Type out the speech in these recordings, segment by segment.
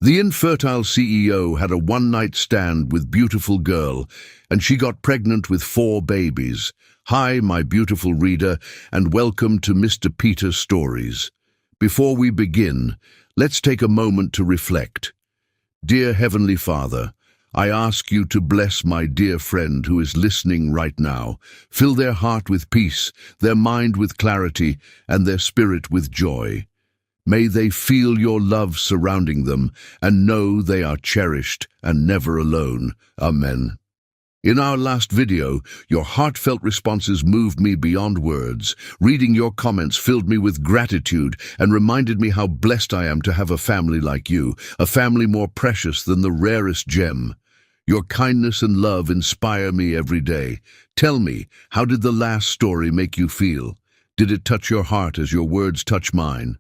The infertile CEO had a one-night stand with beautiful girl, and she got pregnant with 4 babies. Hi, my beautiful reader, and welcome to Mr. Peter Stories. Before we begin, let's take a moment to reflect. Dear Heavenly Father, I ask you to bless my dear friend who is listening right now. Fill their heart with peace, their mind with clarity, and their spirit with joy. May they feel your love surrounding them and know they are cherished and never alone. Amen. In our last video, your heartfelt responses moved me beyond words. Reading your comments filled me with gratitude and reminded me how blessed I am to have a family like you, a family more precious than the rarest gem. Your kindness and love inspire me every day. Tell me, how did the last story make you feel? Did it touch your heart as your words touch mine?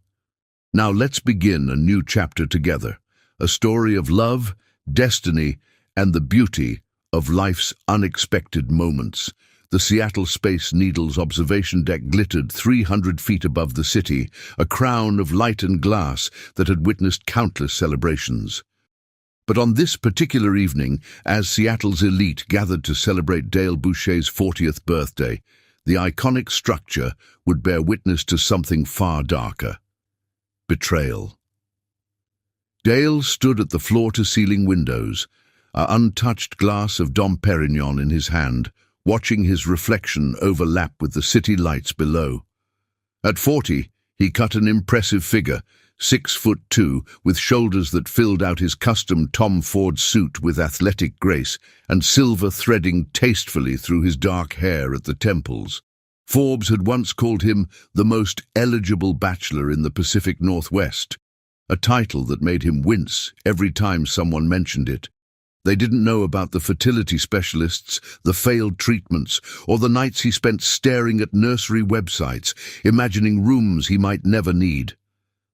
Now let's begin a new chapter together, a story of love, destiny, and the beauty of life's unexpected moments. The Seattle Space Needle's observation deck glittered 300 feet above the city, a crown of light and glass that had witnessed countless celebrations. But on this particular evening, as Seattle's elite gathered to celebrate Dale Boucher's 40th birthday, the iconic structure would bear witness to something far darker. Betrayal. Dale stood at the floor-to-ceiling windows, an untouched glass of Dom Perignon in his hand, watching his reflection overlap with the city lights below. At 40, he cut an impressive figure, 6'2", with shoulders that filled out his custom Tom Ford suit with athletic grace and silver threading tastefully through his dark hair at the temples. Forbes had once called him the most eligible bachelor in the Pacific Northwest, a title that made him wince every time someone mentioned it. They didn't know about the fertility specialists, the failed treatments, or the nights he spent staring at nursery websites, imagining rooms he might never need.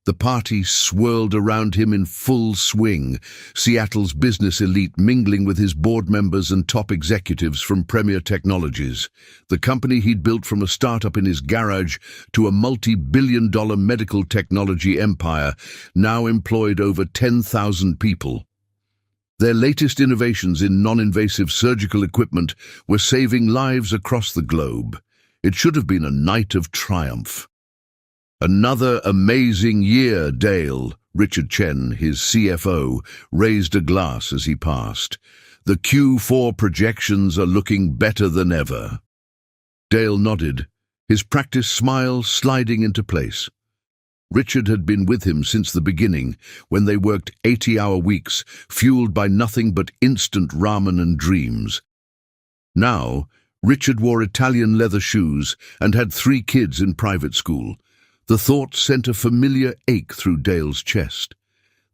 The party swirled around him in full swing, Seattle's business elite mingling with his board members and top executives from Premier Technologies, the company he'd built from a startup in his garage to a multi-billion-dollar medical technology empire, now employed over 10,000 people. Their latest innovations in non-invasive surgical equipment were saving lives across the globe. It should have been a night of triumph. Another amazing year, Dale. Richard Chen, his CFO, raised a glass as he passed. The Q4 projections are looking better than ever. Dale nodded, his practiced smile sliding into place. Richard had been with him since the beginning, when they worked 80-hour weeks, fueled by nothing but instant ramen and dreams. Now, Richard wore Italian leather shoes and had 3 kids in private school. The thought sent a familiar ache through Dale's chest.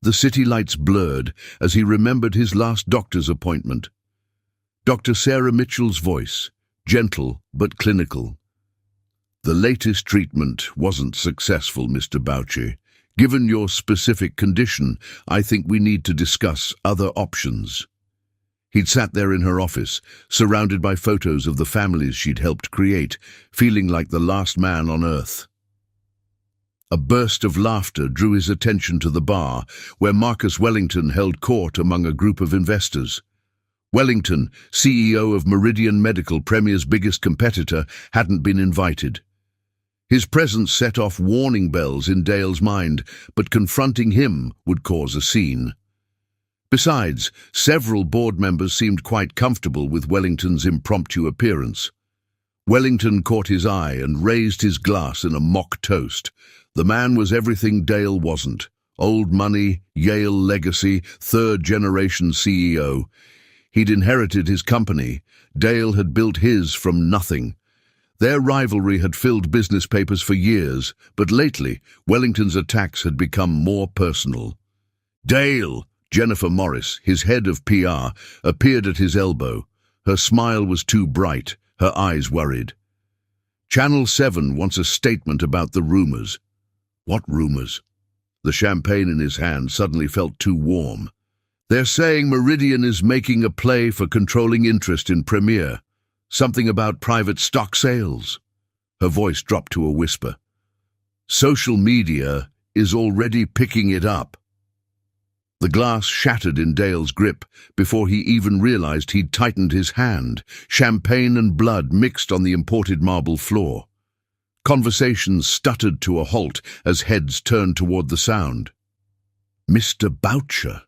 The city lights blurred as he remembered his last doctor's appointment. Dr. Sarah Mitchell's voice, gentle but clinical. The latest treatment wasn't successful, Mr. Boucher. Given your specific condition, I think we need to discuss other options. He'd sat there in her office, surrounded by photos of the families she'd helped create, feeling like the last man on earth. A burst of laughter drew his attention to the bar, where Marcus Wellington held court among a group of investors. Wellington, CEO of Meridian Medical, Premier's biggest competitor, hadn't been invited. His presence set off warning bells in Dale's mind, but confronting him would cause a scene. Besides, several board members seemed quite comfortable with Wellington's impromptu appearance. Wellington caught his eye and raised his glass in a mock toast. The man was everything Dale wasn't. Old money, Yale legacy, third-generation CEO. He'd inherited his company. Dale had built his from nothing. Their rivalry had filled business papers for years, but lately, Wellington's attacks had become more personal. Dale! Jennifer Morris, his head of PR, appeared at his elbow. Her smile was too bright, her eyes worried. Channel 7 wants a statement about the rumors. What rumors? The champagne in his hand suddenly felt too warm. They're saying Meridian is making a play for controlling interest in Premier. Something about private stock sales. Her voice dropped to a whisper. Social media is already picking it up. The glass shattered in Dale's grip before he even realized he'd tightened his hand. Champagne and blood mixed on the imported marble floor. Conversations stuttered to a halt as heads turned toward the sound. Mr. Boucher.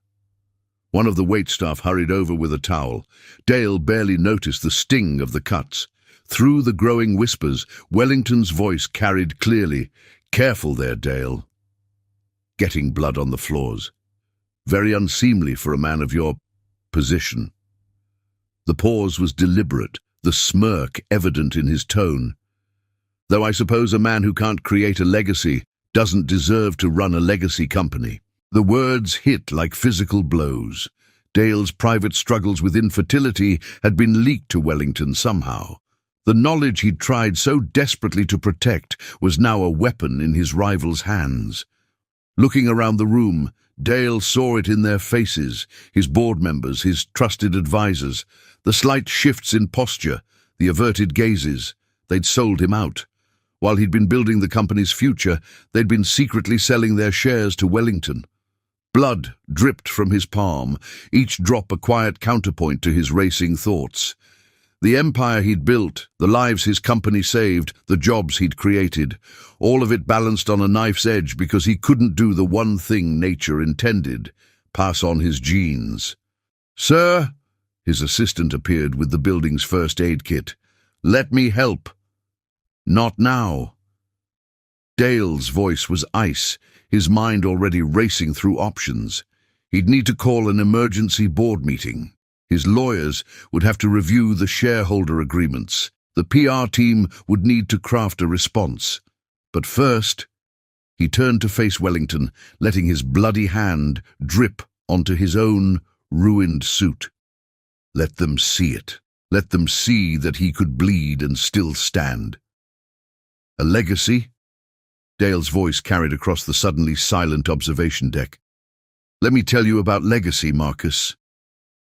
One of the waitstaff hurried over with a towel. Dale barely noticed the sting of the cuts. Through the growing whispers, Wellington's voice carried clearly, "Careful there, Dale." Getting blood on the floors. Very unseemly for a man of your position. The pause was deliberate, the smirk evident in his tone. Though I suppose a man who can't create a legacy doesn't deserve to run a legacy company. The words hit like physical blows. Dale's private struggles with infertility had been leaked to Wellington somehow. The knowledge he'd tried so desperately to protect was now a weapon in his rival's hands. Looking around the room, Dale saw it in their faces, his board members, his trusted advisors, the slight shifts in posture, the averted gazes. They'd sold him out. While he'd been building the company's future, they'd been secretly selling their shares to Wellington. Blood dripped from his palm, each drop a quiet counterpoint to his racing thoughts. The empire he'd built, the lives his company saved, the jobs he'd created, all of it balanced on a knife's edge because he couldn't do the one thing nature intended, pass on his genes. "Sir," his assistant appeared with the building's first aid kit. "Let me help." "Not now." Dale's voice was ice, his mind already racing through options. He'd need to call an emergency board meeting. His lawyers would have to review the shareholder agreements. The PR team would need to craft a response. But first, he turned to face Wellington, letting his bloody hand drip onto his own ruined suit. Let them see it. Let them see that he could bleed and still stand. "A legacy?" Dale's voice carried across the suddenly silent observation deck. "Let me tell you about legacy, Marcus.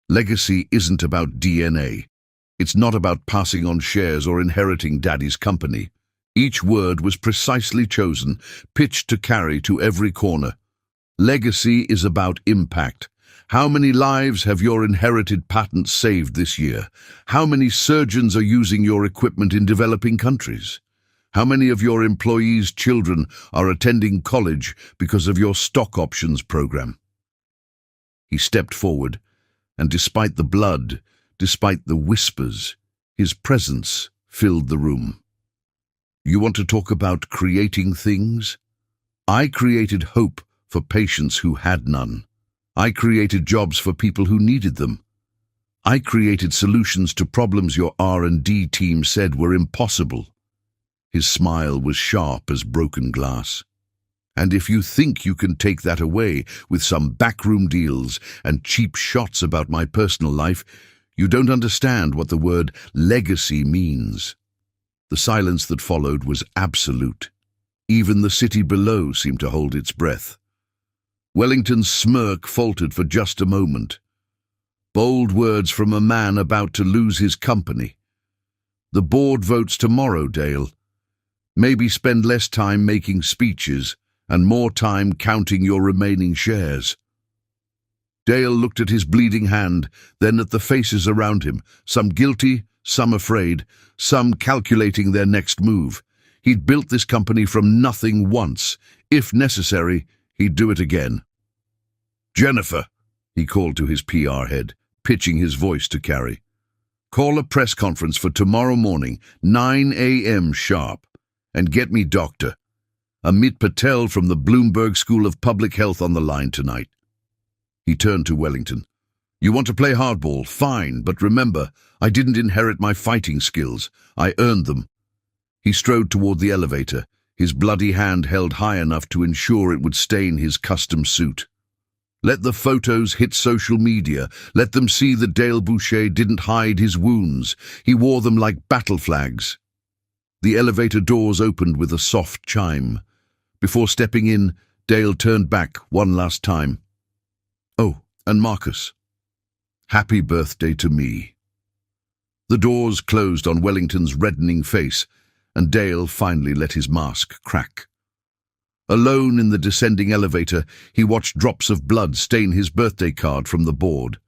Legacy isn't about DNA. It's not about passing on shares or inheriting Daddy's company. Each word was precisely chosen, pitched to carry to every corner. Legacy is about impact. How many lives have your inherited patents saved this year? How many surgeons are using your equipment in developing countries? How many of your employees' children are attending college because of your stock options program?" He stepped forward, and despite the blood, despite the whispers, his presence filled the room. "You want to talk about creating things? I created hope for patients who had none. I created jobs for people who needed them. I created solutions to problems your R&D team said were impossible." His smile was sharp as broken glass. "And if you think you can take that away with some backroom deals and cheap shots about my personal life, you don't understand what the word legacy means." The silence that followed was absolute. Even the city below seemed to hold its breath. Wellington's smirk faltered for just a moment. Bold words from a man about to lose his company. "The board votes tomorrow, Dale. Maybe spend less time making speeches and more time counting your remaining shares." Dale looked at his bleeding hand, then at the faces around him, some guilty, some afraid, some calculating their next move. He'd built this company from nothing once. If necessary, he'd do it again. "Jennifer," he called to his PR head, pitching his voice to Carrie. "Call a press conference for tomorrow morning, 9 a.m. sharp. And get me Dr. Amit Patel from the Bloomberg School of Public Health on the line tonight." He turned to Wellington. "You want to play hardball? Fine, but remember, I didn't inherit my fighting skills. I earned them." He strode toward the elevator, his bloody hand held high enough to ensure it would stain his custom suit. Let the photos hit social media. Let them see that Dale Boucher didn't hide his wounds. He wore them like battle flags. The elevator doors opened with a soft chime. Before stepping in, Dale turned back one last time. "Oh, and Marcus. Happy birthday to me." The doors closed on Wellington's reddening face, and Dale finally let his mask crack. Alone in the descending elevator, he watched drops of blood stain his birthday card from the board.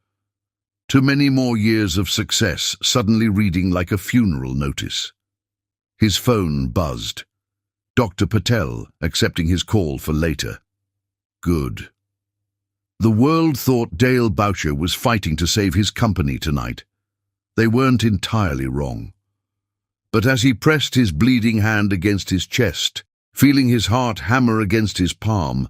Too many more years of success suddenly reading like a funeral notice. His phone buzzed. Dr. Patel accepting his call for later. Good. The world thought Dale Boucher was fighting to save his company tonight. They weren't entirely wrong. But as he pressed his bleeding hand against his chest, feeling his heart hammer against his palm,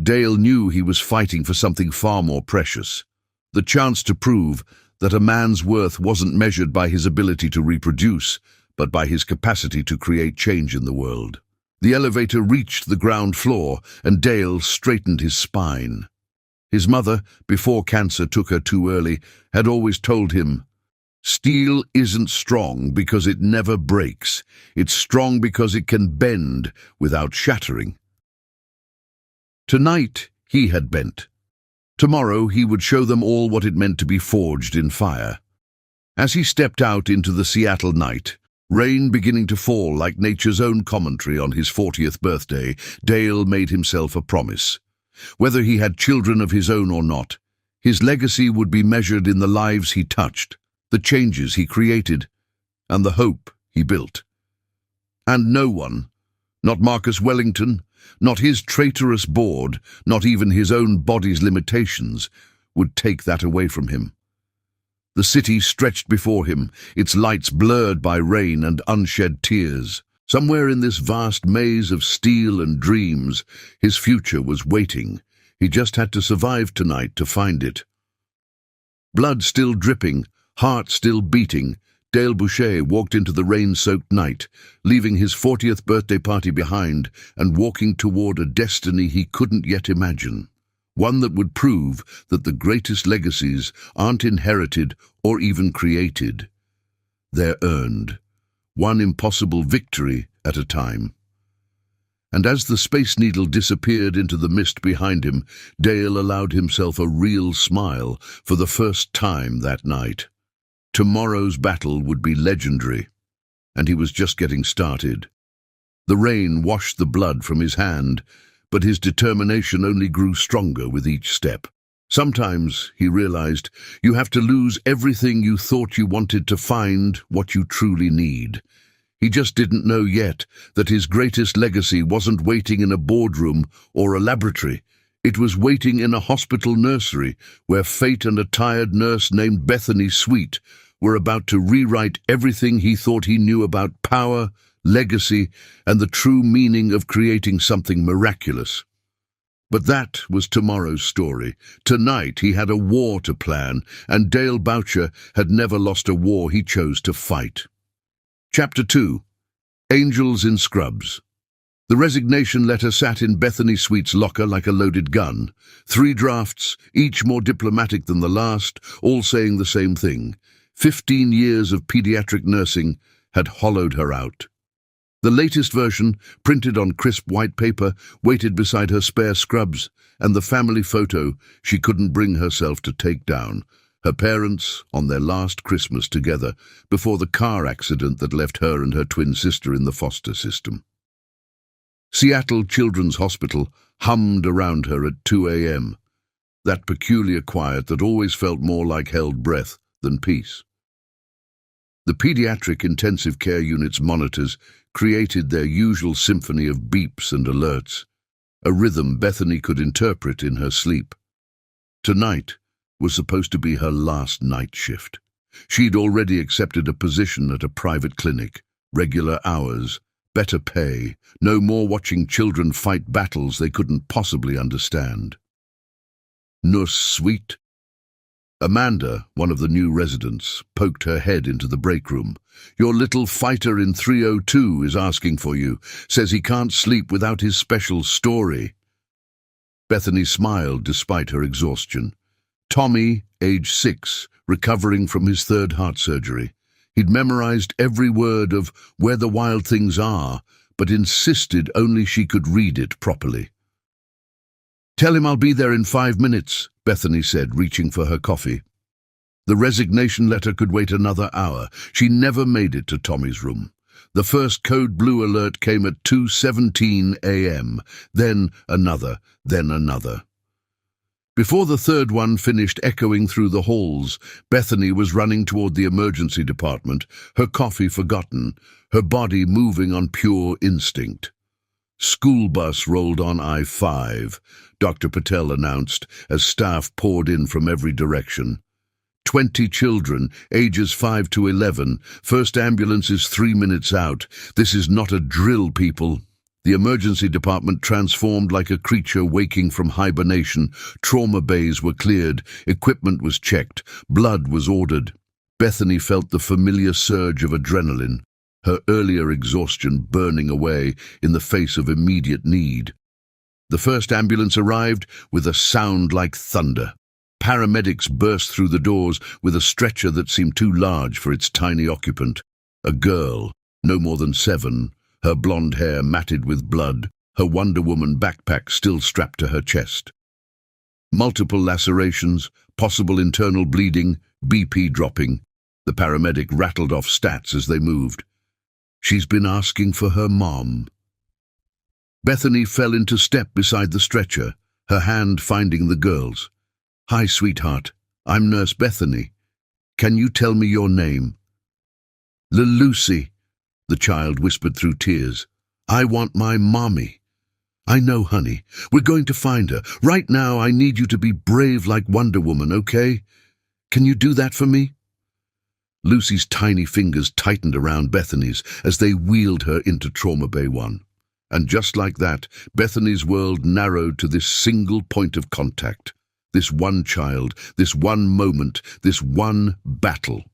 Dale knew he was fighting for something far more precious. The chance to prove that a man's worth wasn't measured by his ability to reproduce, but by his capacity to create change in the world. The elevator reached the ground floor, and Dale straightened his spine. His mother, before cancer took her too early, had always told him, "Steel isn't strong because it never breaks. It's strong because it can bend without shattering." Tonight he had bent. Tomorrow he would show them all what it meant to be forged in fire. As he stepped out into the Seattle night, rain beginning to fall like nature's own commentary on his 40th birthday, Dale made himself a promise. Whether he had children of his own or not, his legacy would be measured in the lives he touched, the changes he created, and the hope he built. And no one, not Marcus Wellington, not his traitorous board, not even his own body's limitations, would take that away from him. The city stretched before him, its lights blurred by rain and unshed tears. Somewhere in this vast maze of steel and dreams, his future was waiting. He just had to survive tonight to find it. Blood still dripping, heart still beating, Dale Boucher walked into the rain-soaked night, leaving his 40th birthday party behind and walking toward a destiny he couldn't yet imagine. One that would prove that the greatest legacies aren't inherited or even created. They're earned, one impossible victory at a time. And as the Space Needle disappeared into the mist behind him, Dale allowed himself a real smile for the first time that night. Tomorrow's battle would be legendary, and he was just getting started. The rain washed the blood from his hand, but his determination only grew stronger with each step. Sometimes, he realized, you have to lose everything you thought you wanted to find what you truly need. He just didn't know yet that his greatest legacy wasn't waiting in a boardroom or a laboratory. It was waiting in a hospital nursery where fate and a tired nurse named Bethany Sweet were about to rewrite everything he thought he knew about power, legacy, and the true meaning of creating something miraculous. But that was tomorrow's story. Tonight he had a war to plan, and Dale Boucher had never lost a war he chose to fight. Chapter 2. Angels in Scrubs. The resignation letter sat in Bethany Sweet's locker like a loaded gun. 3 drafts, each more diplomatic than the last, all saying the same thing. 15 years of pediatric nursing had hollowed her out. The latest version, printed on crisp white paper, waited beside her spare scrubs and the family photo she couldn't bring herself to take down. Her parents on their last Christmas together before the car accident that left her and her twin sister in the foster system. Seattle Children's Hospital hummed around her at 2 a.m., that peculiar quiet that always felt more like held breath than peace. The pediatric intensive care unit's monitors created their usual symphony of beeps and alerts, a rhythm Bethany could interpret in her sleep. Tonight was supposed to be her last night shift. She'd already accepted a position at a private clinic, regular hours, better pay, no more watching children fight battles they couldn't possibly understand. Nurse Sweet. Amanda, one of the new residents, poked her head into the break room. "Your little fighter in 302 is asking for you, says he can't sleep without his special story." Bethany smiled despite her exhaustion. Tommy, age 6, recovering from his 3rd heart surgery. He'd memorized every word of Where the Wild Things Are, but insisted only she could read it properly. "Tell him I'll be there in 5 minutes, Bethany said, reaching for her coffee. The resignation letter could wait another hour. She never made it to Tommy's room. The first code blue alert came at 2:17 a.m., then another, then another. Before the third one finished echoing through the halls, Bethany was running toward the emergency department, her coffee forgotten, her body moving on pure instinct. "School bus rolled on I-5, Dr. Patel announced as staff poured in from every direction. 20 children, ages 5 to 11. First ambulance is 3 minutes out. This is not a drill, people." The emergency department transformed like a creature waking from hibernation. Trauma bays were cleared, equipment was checked, blood was ordered. Bethany felt the familiar surge of adrenaline, her earlier exhaustion burning away in the face of immediate need. The first ambulance arrived with a sound like thunder. Paramedics burst through the doors with a stretcher that seemed too large for its tiny occupant. A girl, no more than 7, her blonde hair matted with blood, her Wonder Woman backpack still strapped to her chest. Multiple lacerations, possible internal bleeding, BP dropping. The paramedic rattled off stats as they moved. "She's been asking for her mom." Bethany fell into step beside the stretcher, her hand finding the girl's. "Hi, sweetheart. I'm Nurse Bethany. Can you tell me your name?" "Lucy," the child whispered through tears. "I want my mommy." "I know, honey. We're going to find her. Right now, I need you to be brave like Wonder Woman, okay? Can you do that for me?" Lucy's tiny fingers tightened around Bethany's as they wheeled her into Trauma Bay 1. And just like that, Bethany's world narrowed to this single point of contact. This one child, this one moment, this one battle.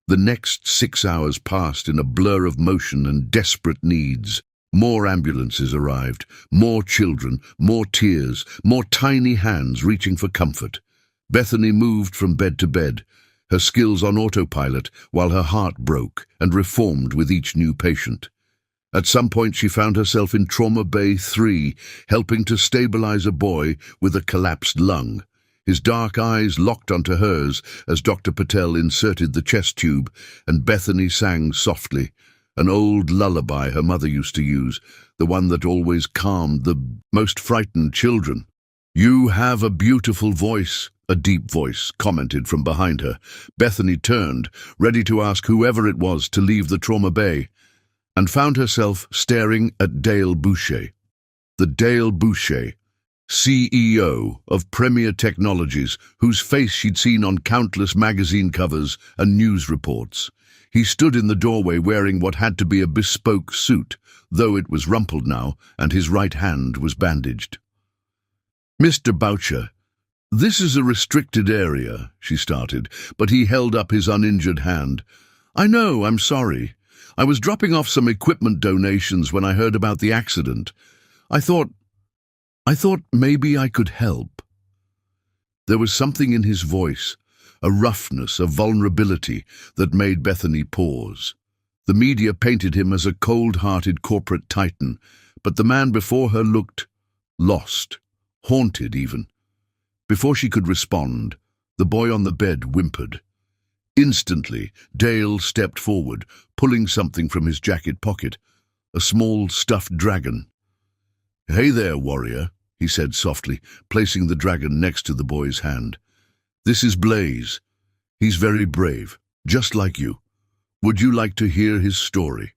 The next 6 hours passed in a blur of motion and desperate needs. More ambulances arrived, more children, more tears, more tiny hands reaching for comfort. Bethany moved from bed to bed, her skills on autopilot, while her heart broke and reformed with each new patient. At some point she found herself in Trauma Bay 3, helping to stabilize a boy with a collapsed lung. His dark eyes locked onto hers as Dr. Patel inserted the chest tube, and Bethany sang softly, an old lullaby her mother used to use, the one that always calmed the most frightened children. "You have a beautiful voice," a deep voice commented from behind her. Bethany turned, ready to ask whoever it was to leave the Trauma Bay, and found herself staring at Dale Boucher. The Dale Boucher, CEO of Premier Technologies, whose face she'd seen on countless magazine covers and news reports. He stood in the doorway wearing what had to be a bespoke suit, though it was rumpled now, and his right hand was bandaged. "Mr. Boucher, this is a restricted area," she started, but he held up his uninjured hand. "I know, I'm sorry. I was dropping off some equipment donations when I heard about the accident. I thought maybe I could help." There was something in his voice, a roughness, a vulnerability that made Bethany pause. The media painted him as a cold-hearted corporate titan, but the man before her looked lost, haunted even. Before she could respond, the boy on the bed whimpered. Instantly, Dale stepped forward, pulling something from his jacket pocket, a small stuffed dragon. "Hey there, warrior," he said softly, placing the dragon next to the boy's hand. "This is Blaze. He's very brave, just like you. Would you like to hear his story?"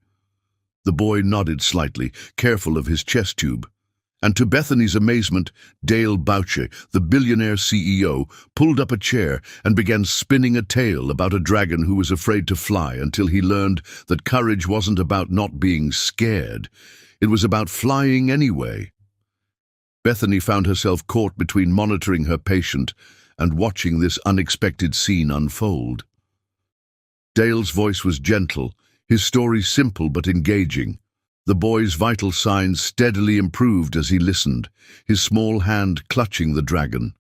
The boy nodded slightly, careful of his chest tube. And to Bethany's amazement, Dale Boucher, the billionaire CEO, pulled up a chair and began spinning a tale about a dragon who was afraid to fly until he learned that courage wasn't about not being scared. It was about flying anyway. Bethany found herself caught between monitoring her patient and watching this unexpected scene unfold. Dale's voice was gentle, his story simple but engaging. The boy's vital signs steadily improved as he listened, his small hand clutching the dragon.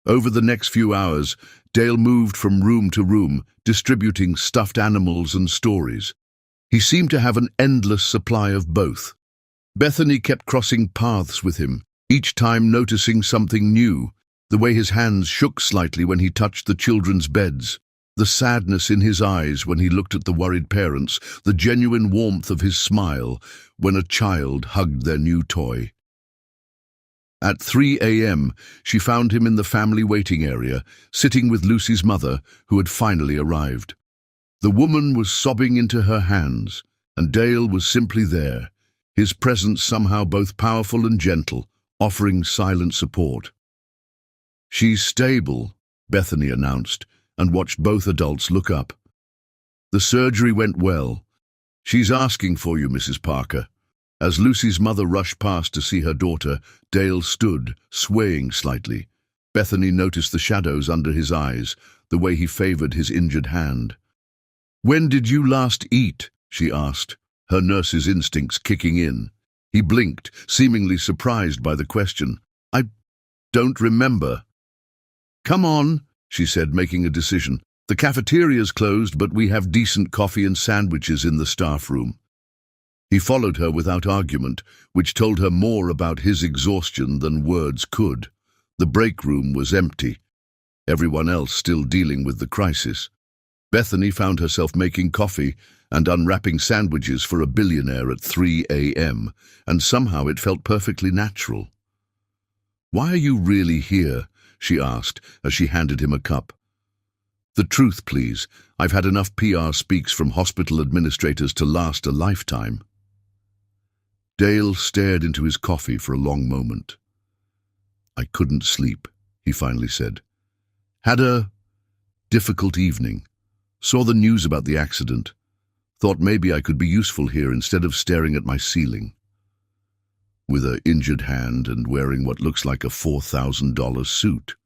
Over the next few hours, Dale moved from room to room, distributing stuffed animals and stories. He seemed to have an endless supply of both. Bethany kept crossing paths with him, each time noticing something new, the way his hands shook slightly when he touched the children's beds, The sadness in his eyes when he looked at the worried parents, the genuine warmth of his smile when a child hugged their new toy. At 3 a.m., she found him in the family waiting area, sitting with Lucy's mother, who had finally arrived. The woman was sobbing into her hands, and Dale was simply there, his presence somehow both powerful and gentle, offering silent support. "She's stable," Bethany announced, and watched both adults look up. "The surgery went well. She's asking for you, Mrs. Parker." As Lucy's mother rushed past to see her daughter, Dale stood, swaying slightly. Bethany noticed the shadows under his eyes, the way he favored his injured hand. "When did you last eat?" she asked, her nurse's instincts kicking in. He blinked, seemingly surprised by the question. "I don't remember." "Come on," she said, making a decision. "The cafeteria's closed, but we have decent coffee and sandwiches in the staff room." He followed her without argument, which told her more about his exhaustion than words could. The break room was empty, everyone else still dealing with the crisis. Bethany found herself making coffee and unwrapping sandwiches for a billionaire at 3 a.m., and somehow it felt perfectly natural. "Why are you really here?" she asked as she handed him a cup. "The truth, please. I've had enough PR speaks from hospital administrators to last a lifetime." Dale stared into his coffee for a long moment. "I couldn't sleep," he finally said. "Had a difficult evening. Saw the news about the accident. Thought maybe I could be useful here instead of staring at my ceiling." With an injured hand and wearing what looks like a $4,000 suit.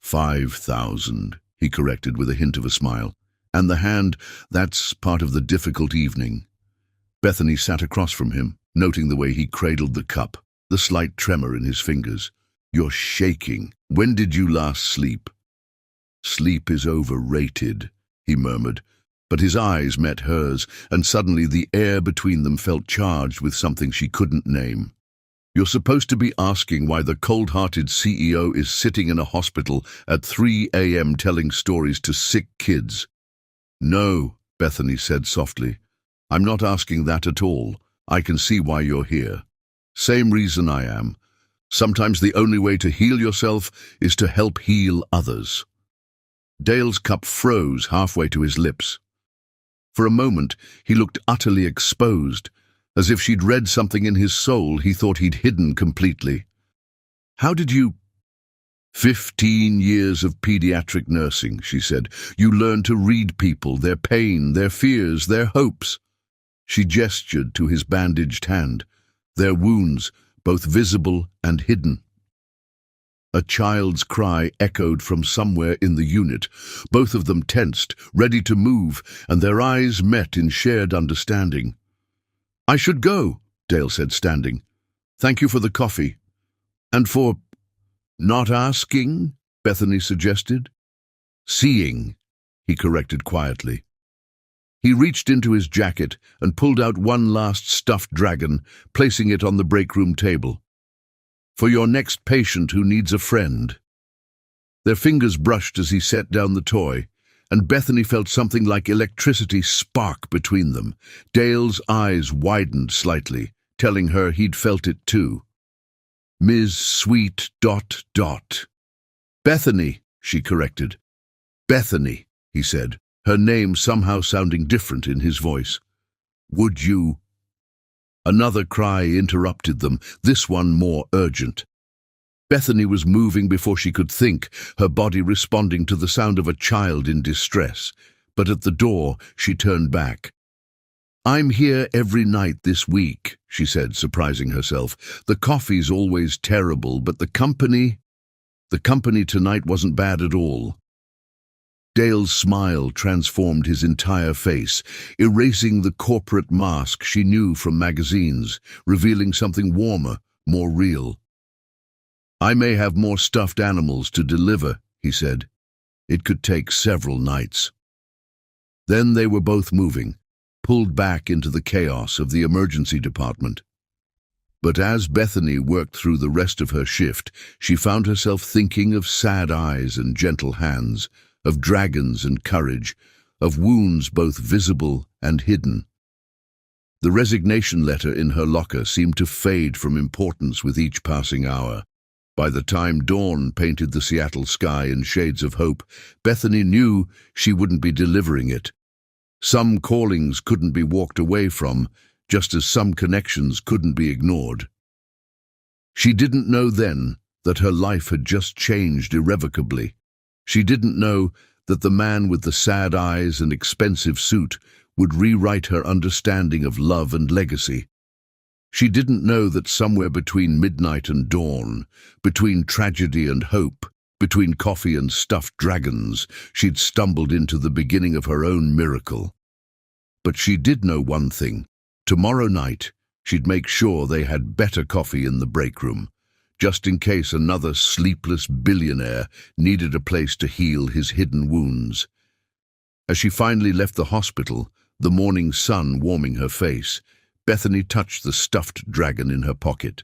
$5,000, he corrected with a hint of a smile. "And the hand, that's part of the difficult evening." Bethany sat across from him, noting the way he cradled the cup, the slight tremor in his fingers. "You're shaking. When did you last sleep?" "Sleep is overrated," he murmured, but his eyes met hers, and suddenly the air between them felt charged with something she couldn't name. "You're supposed to be asking why the cold-hearted CEO is sitting in a hospital at 3 a.m. telling stories to sick kids." "No," Bethany said softly. "I'm not asking that at all. I can see why you're here. Same reason I am. Sometimes the only way to heal yourself is to help heal others." Dale's cup froze halfway to his lips. For a moment, he looked utterly exposed, as if she'd read something in his soul he thought he'd hidden completely. "How did you—" 15 years of pediatric nursing," she said. "You learn to read people, their pain, their fears, their hopes." She gestured to his bandaged hand, their wounds, both visible and hidden. A child's cry echoed from somewhere in the unit. Both of them tensed, ready to move, and their eyes met in shared understanding. "I should go," Dale said, standing. "Thank you for the coffee." "And for—" "Not asking," Bethany suggested. "Seeing," he corrected quietly. He reached into his jacket and pulled out one last stuffed dragon, placing it on the break room table. "For your next patient who needs a friend." Their fingers brushed as he set down the toy, and Bethany felt something like electricity spark between them. Dale's eyes widened slightly, telling her he'd felt it too. "Ms. Sweet ... "Bethany," she corrected. "Bethany," he said, her name somehow sounding different in his voice. "Would you—" Another cry interrupted them, this one more urgent. Bethany was moving before she could think, her body responding to the sound of a child in distress. But at the door, she turned back. "I'm here every night this week," she said, surprising herself. "The coffee's always terrible, but the company tonight wasn't bad at all." Dale's smile transformed his entire face, erasing the corporate mask she knew from magazines, revealing something warmer, more real. "I may have more stuffed animals to deliver," he said. "It could take several nights." Then they were both moving, pulled back into the chaos of the emergency department. But as Bethany worked through the rest of her shift, she found herself thinking of sad eyes and gentle hands, of dragons and courage, of wounds both visible and hidden. The resignation letter in her locker seemed to fade from importance with each passing hour. By the time dawn painted the Seattle sky in shades of hope, Bethany knew she wouldn't be delivering it. Some callings couldn't be walked away from, just as some connections couldn't be ignored. She didn't know then that her life had just changed irrevocably. She didn't know that the man with the sad eyes and expensive suit would rewrite her understanding of love and legacy. She didn't know that somewhere between midnight and dawn, between tragedy and hope, between coffee and stuffed dragons, she'd stumbled into the beginning of her own miracle. But she did know one thing. Tomorrow night, she'd make sure they had better coffee in the break room, just in case another sleepless billionaire needed a place to heal his hidden wounds. As she finally left the hospital, the morning sun warming her face, Bethany touched the stuffed dragon in her pocket.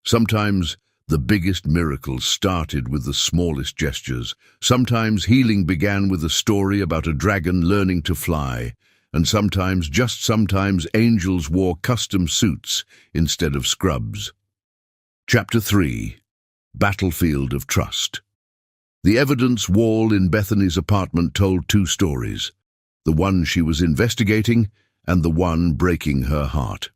Sometimes the biggest miracles started with the smallest gestures. Sometimes healing began with a story about a dragon learning to fly, and sometimes, just sometimes, angels wore custom suits instead of scrubs. Chapter 3. Battlefield of Trust. The evidence wall in Bethany's apartment told two stories, the one she was investigating and the one breaking her heart.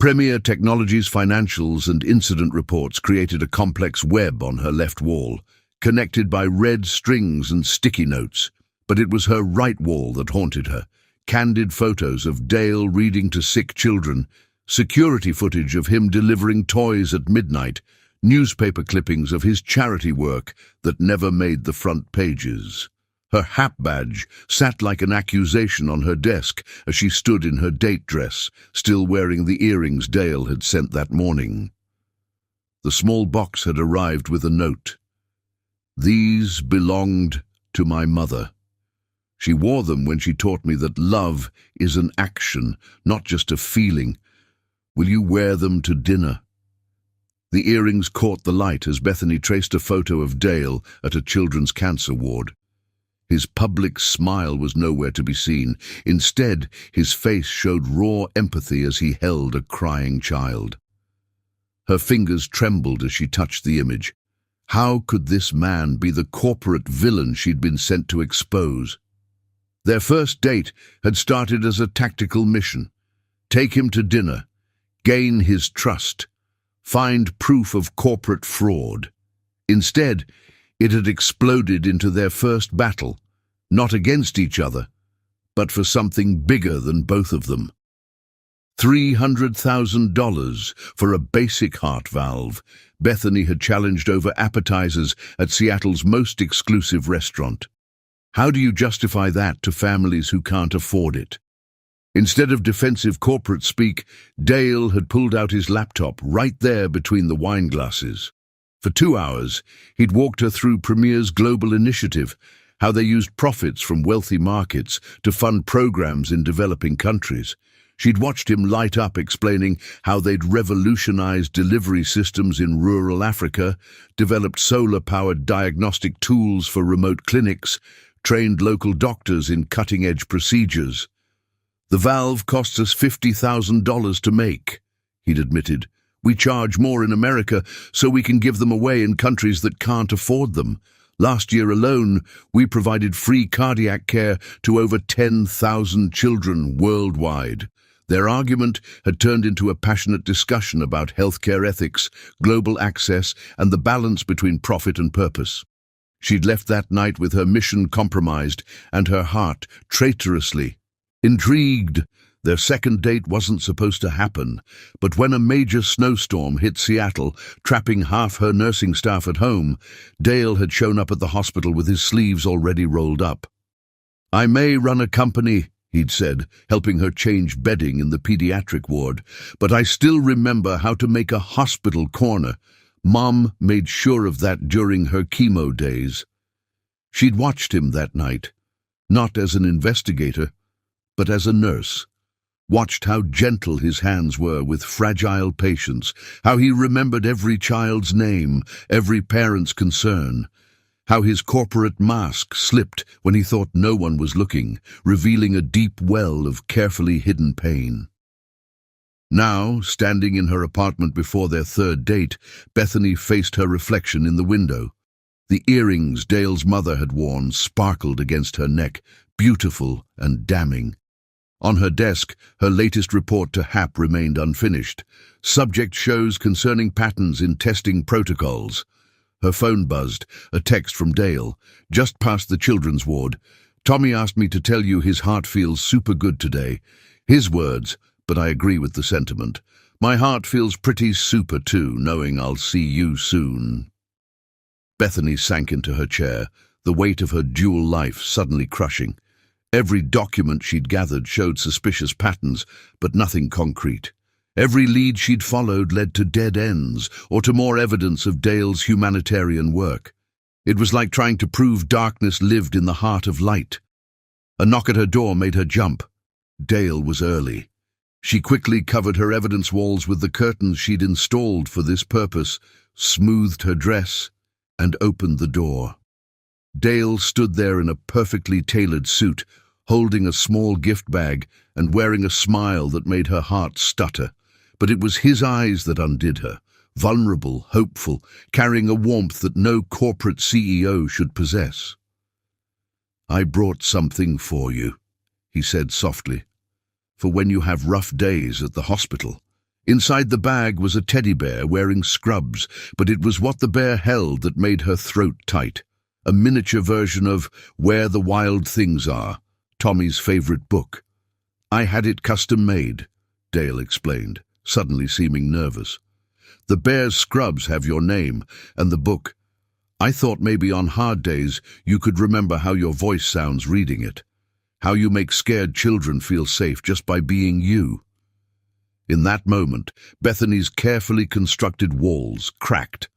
Premier Technologies' financials and incident reports created a complex web on her left wall, connected by red strings and sticky notes, but it was her right wall that haunted her. Candid photos of Dale reading to sick children, security footage of him delivering toys at midnight, newspaper clippings of his charity work that never made the front pages. Her HAP badge sat like an accusation on her desk as she stood in her date dress, still wearing the earrings Dale had sent that morning. The small box had arrived with a note. "These belonged to my mother. She wore them when she taught me that love is an action, not just a feeling. Will you wear them to dinner?" The earrings caught the light as Bethany traced a photo of Dale at a children's cancer ward. His public smile was nowhere to be seen. Instead, his face showed raw empathy as he held a crying child. Her fingers trembled as she touched the image. How could this man be the corporate villain she'd been sent to expose? Their first date had started as a tactical mission. Take him to dinner, gain his trust, find proof of corporate fraud. Instead, it had exploded into their first battle, not against each other, but for something bigger than both of them. $300,000 for a basic heart valve. Bethany had challenged over appetizers at Seattle's most exclusive restaurant. How do you justify that to families who can't afford it? Instead of defensive corporate speak, Dale had pulled out his laptop right there between the wine glasses. For 2 hours, he'd walked her through Premier's global initiative, how they used profits from wealthy markets to fund programs in developing countries. She'd watched him light up explaining how they'd revolutionized delivery systems in rural Africa, developed solar-powered diagnostic tools for remote clinics, trained local doctors in cutting-edge procedures. "The valve costs us $50,000 to make," he'd admitted. "We charge more in America so we can give them away in countries that can't afford them. Last year alone, we provided free cardiac care to over 10,000 children worldwide." Their argument had turned into a passionate discussion about healthcare ethics, global access, and the balance between profit and purpose. She'd left that night with her mission compromised and her heart traitorously intrigued. Their second date wasn't supposed to happen, but when a major snowstorm hit Seattle, trapping half her nursing staff at home, Dale had shown up at the hospital with his sleeves already rolled up. "I may run a company," he'd said, helping her change bedding in the pediatric ward, "but I still remember how to make a hospital corner. Mom made sure of that during her chemo days." She'd watched him that night, not as an investigator, but as a nurse. Watched how gentle his hands were with fragile patients, how he remembered every child's name, every parent's concern, how his corporate mask slipped when he thought no one was looking, revealing a deep well of carefully hidden pain. Now, standing in her apartment before their third date, Bethany faced her reflection in the window. The earrings Dale's mother had worn sparkled against her neck, beautiful and damning. On her desk, her latest report to HAP remained unfinished. Subject shows concerning patterns in testing protocols. Her phone buzzed, a text from Dale, just past the children's ward. Tommy asked me to tell you his heart feels super good today. His words, but I agree with the sentiment. My heart feels pretty super too, knowing I'll see you soon. Bethany sank into her chair, the weight of her dual life suddenly crushing. Every document she'd gathered showed suspicious patterns, but nothing concrete. Every lead she'd followed led to dead ends, or to more evidence of Dale's humanitarian work. It was like trying to prove darkness lived in the heart of light. A knock at her door made her jump. Dale was early. She quickly covered her evidence walls with the curtains she'd installed for this purpose, smoothed her dress, and opened the door. Dale stood there in a perfectly tailored suit, holding a small gift bag and wearing a smile that made her heart stutter. But it was his eyes that undid her, vulnerable, hopeful, carrying a warmth that no corporate CEO should possess. "I brought something for you," he said softly, "for when you have rough days at the hospital." Inside the bag was a teddy bear wearing scrubs, but it was what the bear held that made her throat tight. A miniature version of Where the Wild Things Are, Tommy's favorite book. "I had it custom made," Dale explained, suddenly seeming nervous. "The bear's scrubs have your name, and the book. I thought maybe on hard days you could remember how your voice sounds reading it, how you make scared children feel safe just by being you." In that moment, Bethany's carefully constructed walls cracked.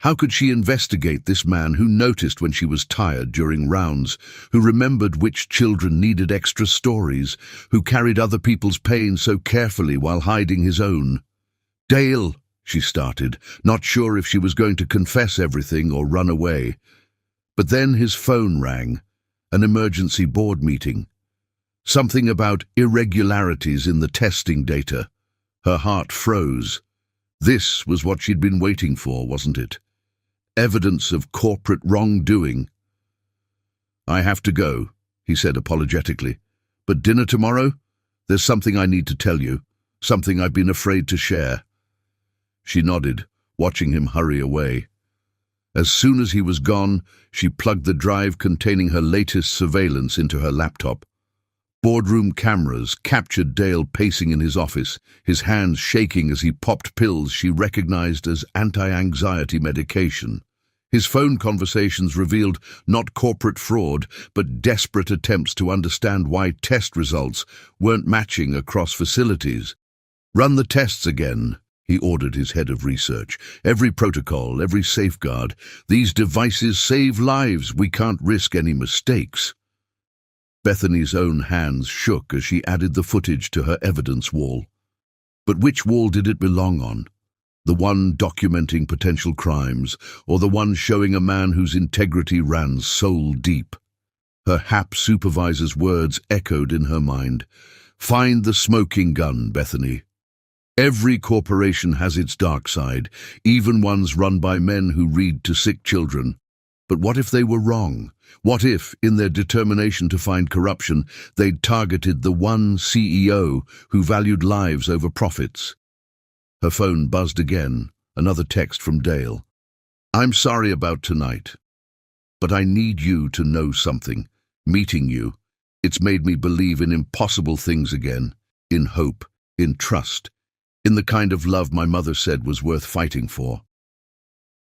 How could she investigate this man who noticed when she was tired during rounds, who remembered which children needed extra stories, who carried other people's pain so carefully while hiding his own? "Dale," she started, not sure if she was going to confess everything or run away. But then his phone rang, an emergency board meeting. Something about irregularities in the testing data. Her heart froze. This was what she'd been waiting for, wasn't it? Evidence of corporate wrongdoing. "I have to go," he said apologetically. "But dinner tomorrow? There's something I need to tell you, something I've been afraid to share." She nodded, watching him hurry away. As soon as he was gone, she plugged the drive containing her latest surveillance into her laptop. Boardroom cameras captured Dale pacing in his office, his hands shaking as he popped pills she recognized as anti-anxiety medication. His phone conversations revealed not corporate fraud, but desperate attempts to understand why test results weren't matching across facilities. "Run the tests again," he ordered his head of research. "Every protocol, every safeguard. These devices save lives. We can't risk any mistakes." Bethany's own hands shook as she added the footage to her evidence wall. But which wall did it belong on? The one documenting potential crimes, or the one showing a man whose integrity ran soul deep? Her HAP supervisor's words echoed in her mind. "Find the smoking gun, Bethany. Every corporation has its dark side, even ones run by men who read to sick children. But what if they were wrong? What if, in their determination to find corruption, they'd targeted the one CEO who valued lives over profits?" Her phone buzzed again, another text from Dale. "I'm sorry about tonight, but I need you to know something. Meeting you, it's made me believe in impossible things again, in hope, in trust, in the kind of love my mother said was worth fighting for."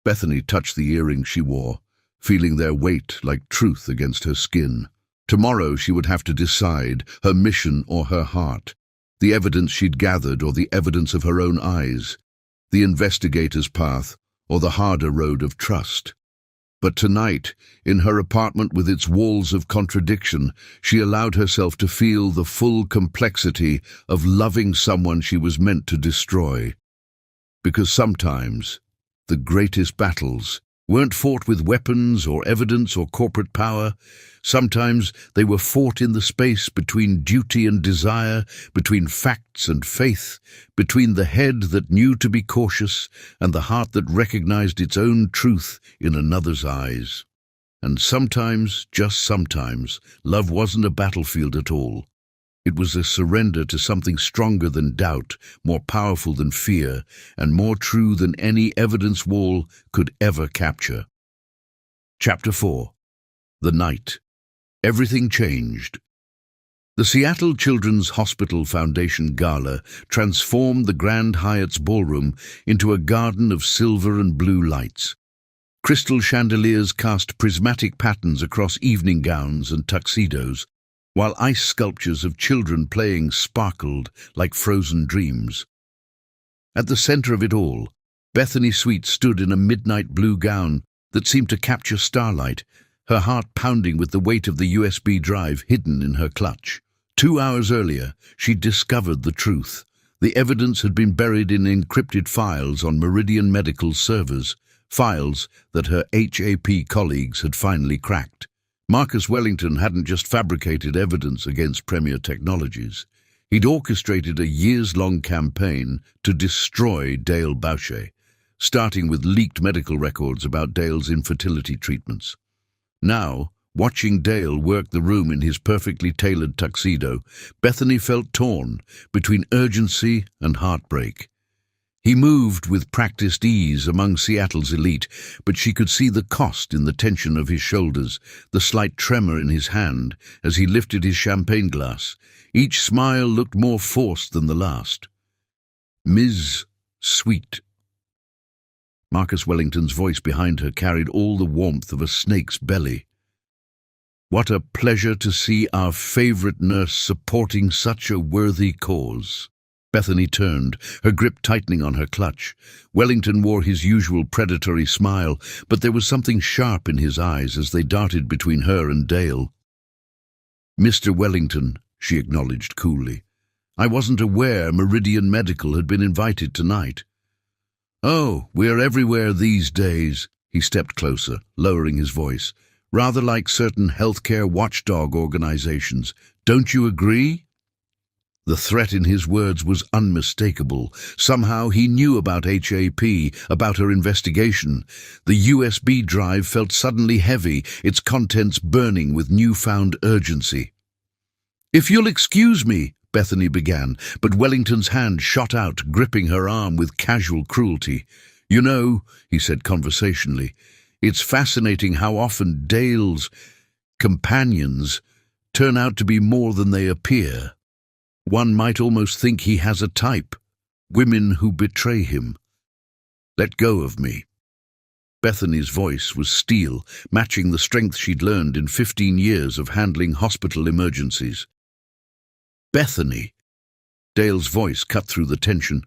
Bethany touched the earrings she wore, feeling their weight like truth against her skin. Tomorrow she would have to decide, her mission or her heart, the evidence she'd gathered or the evidence of her own eyes, the investigator's path or the harder road of trust. But tonight, in her apartment with its walls of contradiction, she allowed herself to feel the full complexity of loving someone she was meant to destroy. Because sometimes the greatest battles weren't fought with weapons or evidence or corporate power. Sometimes they were fought in the space between duty and desire, between facts and faith, between the head that knew to be cautious and the heart that recognized its own truth in another's eyes. And sometimes, just sometimes, love wasn't a battlefield at all. It was a surrender to something stronger than doubt, more powerful than fear, and more true than any evidence wall could ever capture. Chapter 4. The Night. Everything changed. The Seattle Children's Hospital Foundation Gala transformed the Grand Hyatt's ballroom into a garden of silver and blue lights. Crystal chandeliers cast prismatic patterns across evening gowns and tuxedos, while ice sculptures of children playing sparkled like frozen dreams. At the center of it all, Bethany Sweet stood in a midnight blue gown that seemed to capture starlight, her heart pounding with the weight of the USB drive hidden in her clutch. 2 hours earlier, she'd discovered the truth. The evidence had been buried in encrypted files on Meridian Medical's servers, files that her HAP colleagues had finally cracked. Marcus Wellington hadn't just fabricated evidence against Premier Technologies. He'd orchestrated a years-long campaign to destroy Dale Boucher, starting with leaked medical records about Dale's infertility treatments. Now, watching Dale work the room in his perfectly tailored tuxedo, Bethany felt torn between urgency and heartbreak. He moved with practiced ease among Seattle's elite, but she could see the cost in the tension of his shoulders, the slight tremor in his hand as he lifted his champagne glass. Each smile looked more forced than the last. "Ms. Sweet." Marcus Wellington's voice behind her carried all the warmth of a snake's belly. "What a pleasure to see our favorite nurse supporting such a worthy cause." Bethany turned, her grip tightening on her clutch. Wellington wore his usual predatory smile, but there was something sharp in his eyes as they darted between her and Dale. "Mr. Wellington," she acknowledged coolly. "I wasn't aware Meridian Medical had been invited tonight." "Oh, we're everywhere these days." He stepped closer, lowering his voice. "Rather like certain healthcare watchdog organizations. Don't you agree?" The threat in his words was unmistakable. Somehow he knew about HAP, about her investigation. The USB drive felt suddenly heavy, its contents burning with newfound urgency. "If you'll excuse me," Bethany began, but Wellington's hand shot out, gripping her arm with casual cruelty. "You know," he said conversationally, "it's fascinating how often Dale's companions turn out to be more than they appear. One might almost think he has a type, women who betray him. Let go of me." Bethany's voice was steel, matching the strength she'd learned in 15 years of handling hospital emergencies. "Bethany!" Dale's voice cut through the tension.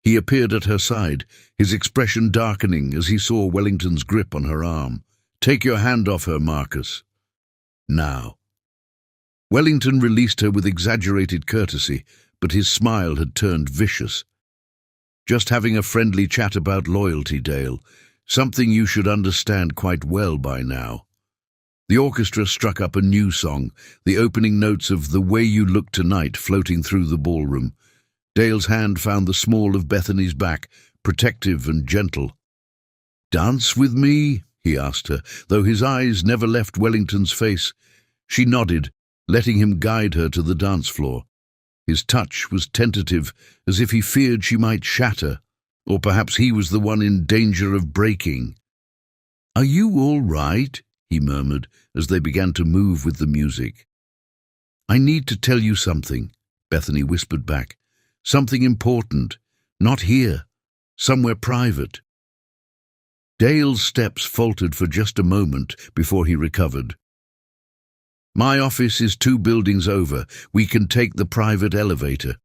He appeared at her side, his expression darkening as he saw Wellington's grip on her arm. "Take your hand off her, Marcus. Now." Wellington released her with exaggerated courtesy, but his smile had turned vicious. "Just having a friendly chat about loyalty, Dale. Something you should understand quite well by now." The orchestra struck up a new song, the opening notes of "The Way You Look Tonight" floating through the ballroom. Dale's hand found the small of Bethany's back, protective and gentle. "Dance with me?" he asked her, though his eyes never left Wellington's face. She nodded, letting him guide her to the dance floor. His touch was tentative, as if he feared she might shatter, or perhaps he was the one in danger of breaking. "Are you all right?" he murmured, as they began to move with the music. "I need to tell you something," Bethany whispered back. "Something important. Not here. Somewhere private." Dale's steps faltered for just a moment before he recovered. "My office is 2 buildings over. We can take the private elevator."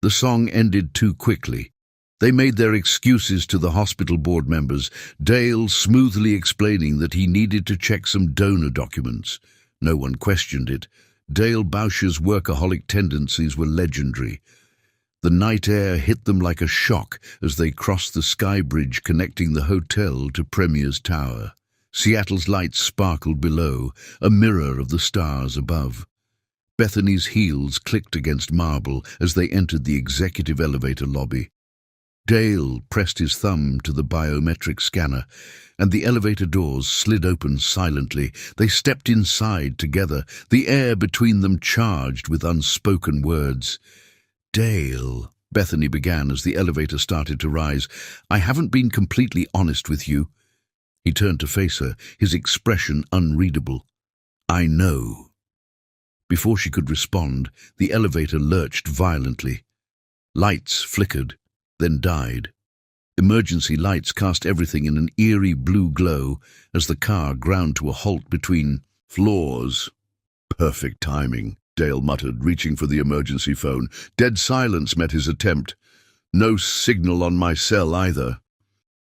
The song ended too quickly. They made their excuses to the hospital board members, Dale smoothly explaining that he needed to check some donor documents. No one questioned it. Dale Boucher's workaholic tendencies were legendary. The night air hit them like a shock as they crossed the sky bridge connecting the hotel to Premier's Tower. Seattle's lights sparkled below, a mirror of the stars above. Bethany's heels clicked against marble as they entered the executive elevator lobby. Dale pressed his thumb to the biometric scanner, and the elevator doors slid open silently. They stepped inside together, the air between them charged with unspoken words. "Dale," Bethany began as the elevator started to rise, "I haven't been completely honest with you." He turned to face her, his expression unreadable. "I know." Before she could respond, the elevator lurched violently. Lights flickered, then died. Emergency lights cast everything in an eerie blue glow as the car ground to a halt between floors. "Perfect timing," Dale muttered, reaching for the emergency phone. Dead silence met his attempt. No signal on my cell either.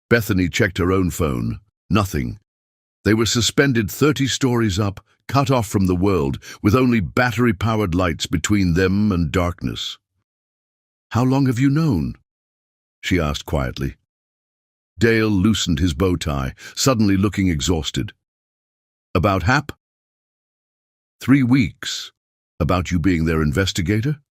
Bethany checked her own phone. Nothing. They were suspended 30 stories up, cut off from the world, with only battery-powered lights between them and darkness. "How long have you known?" she asked quietly. Dale loosened his bow tie, suddenly looking exhausted. "About Hap?" "3 weeks. About you being their investigator?"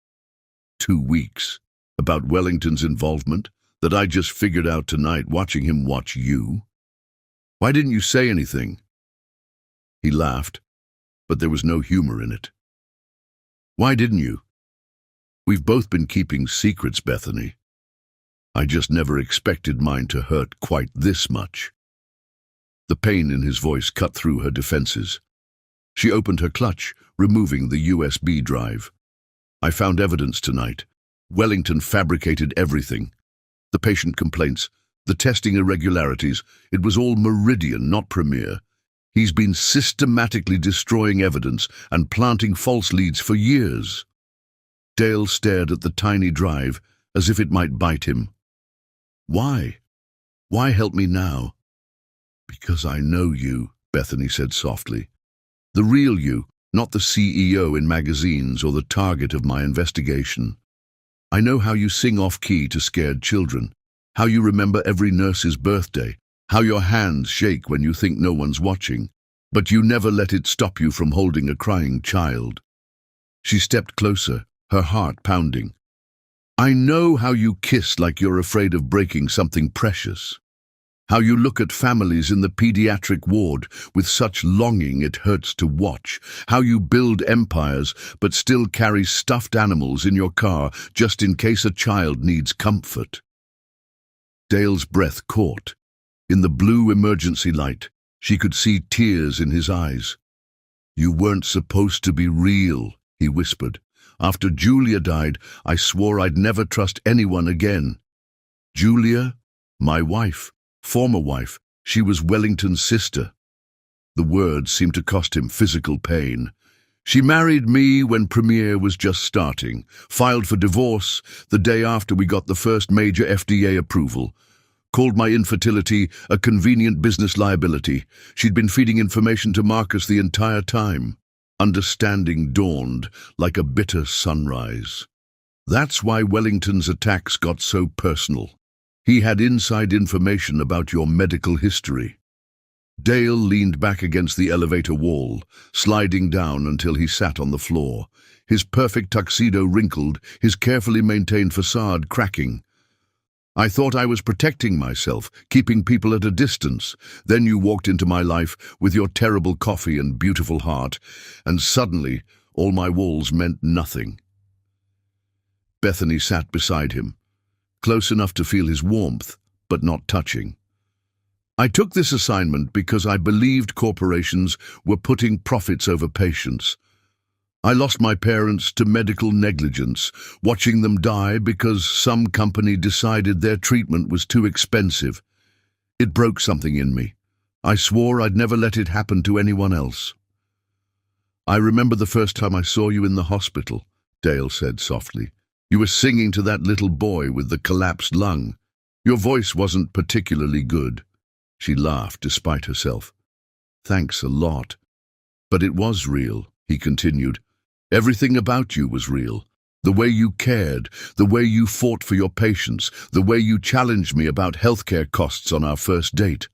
2 weeks. About Wellington's involvement, that I just figured out tonight watching him watch you. Why didn't you say anything?" He laughed, but there was no humor in it. "Why didn't you? We've both been keeping secrets, Bethany. I just never expected mine to hurt quite this much." The pain in his voice cut through her defenses. She opened her clutch, removing the USB drive. "I found evidence tonight. Wellington fabricated everything. The patient complaints, the testing irregularities, it was all Meridian, not Premier. He's been systematically destroying evidence and planting false leads for years." Dale stared at the tiny drive as if it might bite him. "Why? Why help me now?" "Because I know you," Bethany said softly. "The real you, not the CEO in magazines or the target of my investigation. I know how you sing off-key to scared children, how you remember every nurse's birthday, how your hands shake when you think no one's watching, but you never let it stop you from holding a crying child." She stepped closer, her heart pounding. "I know how you kiss like you're afraid of breaking something precious. How you look at families in the pediatric ward with such longing it hurts to watch. How you build empires but still carry stuffed animals in your car just in case a child needs comfort." Dale's breath caught. In the blue emergency light, she could see tears in his eyes. "You weren't supposed to be real," he whispered. "After Julia died, I swore I'd never trust anyone again." "Julia? My wife, former wife. She was Wellington's sister." The words seemed to cost him physical pain. "She married me when Premier was just starting, filed for divorce the day after we got the first major FDA approval, called my infertility a convenient business liability. She'd been feeding information to Marcus the entire time." Understanding dawned like a bitter sunrise. "That's why Wellington's attacks got so personal. He had inside information about your medical history." Dale leaned back against the elevator wall, sliding down until he sat on the floor, his perfect tuxedo wrinkled, his carefully maintained facade cracking. "I thought I was protecting myself, keeping people at a distance. Then you walked into my life with your terrible coffee and beautiful heart, and suddenly all my walls meant nothing." Bethany sat beside him, close enough to feel his warmth, but not touching. "I took this assignment because I believed corporations were putting profits over patients. I lost my parents to medical negligence, watching them die because some company decided their treatment was too expensive. It broke something in me. I swore I'd never let it happen to anyone else." "I remember the first time I saw you in the hospital," Dale said softly. "You were singing to that little boy with the collapsed lung. Your voice wasn't particularly good." She laughed despite herself. "Thanks a lot. But it was real," he continued. "Everything about you was real. The way you cared, the way you fought for your patients, the way you challenged me about healthcare costs on our first date.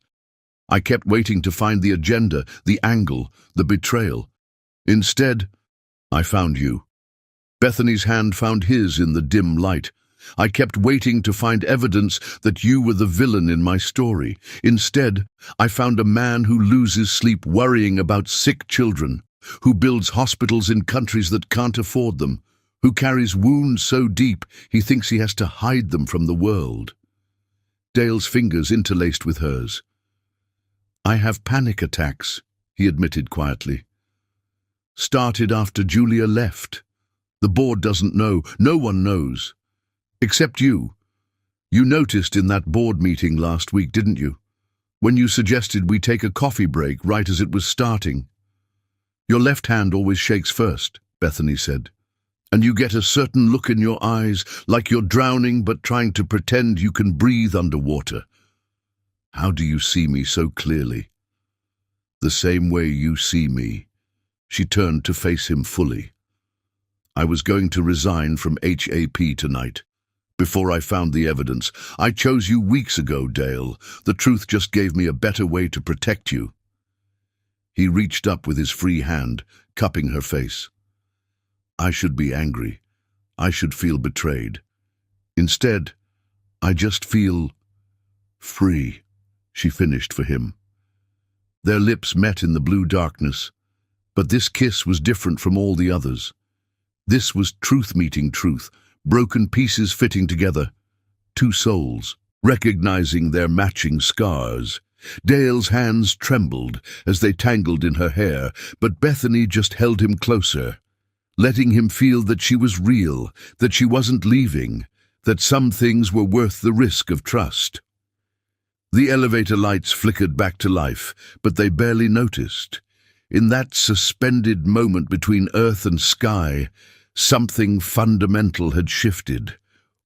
I kept waiting to find the agenda, the angle, the betrayal. Instead, I found you. Bethany's hand found his in the dim light. I kept waiting to find evidence that you were the villain in my story. Instead, I found a man who loses sleep worrying about sick children, who builds hospitals in countries that can't afford them, who carries wounds so deep he thinks he has to hide them from the world. Dale's fingers interlaced with hers. I have panic attacks, he admitted quietly. Started after Julia left. The board doesn't know. No one knows. Except you. You noticed in that board meeting last week, didn't you? When you suggested we take a coffee break right as it was starting. Your left hand always shakes first, Bethany said. And you get a certain look in your eyes, like you're drowning but trying to pretend you can breathe underwater. How do you see me so clearly? The same way you see me. She turned to face him fully. I was going to resign from HAP tonight. Before I found the evidence, I chose you weeks ago, Dale. The truth just gave me a better way to protect you. He reached up with his free hand, cupping her face. I should be angry. I should feel betrayed. Instead, I just feel free, she finished for him. Their lips met in the blue darkness, but this kiss was different from all the others. This was truth meeting truth, broken pieces fitting together, two souls, recognizing their matching scars. Dale's hands trembled as they tangled in her hair, but Bethany just held him closer, letting him feel that she was real, that she wasn't leaving, that some things were worth the risk of trust. The elevator lights flickered back to life, but they barely noticed. In that suspended moment between earth and sky, something fundamental had shifted.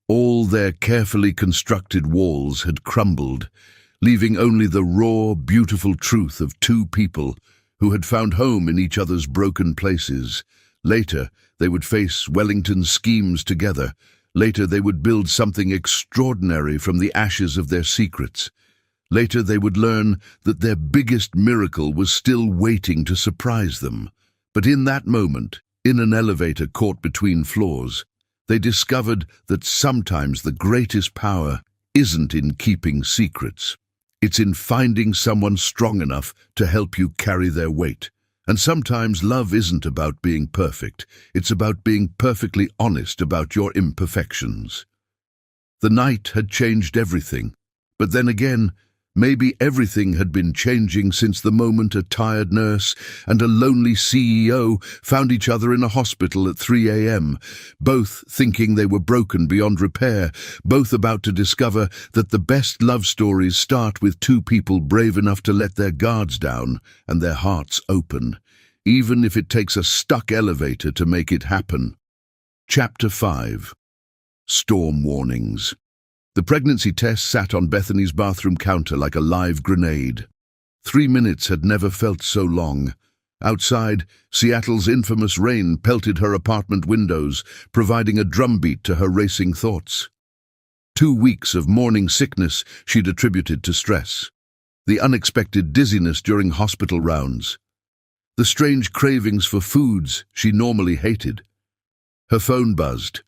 All their carefully constructed walls had crumbled, leaving only the raw, beautiful truth of two people who had found home in each other's broken places. Later, they would face Wellington's schemes together. Later, they would build something extraordinary from the ashes of their secrets. Later, they would learn that their biggest miracle was still waiting to surprise them. But in that moment, in an elevator caught between floors, they discovered that sometimes the greatest power isn't in keeping secrets. It's in finding someone strong enough to help you carry their weight. And sometimes love isn't about being perfect. It's about being perfectly honest about your imperfections. The night had changed everything, but then again, maybe everything had been changing since the moment a tired nurse and a lonely CEO found each other in a hospital at 3 a.m., both thinking they were broken beyond repair, both about to discover that the best love stories start with two people brave enough to let their guards down and their hearts open, even if it takes a stuck elevator to make it happen. Chapter 5. Storm Warnings. The pregnancy test sat on Bethany's bathroom counter like a live grenade. 3 minutes had never felt so long. Outside, Seattle's infamous rain pelted her apartment windows, providing a drumbeat to her racing thoughts. 2 weeks of morning sickness she'd attributed to stress. The unexpected dizziness during hospital rounds. The strange cravings for foods she normally hated. Her phone buzzed.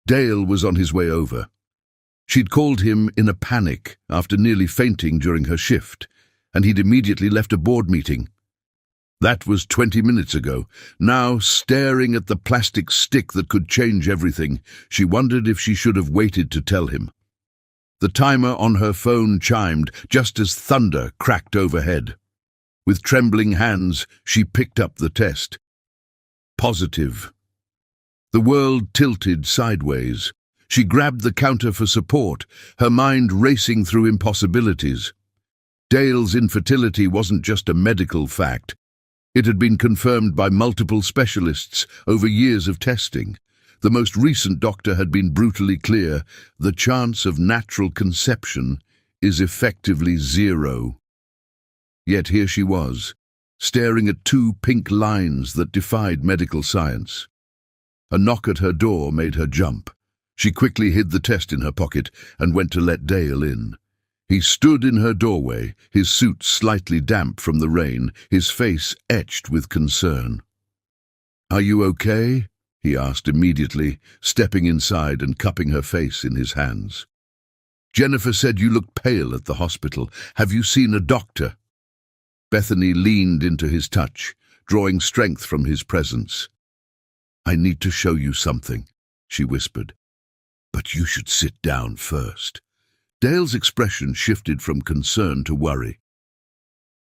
Dale was on his way over. She'd called him in a panic after nearly fainting during her shift, and he'd immediately left a board meeting. That was 20 minutes ago. Now, staring at the plastic stick that could change everything, she wondered if she should have waited to tell him. The timer on her phone chimed just as thunder cracked overhead. With trembling hands, she picked up the test. Positive. The world tilted sideways. She grabbed the counter for support, her mind racing through impossibilities. Dale's infertility wasn't just a medical fact. It had been confirmed by multiple specialists over years of testing. The most recent doctor had been brutally clear: the chance of natural conception is effectively zero. Yet here she was, staring at two pink lines that defied medical science. A knock at her door made her jump. She quickly hid the test in her pocket and went to let Dale in. He stood in her doorway, his suit slightly damp from the rain, his face etched with concern. "Are you okay?" he asked immediately, stepping inside and cupping her face in his hands. "Jennifer said you looked pale at the hospital. Have you seen a doctor?" Bethany leaned into his touch, drawing strength from his presence. "I need to show you something," she whispered. "But you should sit down first." Dale's expression shifted from concern to worry.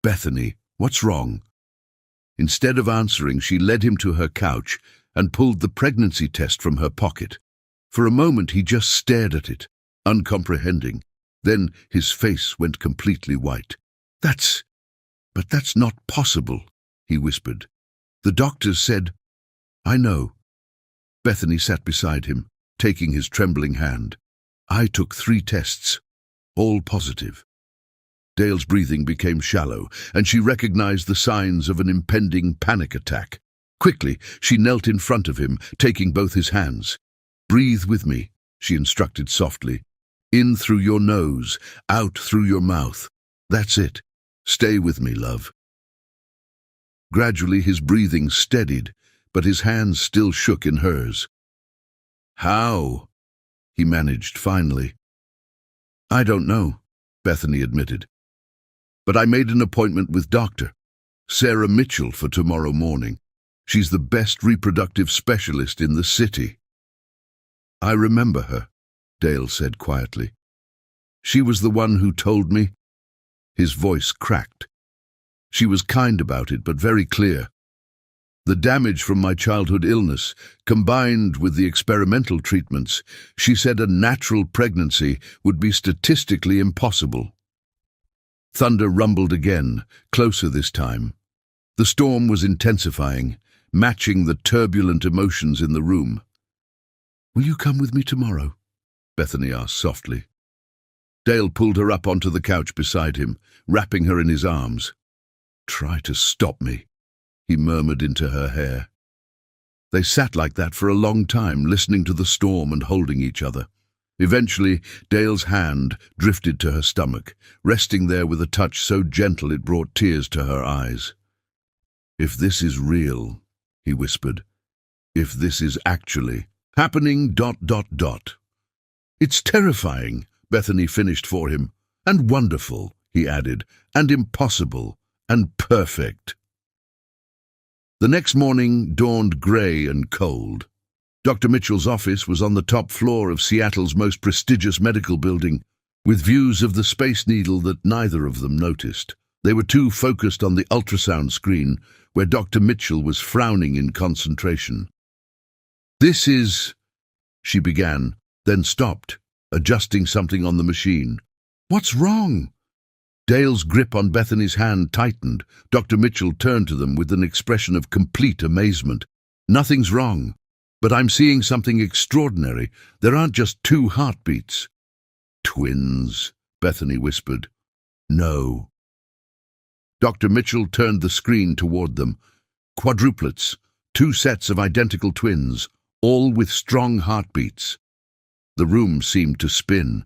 "Bethany, what's wrong?" Instead of answering, she led him to her couch and pulled the pregnancy test from her pocket. For a moment he just stared at it, uncomprehending. Then his face went completely white. But that's not possible," he whispered. "The doctors said—" "I know." Bethany sat beside him, taking his trembling hand. "I took 3 tests, all positive." Dale's breathing became shallow, and she recognized the signs of an impending panic attack. Quickly, she knelt in front of him, taking both his hands. "Breathe with me," she instructed softly. "In through your nose, out through your mouth. That's it. Stay with me, love." Gradually his breathing steadied, but his hands still shook in hers. "How?" he managed finally. "I don't know," Bethany admitted. "But I made an appointment with Dr. Sarah Mitchell for tomorrow morning. She's the best reproductive specialist in the city." "I remember her," Dale said quietly. "She was the one who told me—" His voice cracked. "She was kind about it, but very clear. The damage from my childhood illness, combined with the experimental treatments, she said a natural pregnancy would be statistically impossible." Thunder rumbled again, closer this time. The storm was intensifying, matching the turbulent emotions in the room. "Will you come with me tomorrow?" Bethany asked softly. Dale pulled her up onto the couch beside him, wrapping her in his arms. "Try to stop me," he murmured into her hair. They sat like that for a long time, listening to the storm and holding each other. Eventually, Dale's hand drifted to her stomach, resting there with a touch so gentle it brought tears to her eyes. "If this is real," he whispered, "if this is actually happening... "It's terrifying," Bethany finished for him. "And wonderful," he added, "and impossible, and perfect." The next morning dawned grey and cold. Dr. Mitchell's office was on the top floor of Seattle's most prestigious medical building, with views of the Space Needle that neither of them noticed. They were too focused on the ultrasound screen, where Dr. Mitchell was frowning in concentration. "This is—" she began, then stopped, adjusting something on the machine. "What's wrong?" Dale's grip on Bethany's hand tightened. Dr. Mitchell turned to them with an expression of complete amazement. "Nothing's wrong, but I'm seeing something extraordinary. There aren't just 2 heartbeats." "Twins," Bethany whispered. "No." Dr. Mitchell turned the screen toward them. "Quadruplets, 2 sets of identical twins, all with strong heartbeats." The room seemed to spin.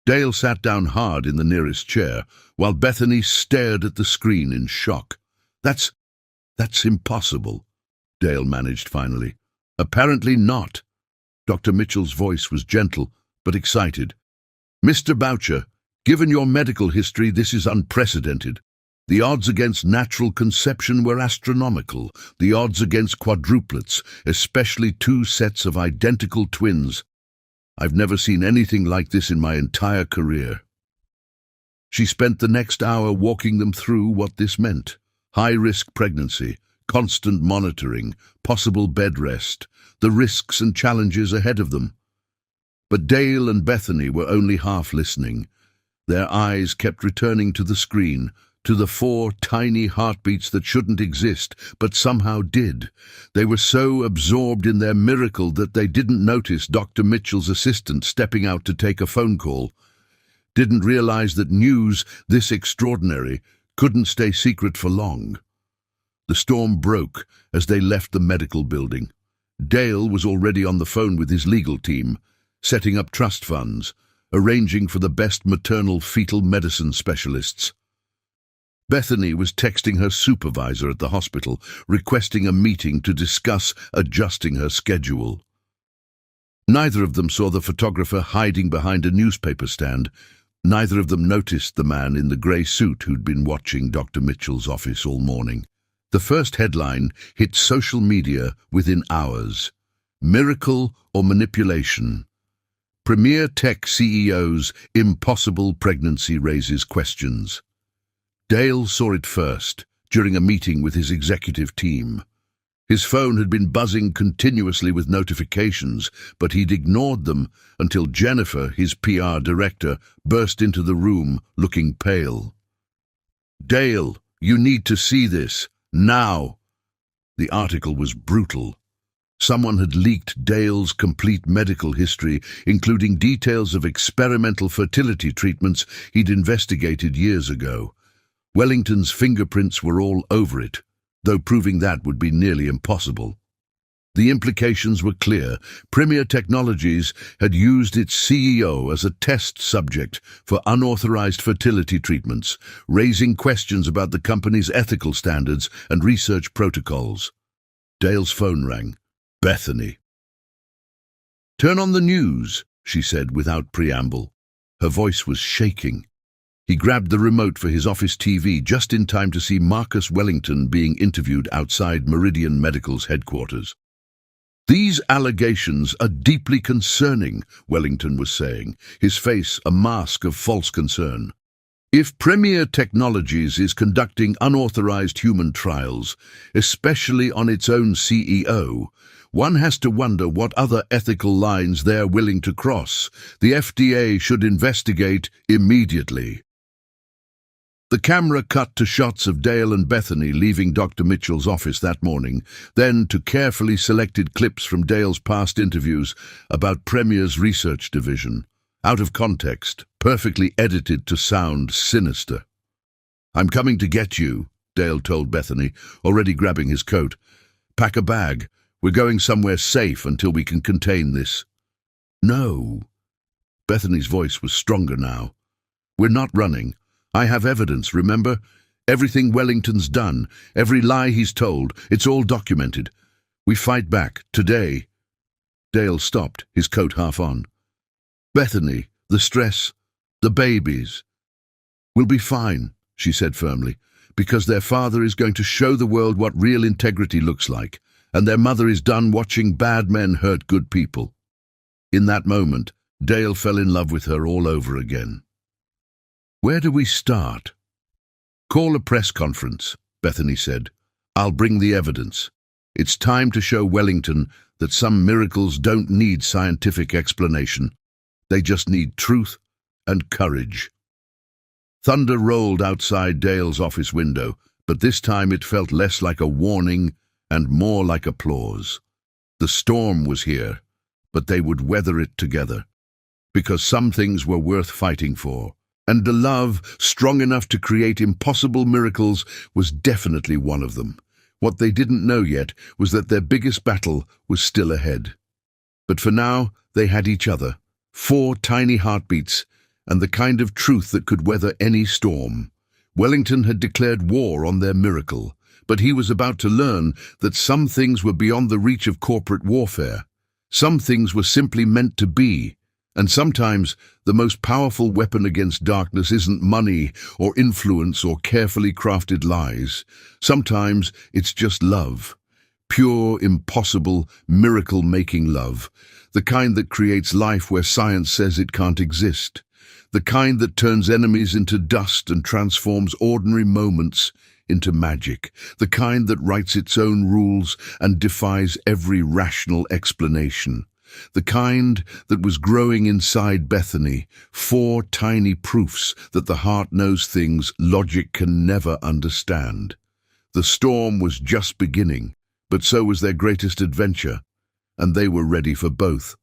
Dale sat down hard in the nearest chair, while Bethany stared at the screen in shock. That's impossible," Dale managed finally. "Apparently not." Dr. Mitchell's voice was gentle, but excited. "Mr. Boucher, given your medical history, this is unprecedented. The odds against natural conception were astronomical. The odds against quadruplets, especially 2 sets of identical twins. I've never seen anything like this in my entire career." She spent the next hour walking them through what this meant. High-risk pregnancy, constant monitoring, possible bed rest, the risks and challenges ahead of them. But Dale and Bethany were only half listening. Their eyes kept returning to the screen, to the 4 tiny heartbeats that shouldn't exist, but somehow did. They were so absorbed in their miracle that they didn't notice Dr. Mitchell's assistant stepping out to take a phone call, didn't realize that news this extraordinary couldn't stay secret for long. The storm broke as they left the medical building. Dale was already on the phone with his legal team, setting up trust funds, arranging for the best maternal fetal medicine specialists. Bethany was texting her supervisor at the hospital, requesting a meeting to discuss adjusting her schedule. Neither of them saw the photographer hiding behind a newspaper stand. Neither of them noticed the man in the grey suit who'd been watching Dr. Mitchell's office all morning. The first headline hit social media within hours. Miracle or manipulation? Premier tech CEO's impossible pregnancy raises questions. Dale saw it first, during a meeting with his executive team. His phone had been buzzing continuously with notifications, but he'd ignored them until Jennifer, his PR director, burst into the room, looking pale. "Dale, you need to see this, now." The article was brutal. Someone had leaked Dale's complete medical history, including details of experimental fertility treatments he'd investigated years ago. Wellington's fingerprints were all over it, though proving that would be nearly impossible. The implications were clear. Premier Technologies had used its CEO as a test subject for unauthorized fertility treatments, raising questions about the company's ethical standards and research protocols. Dale's phone rang. Bethany. "Turn on the news," she said without preamble. Her voice was shaking. He grabbed the remote for his office TV just in time to see Marcus Wellington being interviewed outside Meridian Medical's headquarters. "These allegations are deeply concerning," Wellington was saying, his face a mask of false concern. "If Premier Technologies is conducting unauthorized human trials, especially on its own CEO, one has to wonder what other ethical lines they're willing to cross. The FDA should investigate immediately." The camera cut to shots of Dale and Bethany leaving Dr. Mitchell's office that morning, then to carefully selected clips from Dale's past interviews about Premier's research division. Out of context, perfectly edited to sound sinister. "I'm coming to get you," Dale told Bethany, already grabbing his coat. "Pack a bag. We're going somewhere safe until we can contain this." "No." Bethany's voice was stronger now. "We're not running. I have evidence, remember? Everything Wellington's done, every lie he's told, it's all documented. We fight back, today." Dale stopped, his coat half on. "Bethany, the stress, the babies." "We'll be fine," she said firmly, "because their father is going to show the world what real integrity looks like, and their mother is done watching bad men hurt good people." In that moment, Dale fell in love with her all over again. "Where do we start?" "Call a press conference," Bethany said. "I'll bring the evidence. It's time to show Wellington that some miracles don't need scientific explanation. They just need truth and courage." Thunder rolled outside Dale's office window, but this time it felt less like a warning and more like applause. The storm was here, but they would weather it together, because some things were worth fighting for. And the love, strong enough to create impossible miracles, was definitely one of them. What they didn't know yet was that their biggest battle was still ahead. But for now, they had each other, 4 tiny heartbeats, and the kind of truth that could weather any storm. Wellington had declared war on their miracle, but he was about to learn that some things were beyond the reach of corporate warfare. Some things were simply meant to be. And sometimes the most powerful weapon against darkness isn't money or influence or carefully crafted lies. Sometimes it's just love. Pure, impossible, miracle-making love. The kind that creates life where science says it can't exist. The kind that turns enemies into dust and transforms ordinary moments into magic. The kind that writes its own rules and defies every rational explanation. The kind that was growing inside Bethany, 4 tiny proofs that the heart knows things logic can never understand. The storm was just beginning, but so was their greatest adventure, and they were ready for both.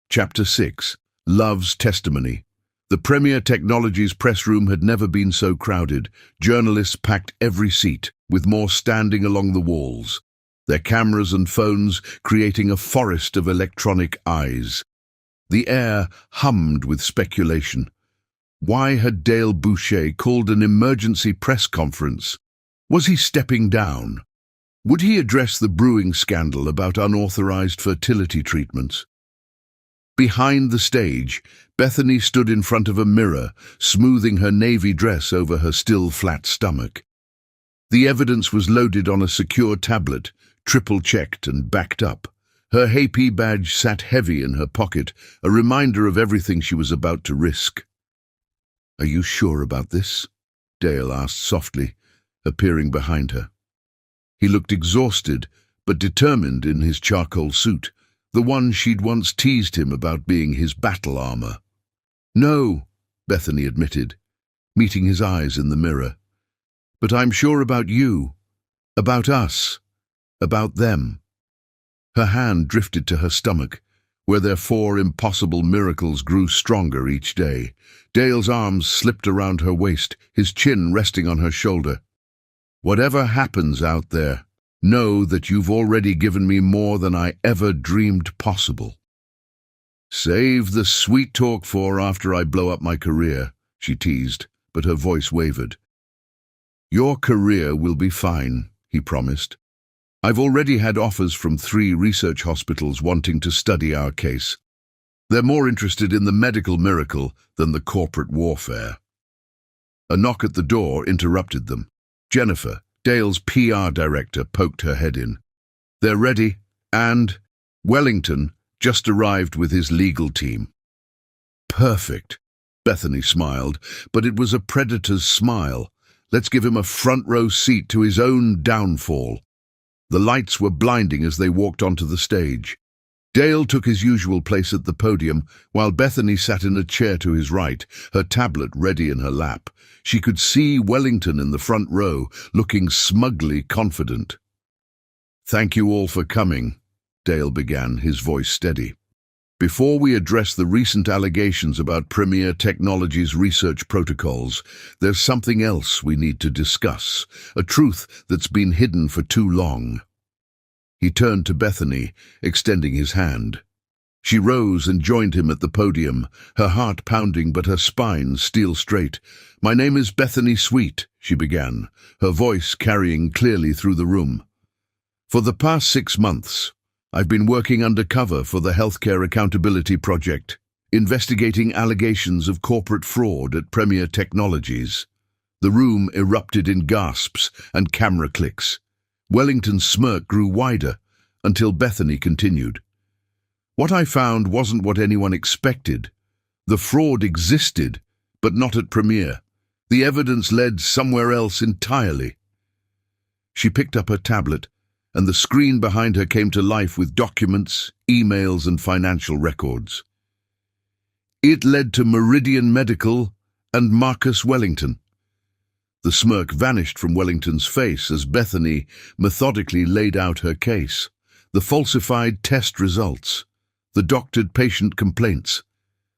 Chapter 6. Love's Testimony. The Premier Technologies press room had never been so crowded. Journalists packed every seat, with more standing along the walls. their cameras and phones creating a forest of electronic eyes. The air hummed with speculation. Why had Dale Boucher called an emergency press conference? Was he stepping down? Would he address the brewing scandal about unauthorized fertility treatments? Behind the stage, Bethany stood in front of a mirror, smoothing her navy dress over her still flat stomach. The evidence was loaded on a secure tablet, triple-checked and backed up. Her HP badge sat heavy in her pocket, a reminder of everything she was about to risk. "Are you sure about this?" Dale asked softly, appearing behind her. He looked exhausted, but determined in his charcoal suit, the one she'd once teased him about being his battle armor. "No," Bethany admitted, meeting his eyes in the mirror. "But I'm sure about you, about us, about them." Her hand drifted to her stomach, where their 4 impossible miracles grew stronger each day. Dale's arms slipped around her waist, his chin resting on her shoulder. "Whatever happens out there, know that you've already given me more than I ever dreamed possible." "Save the sweet talk for after I blow up my career," she teased, but her voice wavered. "Your career will be fine," he promised. "I've already had offers from 3 research hospitals wanting to study our case. They're more interested in the medical miracle than the corporate warfare." A knock at the door interrupted them. Jennifer, Dale's PR director, poked her head in. "They're ready, and Wellington just arrived with his legal team." "Perfect," Bethany smiled, but it was a predator's smile. Let's give him a front-row seat to his own downfall. The lights were blinding as they walked onto the stage. Dale took his usual place at the podium, while Bethany sat in a chair to his right, her tablet ready in her lap. She could see Wellington in the front row, looking smugly confident. "Thank you all for coming," Dale began, his voice steady. "Before we address the recent allegations about Premier Technologies' research protocols, there's something else we need to discuss, a truth that's been hidden for too long." He turned to Bethany, extending his hand. She rose and joined him at the podium, her heart pounding but her spine steel straight. "My name is Bethany Sweet," she began, her voice carrying clearly through the room. "For the past 6 months, I've been working undercover for the Healthcare Accountability Project, investigating allegations of corporate fraud at Premier Technologies." The room erupted in gasps and camera clicks. Wellington's smirk grew wider until Bethany continued. "What I found wasn't what anyone expected. The fraud existed, but not at Premier. The evidence led somewhere else entirely." She picked up her tablet, and the screen behind her came to life with documents, emails, and financial records. "It led to Meridian Medical and Marcus Wellington." The smirk vanished from Wellington's face as Bethany methodically laid out her case. The falsified test results, the doctored patient complaints,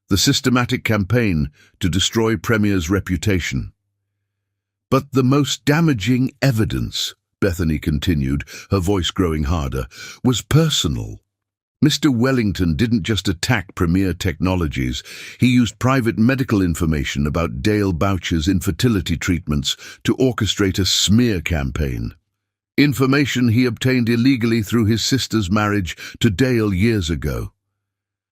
the systematic campaign to destroy Premier's reputation. "But the most damaging evidence," Bethany continued, her voice growing harder, "was personal. Mr. Wellington didn't just attack Premier Technologies. He used private medical information about Dale Boucher's infertility treatments to orchestrate a smear campaign. Information he obtained illegally through his sister's marriage to Dale years ago."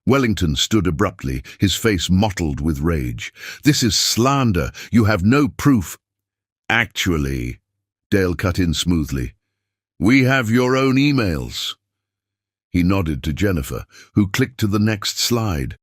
Wellington stood abruptly, his face mottled with rage. "This is slander. You have no proof." "Actually," Dale cut in smoothly, "we have your own emails." He nodded to Jennifer, who clicked to the next slide.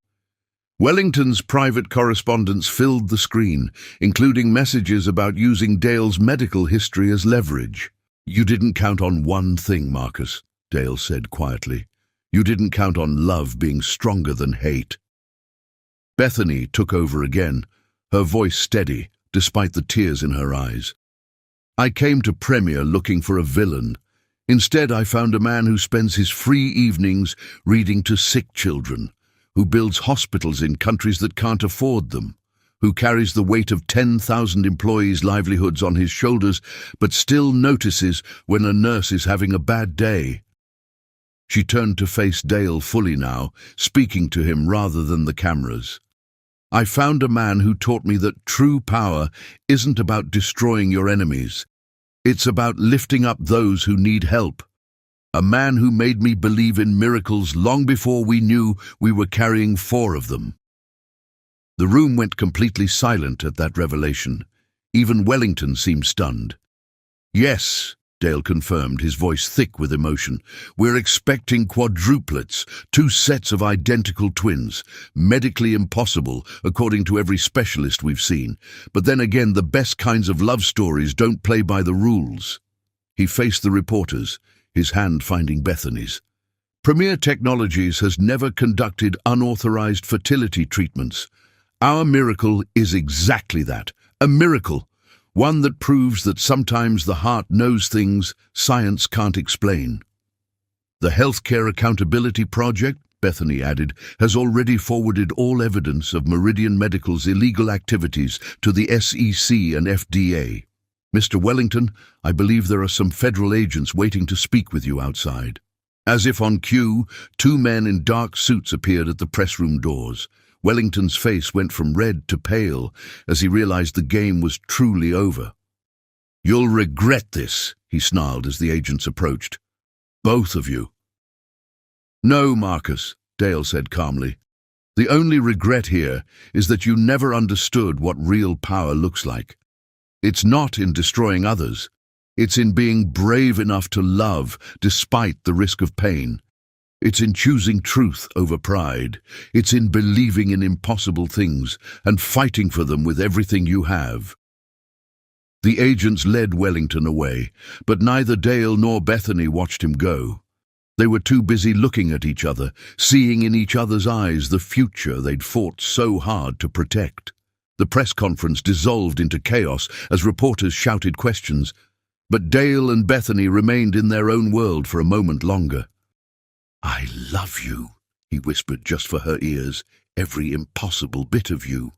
Wellington's private correspondence filled the screen, including messages about using Dale's medical history as leverage. "You didn't count on one thing, Marcus," Dale said quietly. "You didn't count on love being stronger than hate." Bethany took over again, her voice steady, despite the tears in her eyes. "I came to Premier looking for a villain. Instead, I found a man who spends his free evenings reading to sick children, who builds hospitals in countries that can't afford them, who carries the weight of 10,000 employees' livelihoods on his shoulders, but still notices when a nurse is having a bad day. She turned to face Dale fully now, speaking to him rather than the cameras. I found a man who taught me that true power isn't about destroying your enemies. It's about lifting up those who need help. A man who made me believe in miracles long before we knew we were carrying 4 of them. The room went completely silent at that revelation. Even Wellington seemed stunned. Yes, Dale confirmed, his voice thick with emotion. We're expecting quadruplets, 2 sets of identical twins. Medically impossible, according to every specialist we've seen. But then again, the best kinds of love stories don't play by the rules. He faced the reporters, his hand finding Bethany's. Premier Technologies has never conducted unauthorized fertility treatments. Our miracle is exactly that, a miracle. One that proves that sometimes the heart knows things science can't explain. The Healthcare Accountability Project, Bethany added, has already forwarded all evidence of Meridian Medical's illegal activities to the SEC and FDA. Mr. Wellington, I believe there are some federal agents waiting to speak with you outside. As if on cue, 2 men in dark suits appeared at the press room doors. Wellington's face went from red to pale as he realized the game was truly over. You'll regret this, he snarled as the agents approached. Both of you. No, Marcus, Dale said calmly. The only regret here is that you never understood what real power looks like. It's not in destroying others. It's in being brave enough to love despite the risk of pain. It's in choosing truth over pride. It's in believing in impossible things and fighting for them with everything you have. The agents led Wellington away, but neither Dale nor Bethany watched him go. They were too busy looking at each other, seeing in each other's eyes the future they'd fought so hard to protect. The press conference dissolved into chaos as reporters shouted questions, but Dale and Bethany remained in their own world for a moment longer. I love you, he whispered just for her ears, every impossible bit of you.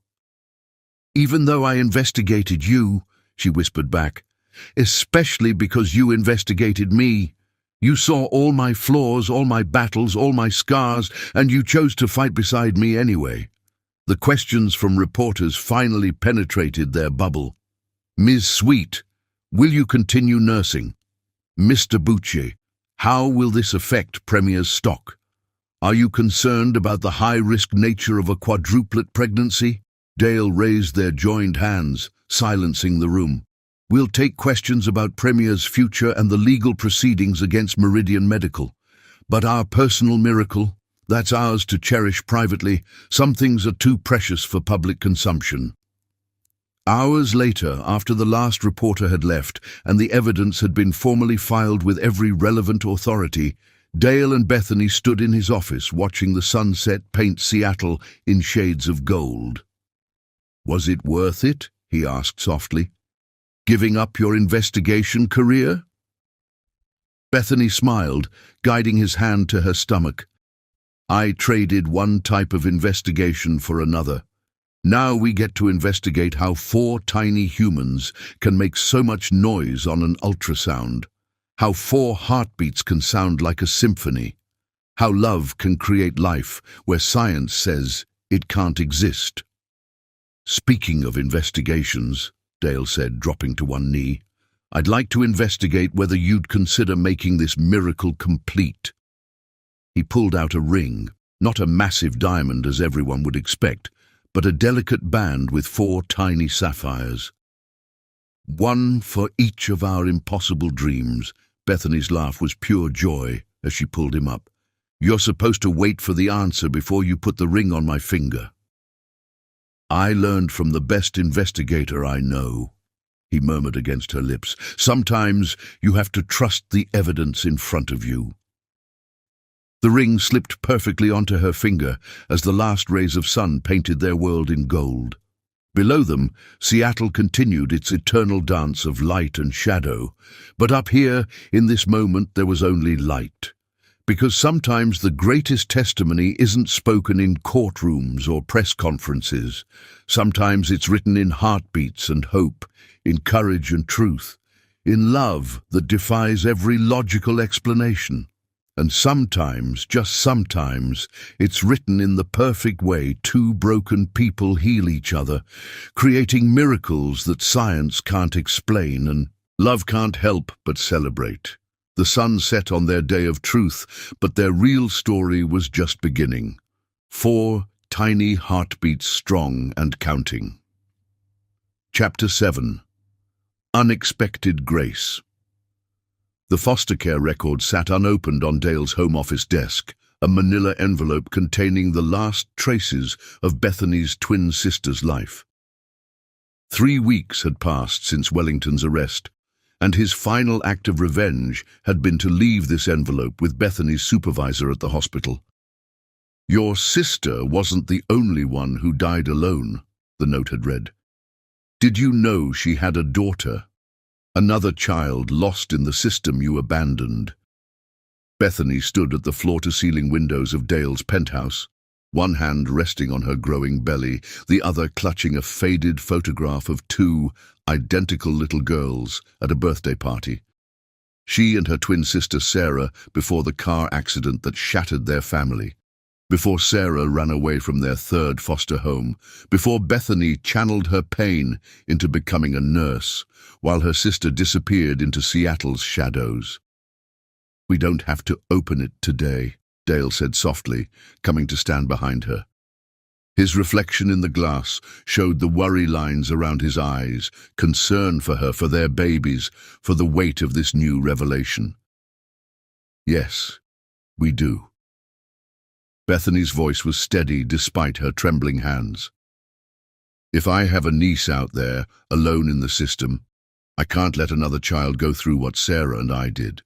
Even though I investigated you, she whispered back, especially because you investigated me. You saw all my flaws, all my battles, all my scars, and you chose to fight beside me anyway. The questions from reporters finally penetrated their bubble. Ms. Sweet, will you continue nursing? Mr. Bucci, how will this affect Premier's stock? Are you concerned about the high-risk nature of a quadruplet pregnancy? Dale raised their joined hands, silencing the room. We'll take questions about Premier's future and the legal proceedings against Meridian Medical. But our personal miracle, that's ours to cherish privately. Some things are too precious for public consumption. Hours later, after the last reporter had left and the evidence had been formally filed with every relevant authority, Dale and Bethany stood in his office watching the sunset paint Seattle in shades of gold. Was it worth it? He asked softly. Giving up your investigation career? Bethany smiled, guiding his hand to her stomach. I traded one type of investigation for another. Now we get to investigate how 4 tiny humans can make so much noise on an ultrasound, how 4 heartbeats can sound like a symphony, how love can create life where science says it can't exist. Speaking of investigations, Dale said, dropping to one knee, I'd like to investigate whether you'd consider making this miracle complete. He pulled out a ring, not a massive diamond as everyone would expect, but a delicate band with 4 tiny sapphires. One for each of our impossible dreams. Bethany's laugh was pure joy as she pulled him up. You're supposed to wait for the answer before you put the ring on my finger. I learned from the best investigator I know, he murmured against her lips. Sometimes you have to trust the evidence in front of you. The ring slipped perfectly onto her finger as the last rays of sun painted their world in gold. Below them, Seattle continued its eternal dance of light and shadow, but up here, in this moment, there was only light. Because sometimes the greatest testimony isn't spoken in courtrooms or press conferences. Sometimes it's written in heartbeats and hope, in courage and truth, in love that defies every logical explanation. And sometimes, just sometimes, it's written in the perfect way two broken people heal each other, creating miracles that science can't explain and love can't help but celebrate. The sun set on their day of truth, but their real story was just beginning. 4 tiny heartbeats strong and counting. Chapter 7. Unexpected Grace. The foster care record sat unopened on Dale's home office desk, a manila envelope containing the last traces of Bethany's twin sister's life. 3 weeks had passed since Wellington's arrest, and his final act of revenge had been to leave this envelope with Bethany's supervisor at the hospital. "Your sister wasn't the only one who died alone," the note had read. "Did you know she had a daughter? Another child lost in the system you abandoned." Bethany stood at the floor-to-ceiling windows of Dale's penthouse, one hand resting on her growing belly, the other clutching a faded photograph of 2 identical little girls at a birthday party. She and her twin sister Sarah before the car accident that shattered their family, before Sarah ran away from their 3rd foster home, before Bethany channeled her pain into becoming a nurse, while her sister disappeared into Seattle's shadows. "We don't have to open it today," Dale said softly, coming to stand behind her. His reflection in the glass showed the worry lines around his eyes, concern for her, for their babies, for the weight of this new revelation. "Yes, we do." Bethany's voice was steady despite her trembling hands. "If I have a niece out there, alone in the system, I can't let another child go through what Sarah and I did."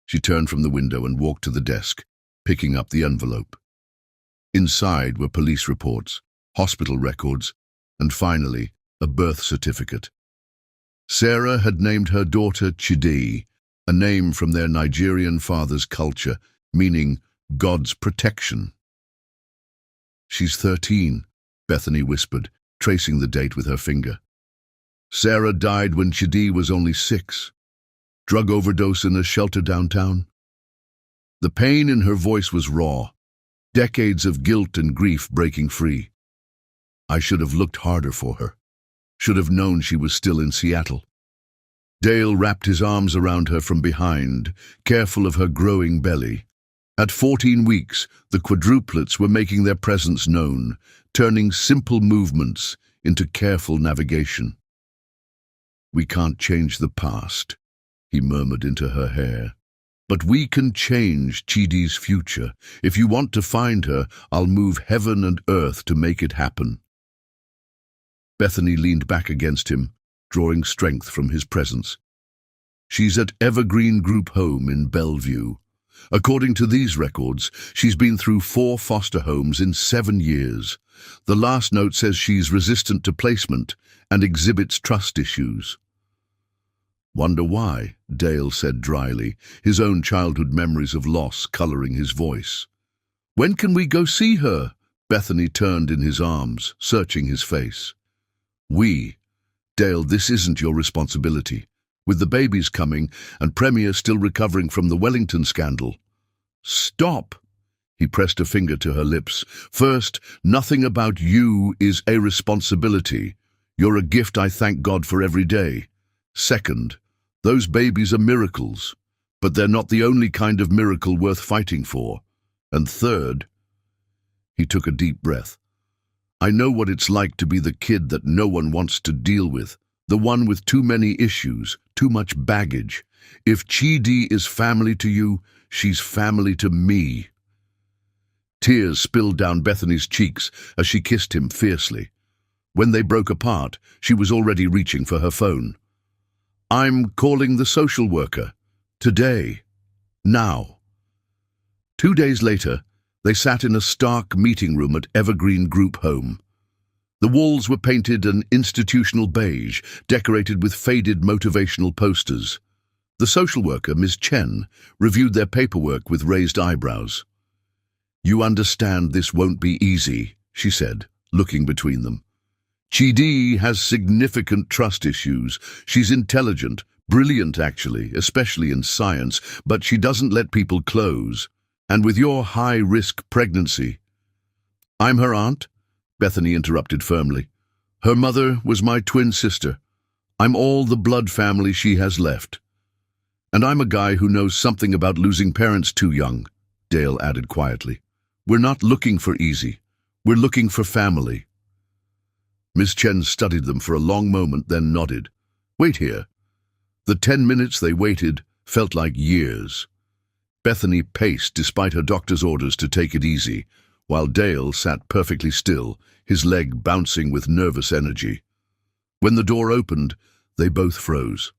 She turned from the window and walked to the desk, picking up the envelope. Inside were police reports, hospital records, and finally, a birth certificate. Sarah had named her daughter Chidi, a name from their Nigerian father's culture, meaning God's protection. "She's 13, Bethany whispered, tracing the date with her finger. "Sarah died when Chidi was only 6. Drug overdose in a shelter downtown." The pain in her voice was raw, decades of guilt and grief breaking free. "I should have looked harder for her. Should have known she was still in Seattle." Dale wrapped his arms around her from behind, careful of her growing belly. At 14 weeks, the quadruplets were making their presence known, turning simple movements into careful navigation. "We can't change the past," he murmured into her hair. "But we can change Chidi's future. If you want to find her, I'll move heaven and earth to make it happen." Bethany leaned back against him, drawing strength from his presence. "She's at Evergreen Group Home in Bellevue. According to these records, she's been through 4 foster homes in 7 years. The last note says she's resistant to placement and exhibits trust issues." "Wonder why?" Dale said dryly, his own childhood memories of loss coloring his voice. "When can we go see her?" Bethany turned in his arms, searching his face. "We? Dale, this isn't your responsibility. With the babies coming and Premier still recovering from the Wellington scandal." "Stop!" He pressed a finger to her lips. "First, nothing about you is a responsibility. You're a gift I thank God for every day. Second, those babies are miracles, but they're not the only kind of miracle worth fighting for. And third," he took a deep breath, "I know what it's like to be the kid that no one wants to deal with, the one with too many issues, too much baggage. If Chidi is family to you, she's family to me." Tears spilled down Bethany's cheeks as she kissed him fiercely. When they broke apart, she was already reaching for her phone. "I'm calling the social worker. Today. Now." 2 days later, they sat in a stark meeting room at Evergreen Group Home. The walls were painted an institutional beige, decorated with faded motivational posters. The social worker, Ms. Chen, reviewed their paperwork with raised eyebrows. "You understand this won't be easy," she said, looking between them. "Chidi has significant trust issues. She's intelligent, brilliant actually, especially in science, but she doesn't let people close. And with your high-risk pregnancy—" "I'm her aunt," Bethany interrupted firmly. "Her mother was my twin sister. I'm all the blood family she has left. And I'm a guy who knows something about losing parents too young," Dale added quietly. "We're not looking for easy. We're looking for family." Miss Chen studied them for a long moment, then nodded. "Wait here." The 10 minutes they waited felt like years. Bethany paced despite her doctor's orders to take it easy, while Dale sat perfectly still, his leg bouncing with nervous energy. When the door opened, they both froze.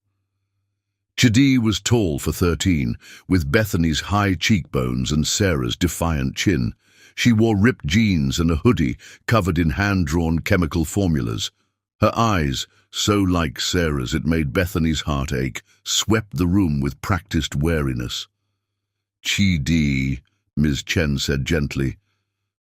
Chidi was tall for 13, with Bethany's high cheekbones and Sarah's defiant chin. She wore ripped jeans and a hoodie covered in hand-drawn chemical formulas. Her eyes, so like Sarah's it made Bethany's heart ache, swept the room with practiced wariness. "Chidi," Ms. Chen said gently,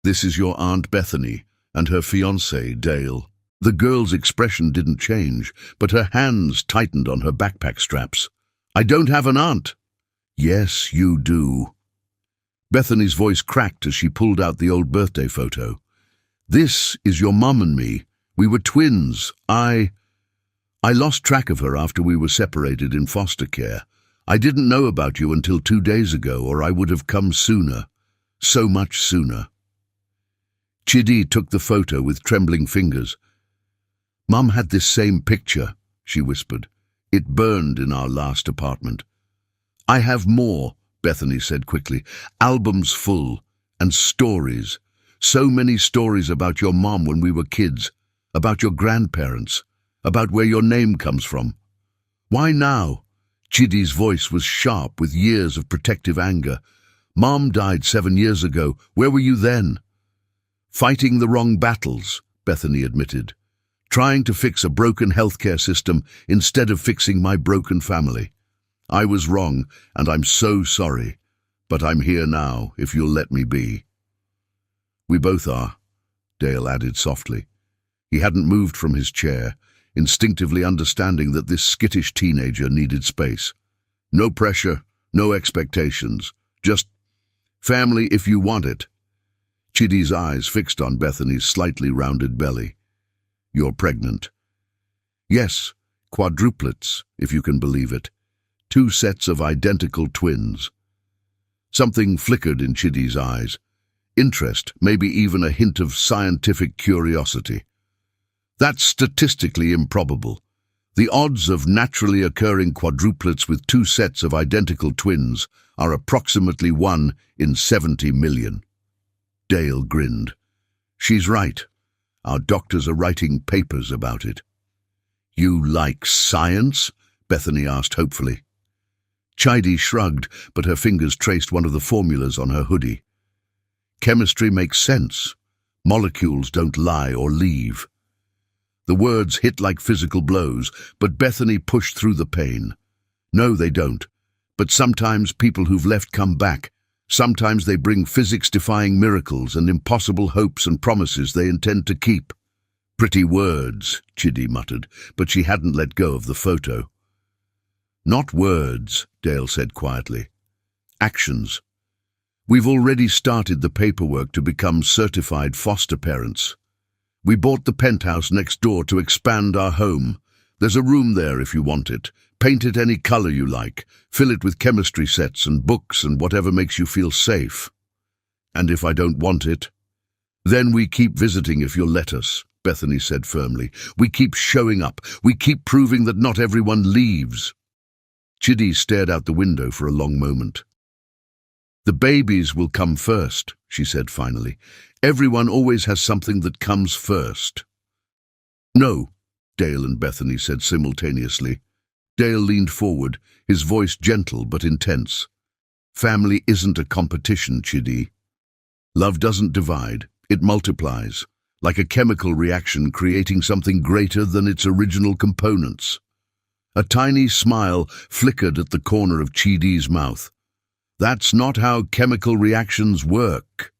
"this is your Aunt Bethany and her fiancé, Dale." The girl's expression didn't change, but her hands tightened on her backpack straps. "I don't have an aunt." "Yes, you do." Bethany's voice cracked as she pulled out the old birthday photo. "This is your mum and me. We were twins. I lost track of her after we were separated in foster care. I didn't know about you until 2 days ago, or I would have come sooner. So much sooner." Chidi took the photo with trembling fingers. "Mum had this same picture," she whispered. "It burned in our last apartment." "I have more," Bethany said quickly. "Albums full, and stories. So many stories about your mom when we were kids, about your grandparents, about where your name comes from." "Why now?" Chidi's voice was sharp with years of protective anger. "Mom died 7 years ago. Where were you then?" "Fighting the wrong battles," Bethany admitted. "Trying to fix a broken healthcare system instead of fixing my broken family. I was wrong, and I'm so sorry. But I'm here now, if you'll let me be." "We both are," Dale added softly. He hadn't moved from his chair, instinctively understanding that this skittish teenager needed space. "No pressure, no expectations. Just family if you want it." Chidi's eyes fixed on Bethany's slightly rounded belly. "You're pregnant." "Yes, quadruplets, if you can believe it. 2 sets of identical twins." Something flickered in Chidi's eyes. Interest, maybe even a hint of scientific curiosity. "That's statistically improbable. The odds of naturally occurring quadruplets with 2 sets of identical twins are approximately 1 in 70 million. Dale grinned. "She's right. Our doctors are writing papers about it." "You like science?" Bethany asked hopefully. Chidi shrugged, but her fingers traced one of the formulas on her hoodie. "Chemistry makes sense. Molecules don't lie or leave." The words hit like physical blows, but Bethany pushed through the pain. "No, they don't. But sometimes people who've left come back. Sometimes they bring physics-defying miracles and impossible hopes and promises they intend to keep." "Pretty words," Chidi muttered, but she hadn't let go of the photo. "Not words," Dale said quietly. "Actions. We've already started the paperwork to become certified foster parents. We bought the penthouse next door to expand our home. There's a room there if you want it. Paint it any color you like. Fill it with chemistry sets and books and whatever makes you feel safe. And if I don't want it, then we keep visiting if you'll let us," Bethany said firmly. "We keep showing up. We keep proving that not everyone leaves." Chidi stared out the window for a long moment. "The babies will come first," she said finally. "Everyone always has something that comes first." "No," Dale and Bethany said simultaneously. Dale leaned forward, his voice gentle but intense. "Family isn't a competition, Chidi. Love doesn't divide, it multiplies, like a chemical reaction creating something greater than its original components. A tiny smile flickered at the corner of Chidi's mouth. "That's not how chemical reactions work."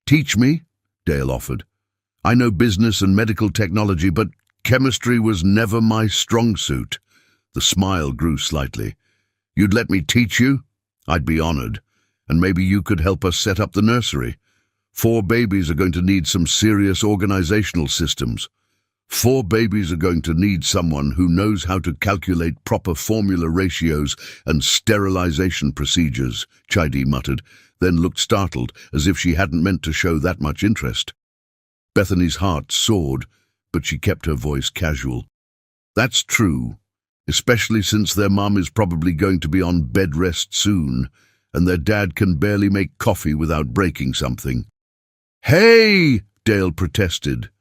"Teach me," Dale offered. "I know business and medical technology, but chemistry was never my strong suit." The smile grew slightly. "You'd let me teach you? I'd be honored. And maybe you could help us set up the nursery. 4 babies are going to need some serious organizational systems. 4 babies are going to need someone who knows how to calculate proper formula ratios and sterilization procedures," Chidi muttered, then looked startled, as if she hadn't meant to show that much interest. Bethany's heart soared, but she kept her voice casual. "That's true, especially since their mom is probably going to be on bed rest soon, and their dad can barely make coffee without breaking something." "Hey!" Dale protested,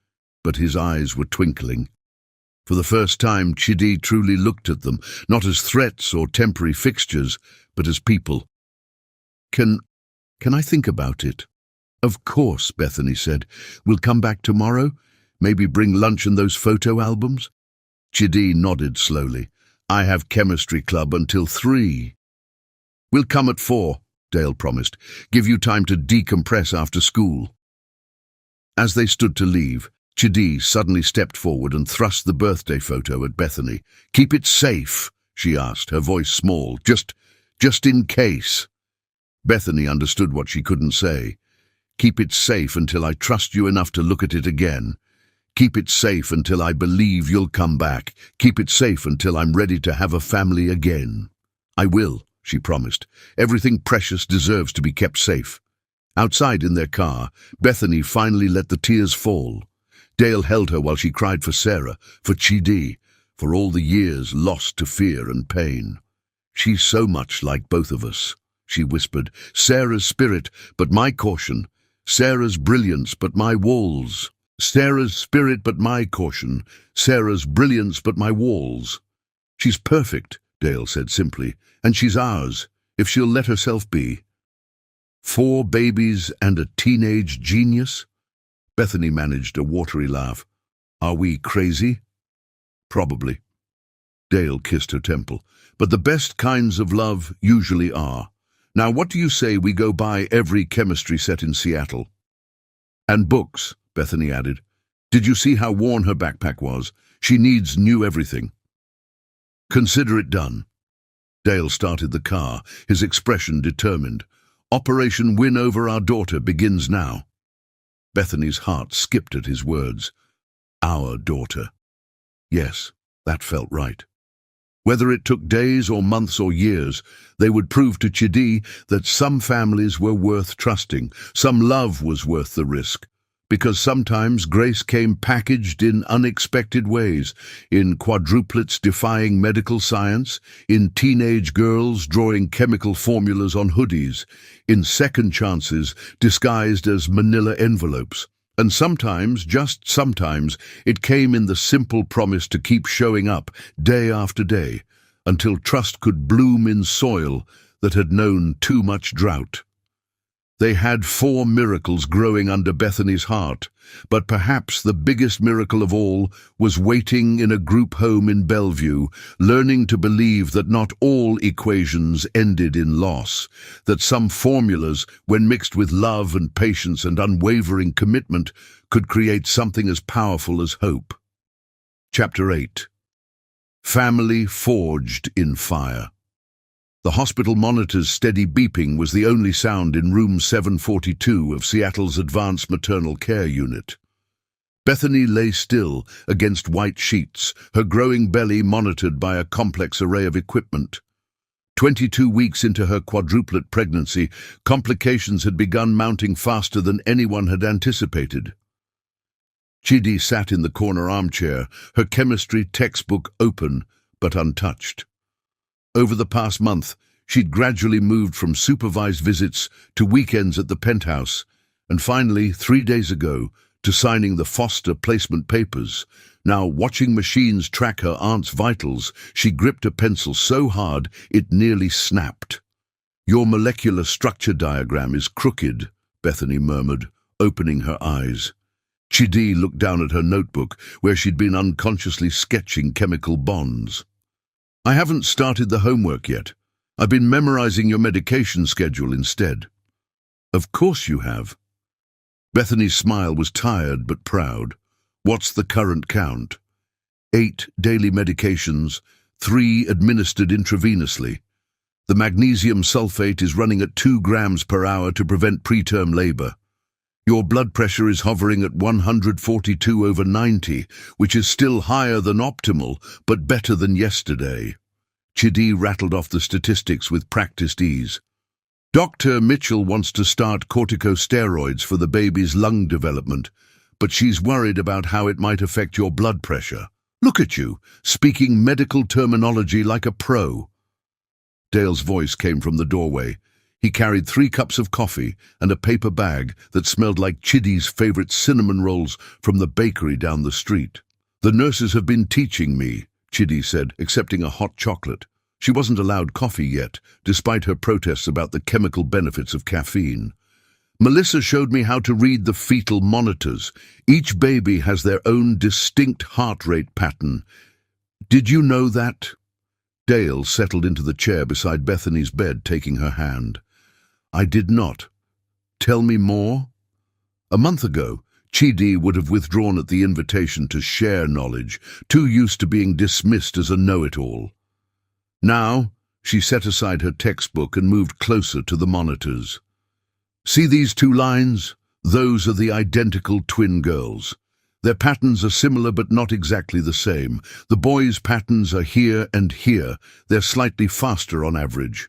but his eyes were twinkling. For the first time, Chidi truly looked at them, not as threats or temporary fixtures, but as people. Can I think about it?" "Of course," Bethany said. "We'll come back tomorrow? Maybe bring lunch and those photo albums?" Chidi nodded slowly. "I have chemistry club until 3. "We'll come at 4, Dale promised. "Give you time to decompress after school." As they stood to leave, Chidi suddenly stepped forward and thrust the birthday photo at Bethany. "Keep it safe," she asked, her voice small. Just in case." Bethany understood what she couldn't say. "Keep it safe until I trust you enough to look at it again. Keep it safe until I believe you'll come back. Keep it safe until I'm ready to have a family again." "I will," she promised. "Everything precious deserves to be kept safe." Outside in their car, Bethany finally let the tears fall. Dale held her while she cried for Sarah, for Chidi, for all the years lost to fear and pain. "She's so much like both of us," she whispered. "Sarah's spirit, but my caution. Sarah's brilliance, but my walls. Sarah's spirit, but my caution. Sarah's brilliance, but my walls." "She's perfect," Dale said simply, "and she's ours, if she'll let herself be." 4 babies and a teenage genius? Bethany managed a watery laugh. "Are we crazy?" "Probably." Dale kissed her temple. "But the best kinds of love usually are. Now what do you say we go buy every chemistry set in Seattle?" "And books," Bethany added. "Did you see how worn her backpack was? She needs new everything." "Consider it done." Dale started the car, his expression determined. "Operation Win Over Our Daughter begins now." Bethany's heart skipped at his words. Our daughter. Yes, that felt right. Whether it took days or months or years, they would prove to Chidi that some families were worth trusting, some love was worth the risk. Because sometimes grace came packaged in unexpected ways, in quadruplets defying medical science, in teenage girls drawing chemical formulas on hoodies, in second chances disguised as manila envelopes. And sometimes, just sometimes, it came in the simple promise to keep showing up day after day, until trust could bloom in soil that had known too much drought. They had 4 miracles growing under Bethany's heart, but perhaps the biggest miracle of all was waiting in a group home in Bellevue, learning to believe that not all equations ended in loss, that some formulas, when mixed with love and patience and unwavering commitment, could create something as powerful as hope. Chapter 8. Family Forged in Fire. The hospital monitor's steady beeping was the only sound in room 742 of Seattle's Advanced Maternal Care Unit. Bethany lay still against white sheets, her growing belly monitored by a complex array of equipment. 22 weeks into her quadruplet pregnancy, complications had begun mounting faster than anyone had anticipated. Chidi sat in the corner armchair, her chemistry textbook open but untouched. Over the past month, she'd gradually moved from supervised visits to weekends at the penthouse, and finally, 3 days ago, to signing the foster placement papers. Now, watching machines track her aunt's vitals, she gripped a pencil so hard it nearly snapped. "Your molecular structure diagram is crooked," Bethany murmured, opening her eyes. Chidi looked down at her notebook, where she'd been unconsciously sketching chemical bonds. I haven't started the homework yet. I've been memorizing your medication schedule instead. Of course you have. Bethany's smile was tired but proud. What's the current count? 8 daily medications, 3 administered intravenously. The magnesium sulfate is running at 2 grams per hour to prevent preterm labor. Your blood pressure is hovering at 142/90, which is still higher than optimal, but better than yesterday. Chidi rattled off the statistics with practiced ease. Dr. Mitchell wants to start corticosteroids for the baby's lung development, but she's worried about how it might affect your blood pressure. Look at you, speaking medical terminology like a pro. Dale's voice came from the doorway. He carried 3 cups of coffee and a paper bag that smelled like Chidi's favorite cinnamon rolls from the bakery down the street. The nurses have been teaching me, Chidi said, accepting a hot chocolate. She wasn't allowed coffee yet, despite her protests about the chemical benefits of caffeine. Melissa showed me how to read the fetal monitors. Each baby has their own distinct heart rate pattern. Did you know that? Dale settled into the chair beside Bethany's bed, taking her hand. I did not. Tell me more? A month ago, Chidi would have withdrawn at the invitation to share knowledge, too used to being dismissed as a know-it-all. Now, she set aside her textbook and moved closer to the monitors. See these 2 lines? Those are the identical twin girls. Their patterns are similar but not exactly the same. The boys' patterns are here and here. They're slightly faster on average.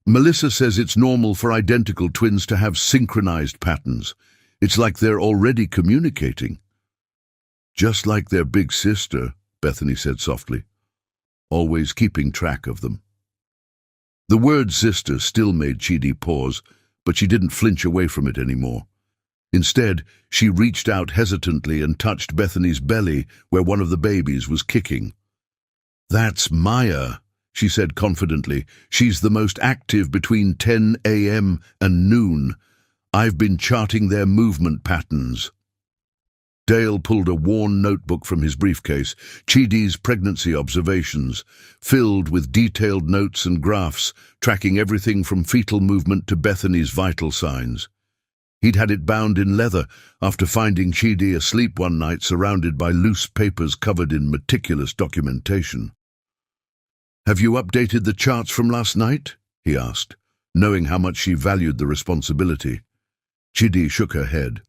Melissa says it's normal for identical twins to have synchronized patterns. It's like they're already communicating. Just like their big sister, Bethany said softly, always keeping track of them. The word sister still made Chidi pause, but she didn't flinch away from it anymore. Instead, she reached out hesitantly and touched Bethany's belly where one of the babies was kicking. That's Maya, she said confidently. She's the most active between 10 a.m. and noon. I've been charting their movement patterns. Dale pulled a worn notebook from his briefcase, Chidi's pregnancy observations, filled with detailed notes and graphs, tracking everything from fetal movement to Bethany's vital signs. He'd had it bound in leather after finding Chidi asleep one night surrounded by loose papers covered in meticulous documentation. Have you updated the charts from last night? He asked, knowing how much she valued the responsibility. Chidi shook her head.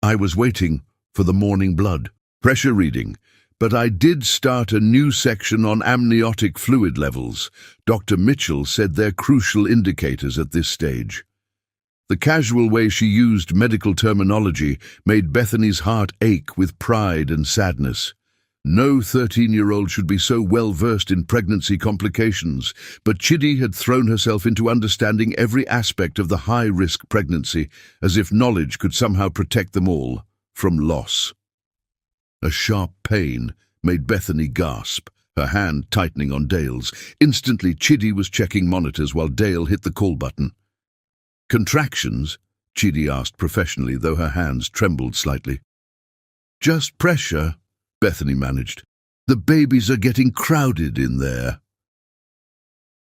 I was waiting for the morning blood pressure reading, but I did start a new section on amniotic fluid levels. Dr. Mitchell said they're crucial indicators at this stage. The casual way she used medical terminology made Bethany's heart ache with pride and sadness. No 13-year-old should be so well-versed in pregnancy complications, but Chidi had thrown herself into understanding every aspect of the high-risk pregnancy, as if knowledge could somehow protect them all from loss. A sharp pain made Bethany gasp, her hand tightening on Dale's. Instantly, Chidi was checking monitors while Dale hit the call button. Contractions? Chidi asked professionally, though her hands trembled slightly. Just pressure, Bethany managed. The babies are getting crowded in there.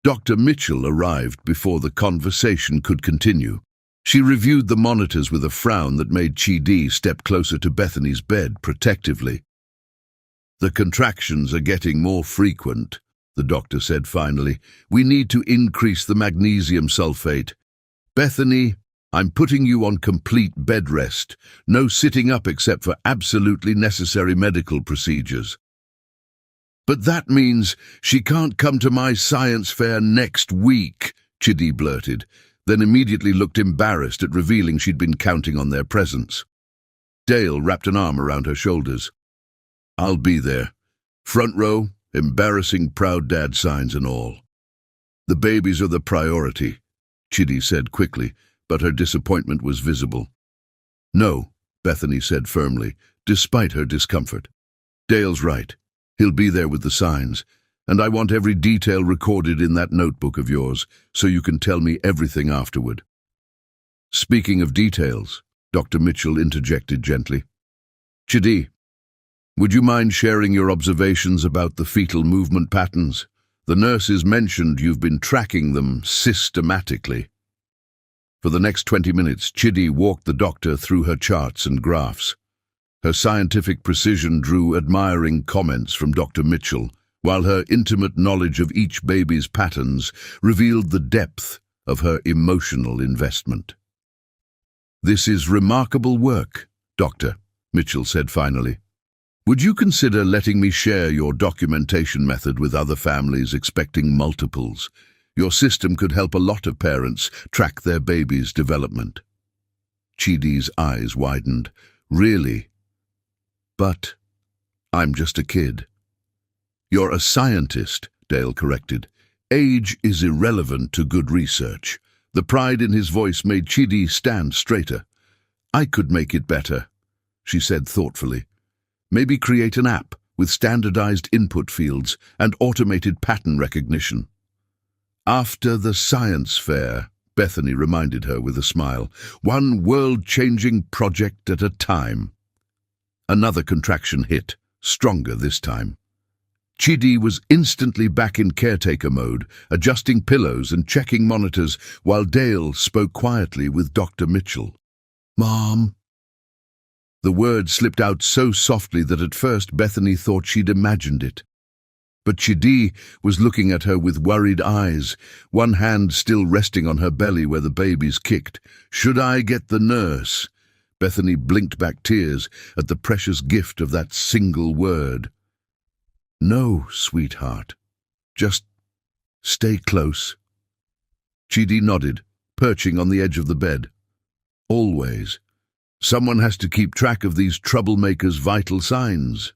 Dr. Mitchell arrived before the conversation could continue. She reviewed the monitors with a frown that made Chidi step closer to Bethany's bed protectively. The contractions are getting more frequent, the doctor said finally. We need to increase the magnesium sulfate. Bethany, I'm putting you on complete bed rest. No sitting up except for absolutely necessary medical procedures. But that means she can't come to my science fair next week, Chidi blurted, then immediately looked embarrassed at revealing she'd been counting on their presence. Dale wrapped an arm around her shoulders. I'll be there. Front row, embarrassing proud dad signs and all. The babies are the priority, Chidi said quickly, but her disappointment was visible. No, Bethany said firmly, despite her discomfort. Dale's right. He'll be there with the signs, and I want every detail recorded in that notebook of yours, so you can tell me everything afterward. Speaking of details, Dr. Mitchell interjected gently. Chidi, Would you mind sharing your observations about the fetal movement patterns? The nurses mentioned you've been tracking them systematically. For the next 20 minutes, Chidi walked the doctor through her charts and graphs. Her scientific precision drew admiring comments from Dr. Mitchell, while her intimate knowledge of each baby's patterns revealed the depth of her emotional investment. "This is remarkable work, Doctor," Mitchell said finally. "Would you consider letting me share your documentation method with other families expecting multiples? Your system could help a lot of parents track their baby's development." Chidi's eyes widened. "Really? But I'm just a kid." "You're a scientist," Dale corrected. "Age is irrelevant to good research." The pride in his voice made Chidi stand straighter. "I could make it better," she said thoughtfully. "Maybe create an app with standardized input fields and automated pattern recognition." "After the science fair," Bethany reminded her with a smile. "One world-changing project at a time." Another contraction hit, stronger this time. Chidi was instantly back in caretaker mode, adjusting pillows and checking monitors, while Dale spoke quietly with Dr. Mitchell. "Mom." The word slipped out so softly that at first Bethany thought she'd imagined it. But Chidi was looking at her with worried eyes, one hand still resting on her belly where the baby's kicked. "Should I get the nurse?" Bethany blinked back tears at the precious gift of that single word. "No, sweetheart. Just stay close." Chidi nodded, perching on the edge of the bed. "Always. Someone has to keep track of these troublemakers' vital signs."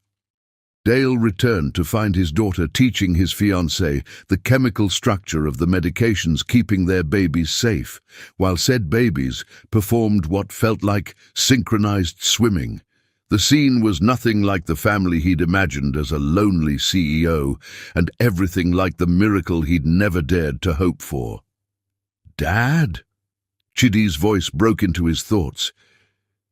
Dale returned to find his daughter teaching his fiancé the chemical structure of the medications keeping their babies safe, while said babies performed what felt like synchronized swimming. The scene was nothing like the family he'd imagined as a lonely CEO, and everything like the miracle he'd never dared to hope for. "Dad?" Chidi's voice broke into his thoughts.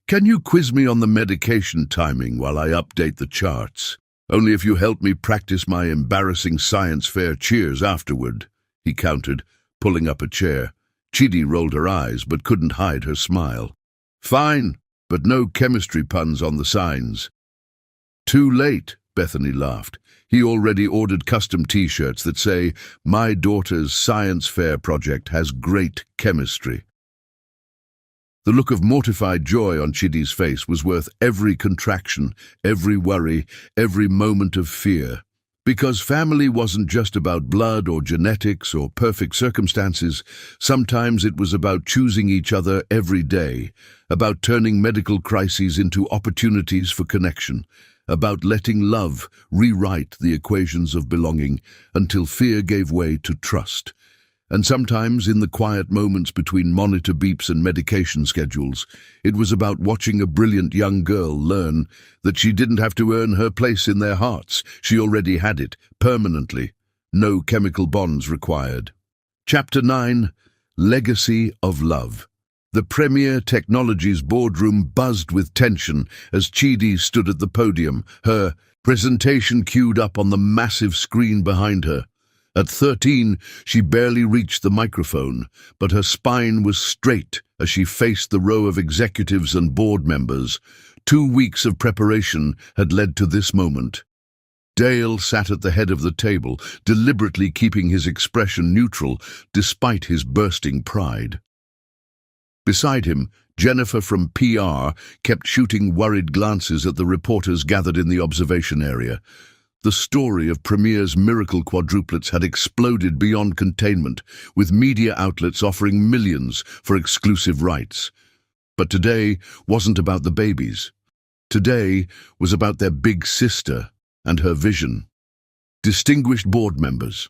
"Can you quiz me on the medication timing while I update the charts? Only if you help me practice my embarrassing science fair cheers afterward," he countered, pulling up a chair. Chidi rolled her eyes but couldn't hide her smile. "Fine, but no chemistry puns on the signs." "Too late," Bethany laughed. He already ordered custom T-shirts that say, "My daughter's science fair project has great chemistry." The look of mortified joy on Chidi's face was worth every contraction, every worry, every moment of fear. Because family wasn't just about blood or genetics or perfect circumstances. Sometimes it was about choosing each other every day, about turning medical crises into opportunities for connection, about letting love rewrite the equations of belonging until fear gave way to trust. And sometimes, in the quiet moments between monitor beeps and medication schedules, it was about watching a brilliant young girl learn that she didn't have to earn her place in their hearts. She already had it, permanently. No chemical bonds required. Chapter 9, Legacy of Love. The Premier Technologies boardroom buzzed with tension as Chidi stood at the podium, her presentation queued up on the massive screen behind her. At 13, she barely reached the microphone, but her spine was straight as she faced the row of executives and board members. 2 weeks of preparation had led to this moment. Dale sat at the head of the table, deliberately keeping his expression neutral despite his bursting pride. Beside him, Jennifer from PR kept shooting worried glances at the reporters gathered in the observation area. The story of Premier's miracle quadruplets had exploded beyond containment, with media outlets offering millions for exclusive rights. But today wasn't about the babies. Today was about their big sister and her vision. "Distinguished board members,"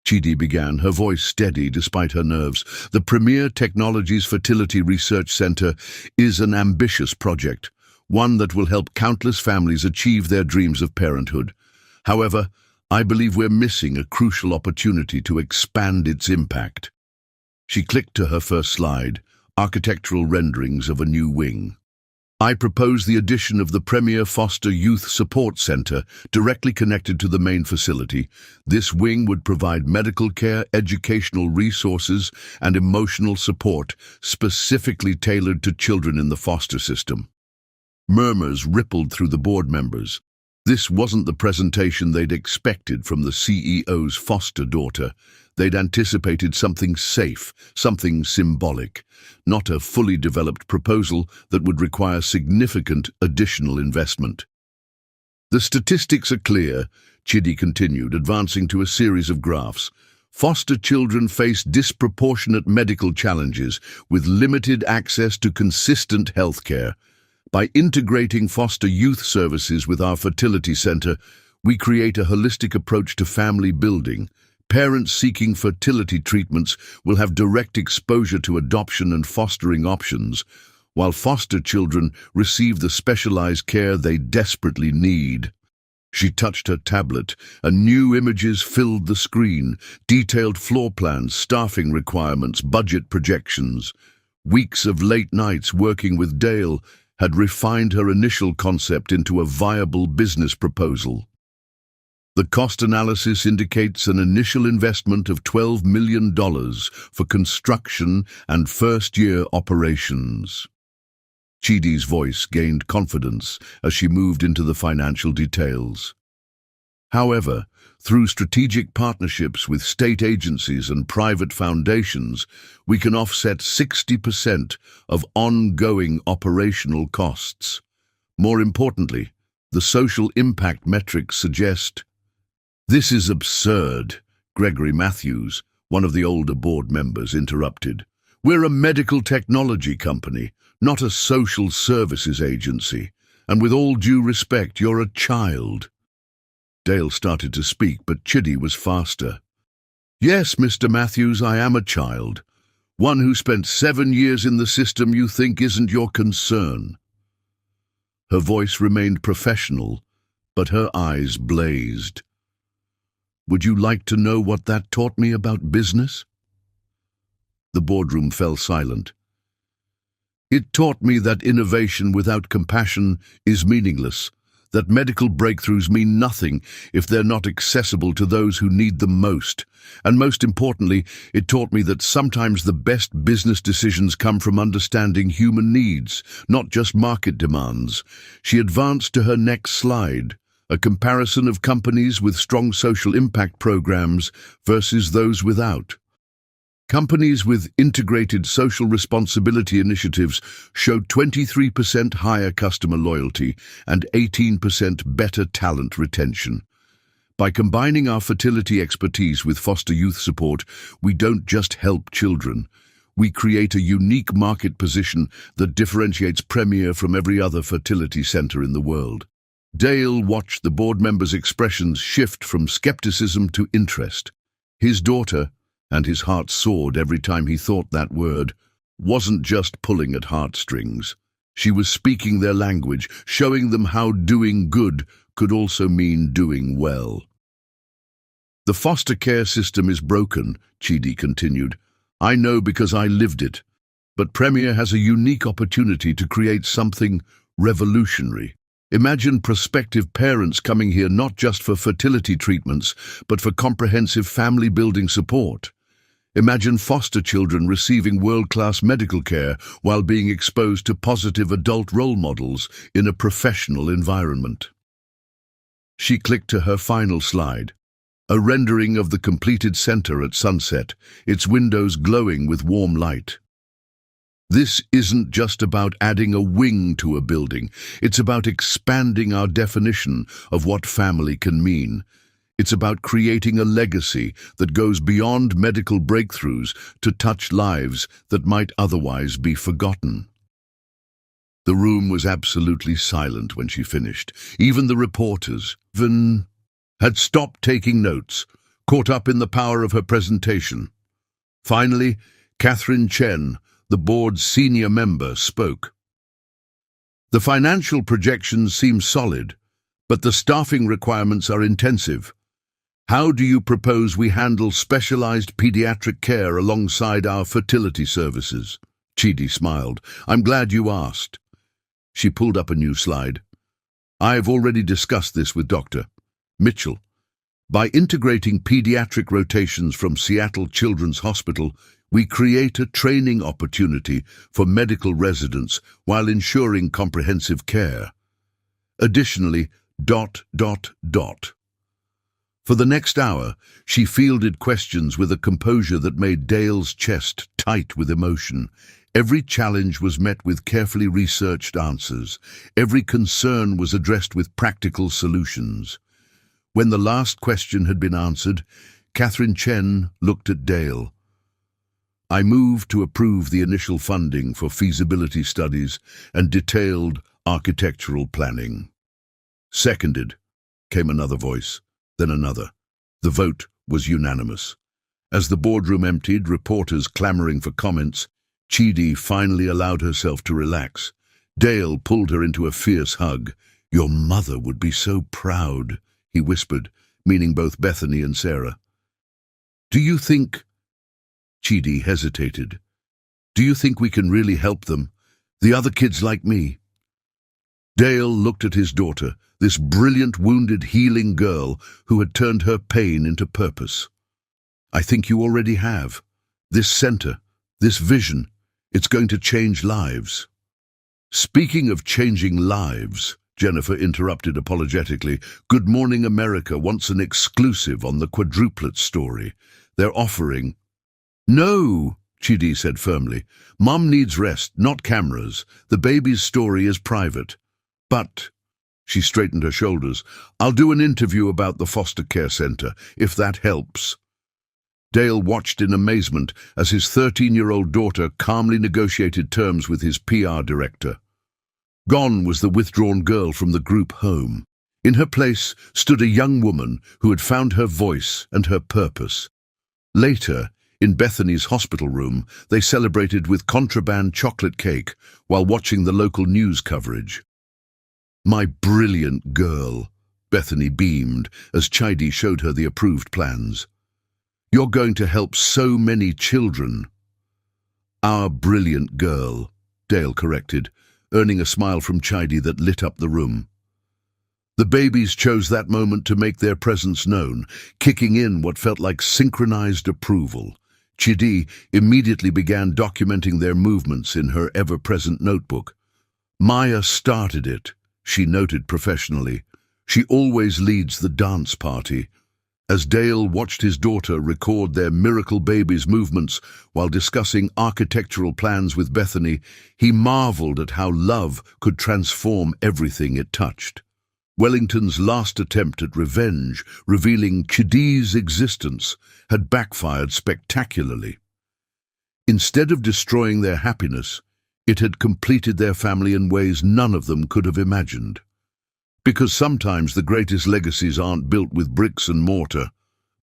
Chidi began, her voice steady despite her nerves, "the Premier Technologies Fertility Research Center is an ambitious project, one that will help countless families achieve their dreams of parenthood. However, I believe we're missing a crucial opportunity to expand its impact." She clicked to her first slide, architectural renderings of a new wing. I propose the addition of the Premier Foster Youth Support Centre directly connected to the main facility. This wing would provide medical care, educational resources, and emotional support specifically tailored to children in the foster system. Murmurs rippled through the board members. This wasn't the presentation they'd expected from the CEO's foster daughter. They'd anticipated something safe, something symbolic, not a fully developed proposal that would require significant additional investment. The statistics are clear, Chidi continued, advancing to a series of graphs. Foster children face disproportionate medical challenges with limited access to consistent health care. By integrating foster youth services with our fertility center, we create a holistic approach to family building. Parents seeking fertility treatments will have direct exposure to adoption and fostering options, while foster children receive the specialized care they desperately need. She touched her tablet, and new images filled the screen, detailed floor plans, staffing requirements, budget projections. Weeks of late nights working with Dale had refined her initial concept into a viable business proposal. The cost analysis indicates an initial investment of $12 million for construction and first-year operations. Chidi's voice gained confidence as she moved into the financial details. However, through strategic partnerships with state agencies and private foundations, we can offset 60% of ongoing operational costs. More importantly, the social impact metrics suggest. "This is absurd," Gregory Matthews, one of the older board members, interrupted. "We're a medical technology company, not a social services agency, and with all due respect, you're a child." Dale started to speak, but Chidi was faster. "Yes, Mr. Matthews, I am a child. One who spent 7 years in the system you think isn't your concern." Her voice remained professional, but her eyes blazed. "Would you like to know what that taught me about business?" The boardroom fell silent. "It taught me that innovation without compassion is meaningless, that medical breakthroughs mean nothing if they're not accessible to those who need them most. And most importantly, it taught me that sometimes the best business decisions come from understanding human needs, not just market demands." She advanced to her next slide, a comparison of companies with strong social impact programs versus those without. Companies with integrated social responsibility initiatives showed 23% higher customer loyalty and 18% better talent retention. By combining our fertility expertise with foster youth support, we don't just help children. We create a unique market position that differentiates Premier from every other fertility center in the world. Dale watched the board members' expressions shift from skepticism to interest. His daughter, and his heart soared every time he thought that word, wasn't just pulling at heartstrings. She was speaking their language, showing them how doing good could also mean doing well. "The foster care system is broken," Chidi continued. "I know because I lived it. But Premier has a unique opportunity to create something revolutionary. Imagine prospective parents coming here not just for fertility treatments, but for comprehensive family-building support. Imagine foster children receiving world-class medical care while being exposed to positive adult role models in a professional environment." She clicked to her final slide, a rendering of the completed center at sunset, its windows glowing with warm light. "This isn't just about adding a wing to a building. It's about expanding our definition of what family can mean. It's about creating a legacy that goes beyond medical breakthroughs to touch lives that might otherwise be forgotten." The room was absolutely silent when she finished. Even the reporters, had stopped taking notes, caught up in the power of her presentation. Finally, Catherine Chen, the board's senior member, spoke. "The financial projections seem solid, but the staffing requirements are intensive. How do you propose we handle specialized pediatric care alongside our fertility services?" Chidi smiled. "I'm glad you asked." She pulled up a new slide. "I've already discussed this with Dr. Mitchell. By integrating pediatric rotations from Seattle Children's Hospital, we create a training opportunity for medical residents while ensuring comprehensive care. Additionally, ... For the next hour, she fielded questions with a composure that made Dale's chest tight with emotion. Every challenge was met with carefully researched answers. Every concern was addressed with practical solutions. When the last question had been answered, Catherine Chen looked at Dale. "I move to approve the initial funding for feasibility studies and detailed architectural planning." "Seconded," came another voice, then another. The vote was unanimous. As the boardroom emptied, reporters clamoring for comments, Chidi finally allowed herself to relax. Dale pulled her into a fierce hug. "Your mother would be so proud," he whispered, meaning both Bethany and Sarah. "Do you think—" Chidi hesitated. "Do you think we can really help them? The other kids like me?" Dale looked at his daughter, this brilliant, wounded, healing girl who had turned her pain into purpose. "I think you already have. This center, this vision, it's going to change lives." "Speaking of changing lives," Jennifer interrupted apologetically, "Good Morning America wants an exclusive on the quadruplet story. They're offering—" "No," Chidi said firmly. "Mom needs rest, not cameras. The baby's story is private. But—" she straightened her shoulders, "I'll do an interview about the foster care center, if that helps." Dale watched in amazement as his 13-year-old daughter calmly negotiated terms with his PR director. Gone was the withdrawn girl from the group home. In her place stood a young woman who had found her voice and her purpose. Later, in Bethany's hospital room, they celebrated with contraband chocolate cake while watching the local news coverage. "My brilliant girl," Bethany beamed as Chidi showed her the approved plans. "You're going to help so many children." "Our brilliant girl," Dale corrected, earning a smile from Chidi that lit up the room. The babies chose that moment to make their presence known, kicking in what felt like synchronized approval. Chidi immediately began documenting their movements in her ever-present notebook. "Maya started it," she noted professionally. "She always leads the dance party." As Dale watched his daughter record their miracle baby's movements while discussing architectural plans with Bethany, he marveled at how love could transform everything it touched. Wellington's last attempt at revenge, revealing Chidi's existence, had backfired spectacularly. Instead of destroying their happiness, it had completed their family in ways none of them could have imagined. Because sometimes the greatest legacies aren't built with bricks and mortar,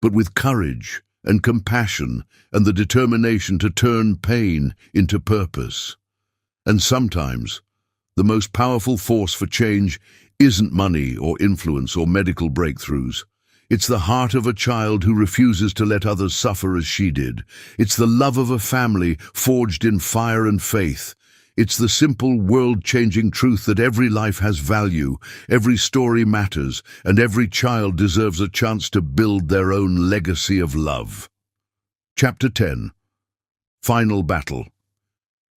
but with courage and compassion and the determination to turn pain into purpose. And sometimes, the most powerful force for change isn't money or influence or medical breakthroughs. It's the heart of a child who refuses to let others suffer as she did. It's the love of a family forged in fire and faith. It's the simple, world-changing truth that every life has value, every story matters, and every child deserves a chance to build their own legacy of love. Chapter 10. Final Battle.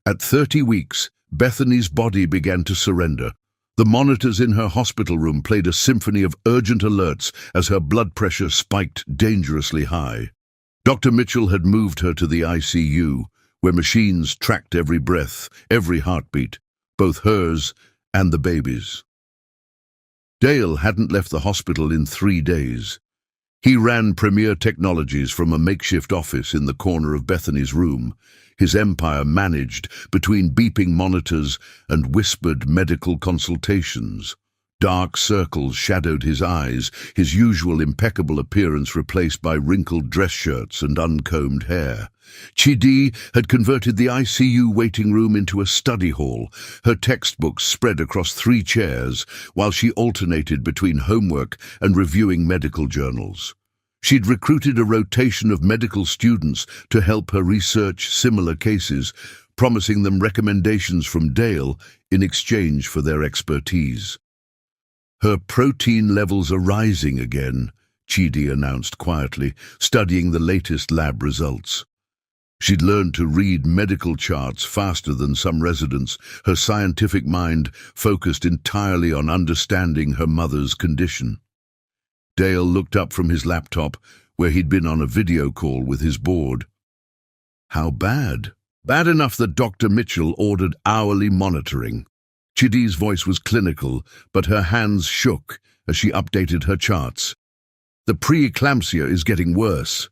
At 30 weeks, Bethany's body began to surrender. The monitors in her hospital room played a symphony of urgent alerts as her blood pressure spiked dangerously high. Dr. Mitchell had moved her to the ICU, where machines tracked every breath, every heartbeat, both hers and the baby's. Dale hadn't left the hospital in 3 days. He ran Premier Technologies from a makeshift office in the corner of Bethany's room, his empire managed between beeping monitors and whispered medical consultations. Dark circles shadowed his eyes, his usual impeccable appearance replaced by wrinkled dress shirts and uncombed hair. Chidi had converted the ICU waiting room into a study hall, her textbooks spread across 3 chairs, while she alternated between homework and reviewing medical journals. She'd recruited a rotation of medical students to help her research similar cases, promising them recommendations from Dale in exchange for their expertise. "Her protein levels are rising again," Chidi announced quietly, studying the latest lab results. She'd learned to read medical charts faster than some residents, her scientific mind focused entirely on understanding her mother's condition. Dale looked up from his laptop, where he'd been on a video call with his board. "How bad?" "Bad enough that Dr. Mitchell ordered hourly monitoring." Chidi's voice was clinical, but her hands shook as she updated her charts. "The preeclampsia is getting worse."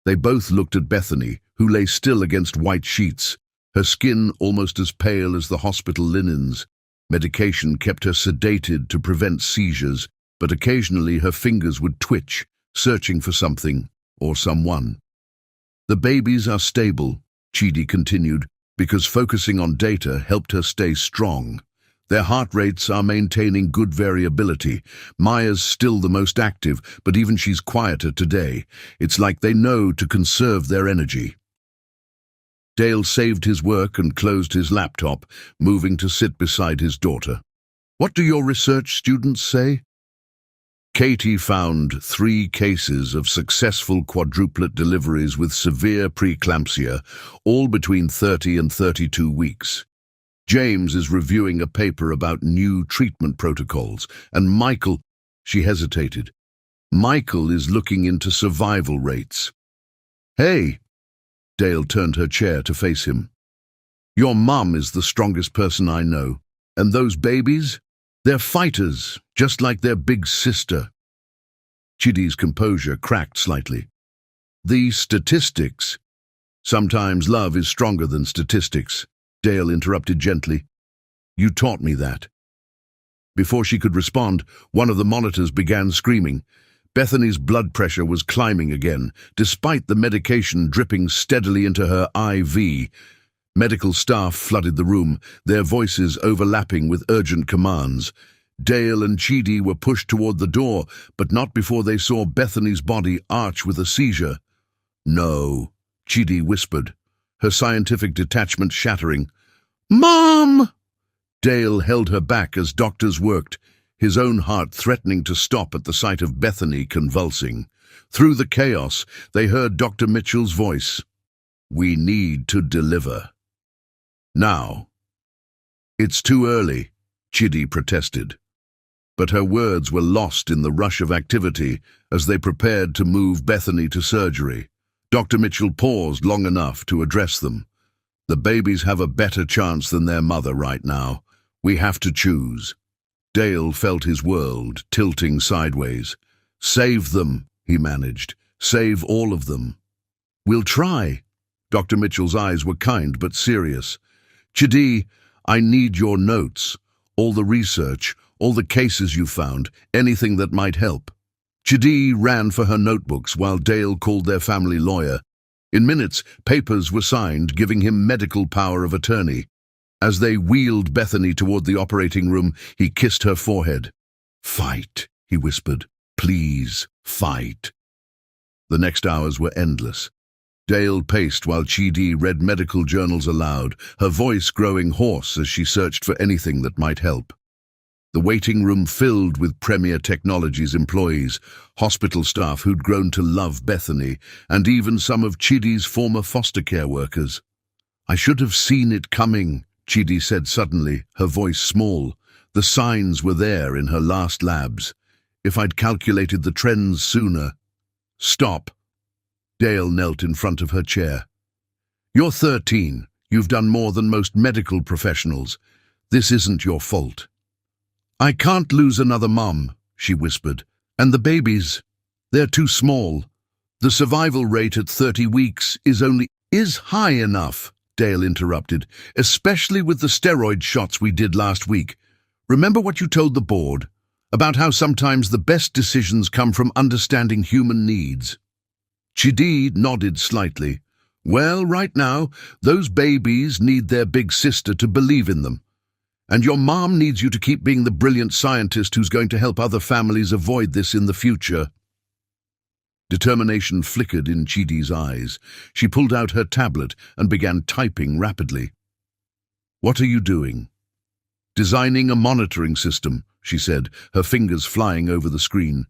They both looked at Bethany, who lay still against white sheets, her skin almost as pale as the hospital linens. Medication kept her sedated to prevent seizures, but occasionally her fingers would twitch, searching for something or someone. "The babies are stable," Chidi continued, because focusing on data helped her stay strong. "Their heart rates are maintaining good variability. Maya's still the most active, but even she's quieter today. It's like they know to conserve their energy." Dale saved his work and closed his laptop, moving to sit beside his daughter. "What do your research students say?" Katie found 3 cases of successful quadruplet deliveries with severe preeclampsia, all between 30 and 32 weeks. James is reviewing a paper about new treatment protocols, and Michael, she hesitated. Michael is looking into survival rates. "Hey," Dale turned her chair to face him. "Your mum is the strongest person I know. And those babies? They're fighters, just like their big sister." Chidi's composure cracked slightly. "The statistics." "Sometimes love is stronger than statistics," Dale interrupted gently. "You taught me that." Before she could respond, one of the monitors began screaming. Bethany's blood pressure was climbing again, despite the medication dripping steadily into her IV. Medical staff flooded the room, their voices overlapping with urgent commands. Dale and Chidi were pushed toward the door, but not before they saw Bethany's body arch with a seizure. "No," Chidi whispered, her scientific detachment shattering. "Mom!" Dale held her back as doctors worked, his own heart threatening to stop at the sight of Bethany convulsing. Through the chaos, they heard Dr. Mitchell's voice. "We need to deliver. Now." "It's too early," Chidi protested. But her words were lost in the rush of activity as they prepared to move Bethany to surgery. Dr. Mitchell paused long enough to address them. "The babies have a better chance than their mother right now. We have to choose." Dale felt his world tilting sideways. "Save them," he managed. "Save all of them." "We'll try." Dr. Mitchell's eyes were kind but serious. "Chidi, I need your notes. All the research, all the cases you found, anything that might help." Chidi ran for her notebooks while Dale called their family lawyer. In minutes, papers were signed, giving him medical power of attorney. As they wheeled Bethany toward the operating room, he kissed her forehead. "Fight," he whispered. "Please, fight." The next hours were endless. Dale paced while Chidi read medical journals aloud, her voice growing hoarse as she searched for anything that might help. The waiting room filled with Premier Technologies employees, hospital staff who'd grown to love Bethany, and even some of Chidi's former foster care workers. "I should have seen it coming," Chidi said suddenly, her voice small. "The signs were there in her last labs. If I'd calculated the trends sooner." "Stop." Dale knelt in front of her chair. "You're 13. You've done more than most medical professionals. This isn't your fault." "I can't lose another mom," she whispered. "And the babies, they're too small. The survival rate at 30 weeks is high enough," Dale interrupted, "especially with the steroid shots we did last week. Remember what you told the board about how sometimes the best decisions come from understanding human needs?" Chidi nodded slightly. "Well, right now, those babies need their big sister to believe in them. And your mom needs you to keep being the brilliant scientist who's going to help other families avoid this in the future." Determination flickered in Chidi's eyes. She pulled out her tablet and began typing rapidly. "What are you doing?" "Designing a monitoring system," she said, her fingers flying over the screen.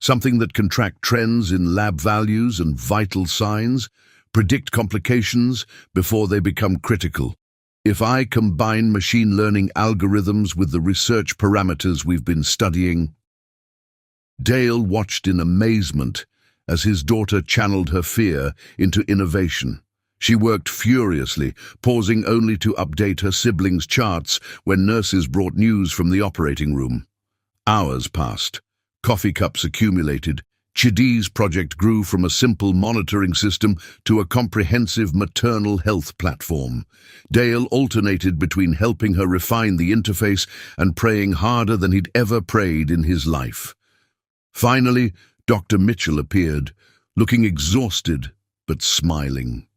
"Something that can track trends in lab values and vital signs, predict complications before they become critical. If I combine machine learning algorithms with the research parameters we've been studying..." Dale watched in amazement as his daughter channeled her fear into innovation. She worked furiously, pausing only to update her siblings' charts when nurses brought news from the operating room. Hours passed. Coffee cups accumulated. Chidi's project grew from a simple monitoring system to a comprehensive maternal health platform. Dale alternated between helping her refine the interface and praying harder than he'd ever prayed in his life. Finally, Dr. Mitchell appeared, looking exhausted but smiling.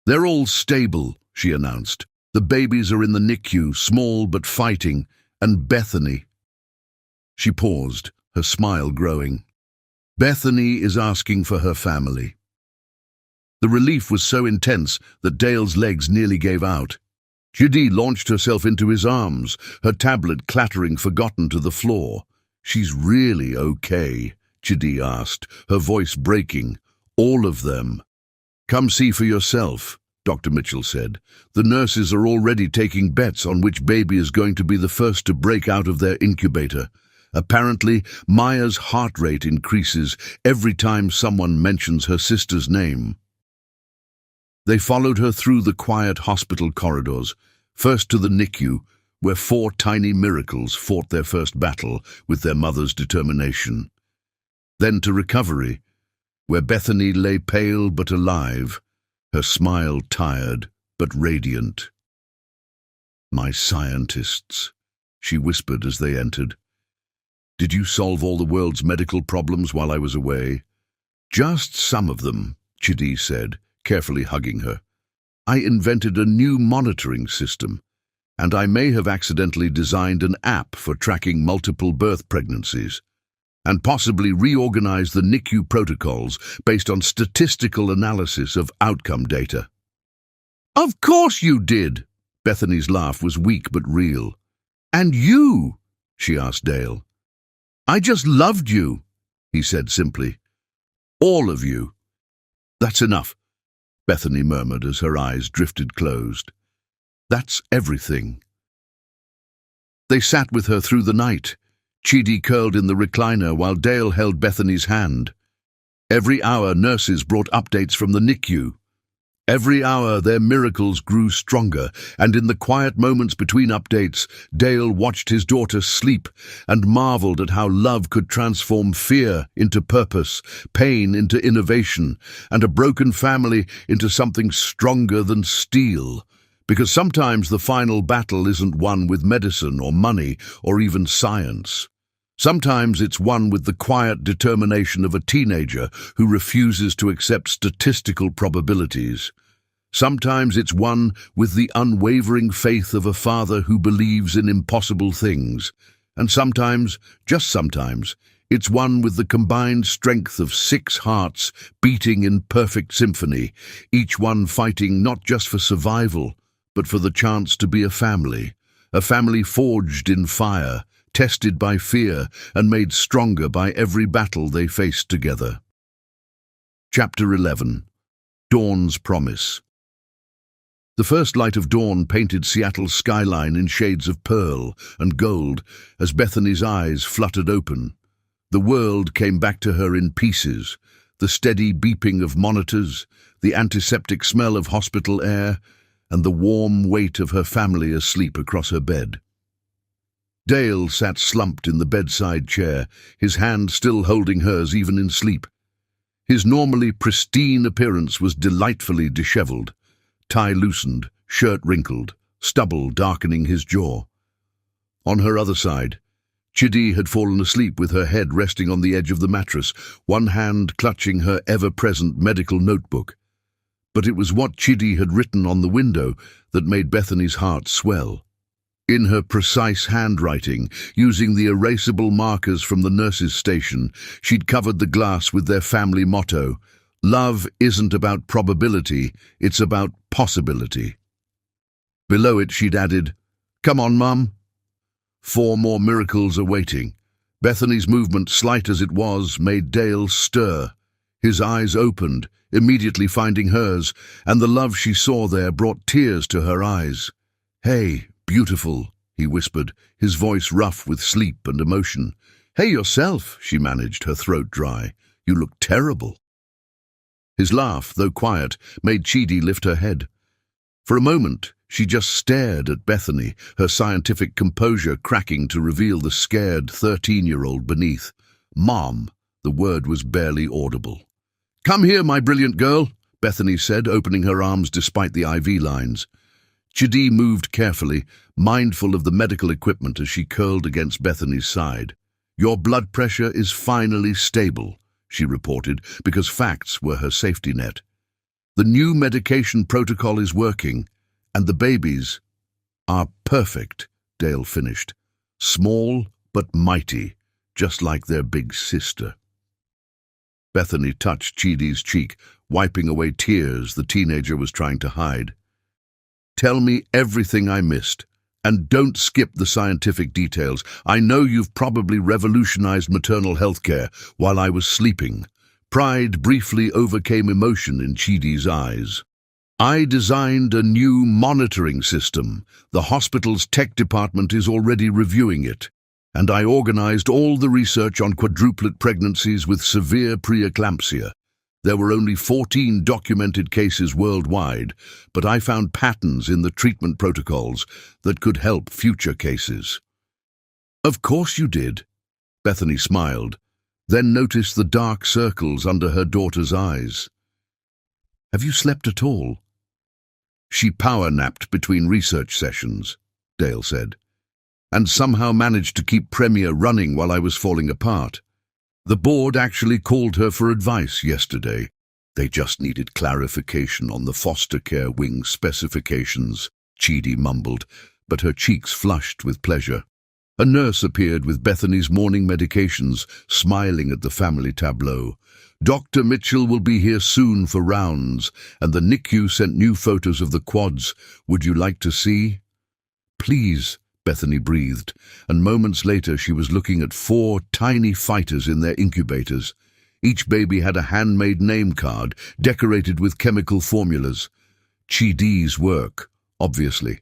"They're all stable," she announced. "The babies are in the NICU, small but fighting, and Bethany..." She paused, her smile growing. "Bethany is asking for her family." The relief was so intense that Dale's legs nearly gave out. Chidi launched herself into his arms, her tablet clattering forgotten to the floor. "She's really okay?" Chidi asked, her voice breaking. "All of them?" "Come see for yourself," Dr. Mitchell said. "The nurses are already taking bets on which baby is going to be the first to break out of their incubator. Apparently, Maya's heart rate increases every time someone mentions her sister's name." They followed her through the quiet hospital corridors, first to the NICU, where 4 tiny miracles fought their first battle with their mother's determination. Then to recovery, where Bethany lay pale but alive, her smile tired but radiant. "My scientists," she whispered as they entered. "Did you solve all the world's medical problems while I was away?" "Just some of them," Chidi said, carefully hugging her. "I invented a new monitoring system, and I may have accidentally designed an app for tracking multiple birth pregnancies, and possibly reorganized the NICU protocols based on statistical analysis of outcome data." "Of course you did!" Bethany's laugh was weak but real. "And you?" she asked Dale. "I just loved you," he said simply. "All of you." "That's enough," Bethany murmured as her eyes drifted closed. "That's everything." They sat with her through the night, Chidi curled in the recliner while Dale held Bethany's hand. Every hour, nurses brought updates from the NICU. Every hour, their miracles grew stronger, and in the quiet moments between updates, Dale watched his daughter sleep and marveled at how love could transform fear into purpose, pain into innovation, and a broken family into something stronger than steel. Because sometimes the final battle isn't won with medicine or money or even science. Sometimes it's won with the quiet determination of a teenager who refuses to accept statistical probabilities. Sometimes it's won with the unwavering faith of a father who believes in impossible things. And sometimes, just sometimes, it's won with the combined strength of 6 hearts beating in perfect symphony, each one fighting not just for survival, but for the chance to be a family forged in fire, tested by fear, and made stronger by every battle they faced together. Chapter 11. Dawn's Promise. The first light of dawn painted Seattle's skyline in shades of pearl and gold as Bethany's eyes fluttered open. The world came back to her in pieces, the steady beeping of monitors, the antiseptic smell of hospital air, and the warm weight of her family asleep across her bed. Dale sat slumped in the bedside chair, his hand still holding hers even in sleep. His normally pristine appearance was delightfully disheveled, tie loosened, shirt wrinkled, stubble darkening his jaw. On her other side, Chidi had fallen asleep with her head resting on the edge of the mattress, one hand clutching her ever-present medical notebook. But it was what Chidi had written on the window that made Bethany's heart swell. In her precise handwriting, using the erasable markers from the nurse's station, she'd covered the glass with their family motto, "Love isn't about probability, it's about possibility." Below it she'd added, "Come on, Mum." 4 more miracles awaiting. Bethany's movement, slight as it was, made Dale stir. His eyes opened, immediately finding hers, and the love she saw there brought tears to her eyes. "Hey, beautiful," he whispered, his voice rough with sleep and emotion. "Hey yourself," she managed, her throat dry. "You look terrible." His laugh, though quiet, made Chidi lift her head. For a moment, she just stared at Bethany, her scientific composure cracking to reveal the scared 13-year-old beneath. "Mom," the word was barely audible. "Come here, my brilliant girl," Bethany said, opening her arms despite the IV lines. Chidi moved carefully, mindful of the medical equipment as she curled against Bethany's side. "Your blood pressure is finally stable," she reported, because facts were her safety net. "The new medication protocol is working, and the babies are perfect," Dale finished. "Small but mighty, just like their big sister." Bethany touched Chidi's cheek, wiping away tears the teenager was trying to hide. "Tell me everything I missed, and don't skip the scientific details. I know you've probably revolutionized maternal health care while I was sleeping." Pride briefly overcame emotion in Chidi's eyes. "I designed a new monitoring system. The hospital's tech department is already reviewing it. And I organized all the research on quadruplet pregnancies with severe preeclampsia. There were only 14 documented cases worldwide, but I found patterns in the treatment protocols that could help future cases." "Of course you did," Bethany smiled, then noticed the dark circles under her daughter's eyes. "Have you slept at all?" "She power-napped between research sessions," Dale said, "and somehow managed to keep Premier running while I was falling apart. The board actually called her for advice yesterday. They just needed clarification on the foster care wing specifications," Chidi mumbled, but her cheeks flushed with pleasure. A nurse appeared with Bethany's morning medications, smiling at the family tableau. "Dr. Mitchell will be here soon for rounds, and the NICU sent new photos of the quads. Would you like to see?" "Please," Bethany breathed, and moments later she was looking at 4 tiny fighters in their incubators. Each baby had a handmade name card, decorated with chemical formulas. Chidi's work, obviously.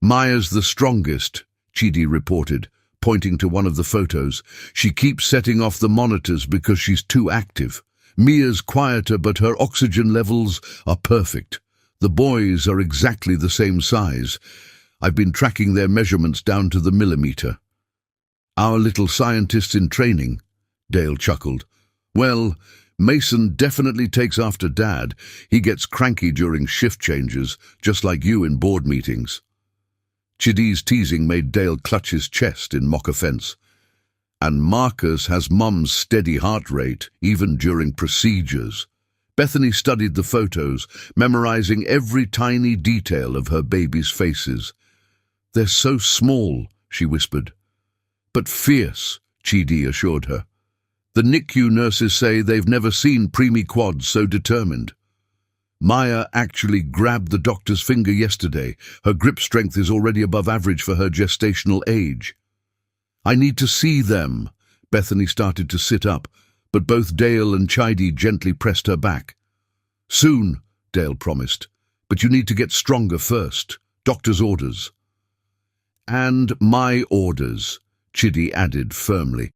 "Maya's the strongest," Chidi reported, pointing to one of the photos. "She keeps setting off the monitors because she's too active. Mia's quieter, but her oxygen levels are perfect. The boys are exactly the same size. I've been tracking their measurements down to the millimeter." "Our little scientists in training," Dale chuckled. "Well, Mason definitely takes after Dad. He gets cranky during shift changes, just like you in board meetings." Chidi's teasing made Dale clutch his chest in mock offense. "And Marcus has Mum's steady heart rate, even during procedures." Bethany studied the photos, memorizing every tiny detail of her baby's faces. "They're so small," she whispered. "But fierce," Chidi assured her. "The NICU nurses say they've never seen preemie quads so determined." "Maya actually grabbed the doctor's finger yesterday. Her grip strength is already above average for her gestational age." "I need to see them." Bethany started to sit up, but both Dale and Chidi gently pressed her back. "Soon," Dale promised, "but you need to get stronger first. Doctor's orders." "And my orders," Chidi added firmly.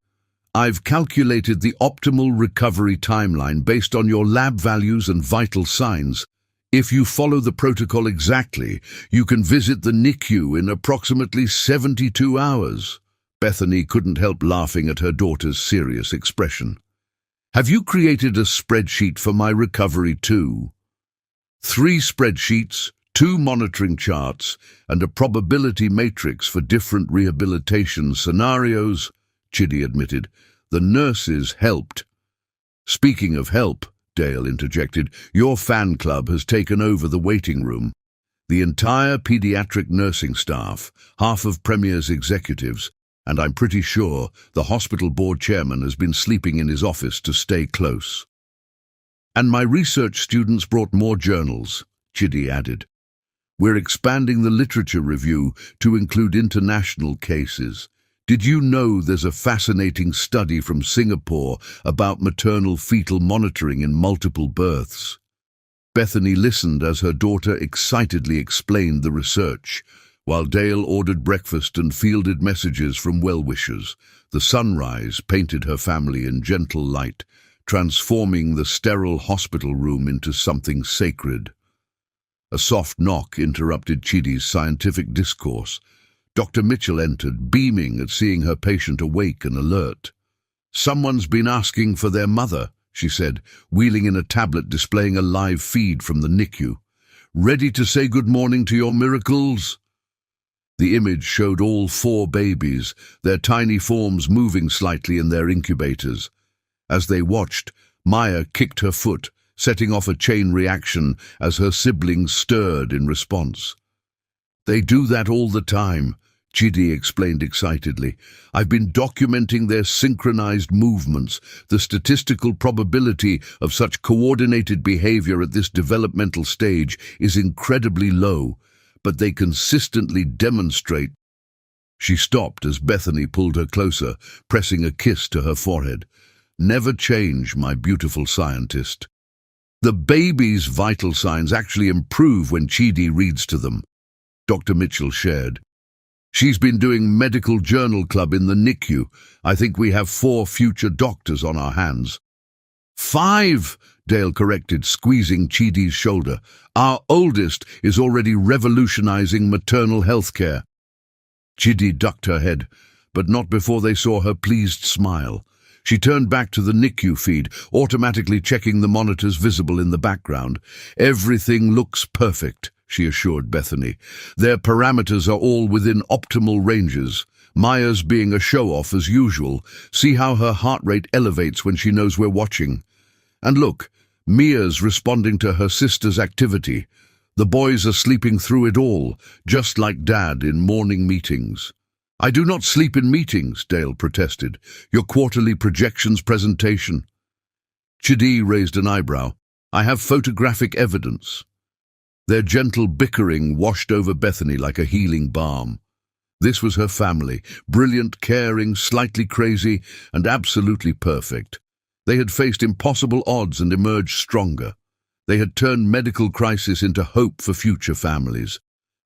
"I've calculated the optimal recovery timeline based on your lab values and vital signs. If you follow the protocol exactly, you can visit the NICU in approximately 72 hours. Bethany couldn't help laughing at her daughter's serious expression. "Have you created a spreadsheet for my recovery too?" 3 spreadsheets, 2 monitoring charts, and a probability matrix for different rehabilitation scenarios, Chidi admitted. "The nurses helped." "Speaking of help," Dale interjected, "your fan club has taken over the waiting room." The entire pediatric nursing staff, half of Premier's executives, and I'm pretty sure the hospital board chairman has been sleeping in his office to stay close. And my research students brought more journals, Chidi added. We're expanding the literature review to include international cases. Did you know there's a fascinating study from Singapore about maternal fetal monitoring in multiple births? Bethany listened as her daughter excitedly explained the research, while Dale ordered breakfast and fielded messages from well-wishers. The sunrise painted her family in gentle light, transforming the sterile hospital room into something sacred. A soft knock interrupted Chidi's scientific discourse. Dr. Mitchell entered, beaming at seeing her patient awake and alert. "Someone's been asking for their mother," she said, wheeling in a tablet displaying a live feed from the NICU. "Ready to say good morning to your miracles?" The image showed all 4 babies, their tiny forms moving slightly in their incubators. As they watched, Maya kicked her foot, setting off a chain reaction as her siblings stirred in response. "They do that all the time," Chidi explained excitedly. "I've been documenting their synchronized movements. The statistical probability of such coordinated behavior at this developmental stage is incredibly low, but they consistently demonstrate." She stopped as Bethany pulled her closer, pressing a kiss to her forehead. "Never change, my beautiful scientist." The baby's vital signs actually improve when Chidi reads to them, Dr. Mitchell shared. "She's been doing medical journal club in the NICU. I think we have 4 future doctors on our hands." "5, Dale corrected, squeezing Chidi's shoulder. "Our oldest is already revolutionizing maternal health care." Chidi ducked her head, but not before they saw her pleased smile. She turned back to the NICU feed, automatically checking the monitors visible in the background. "Everything looks perfect," she assured Bethany. "Their parameters are all within optimal ranges. Maya's being a show-off as usual. See how her heart rate elevates when she knows we're watching. And look, Mia's responding to her sister's activity. The boys are sleeping through it all, just like Dad in morning meetings." "I do not sleep in meetings," Dale protested. "Your quarterly projections presentation." Chidi raised an eyebrow. "I have photographic evidence." Their gentle bickering washed over Bethany like a healing balm. This was her family, brilliant, caring, slightly crazy, and absolutely perfect. They had faced impossible odds and emerged stronger. They had turned medical crisis into hope for future families.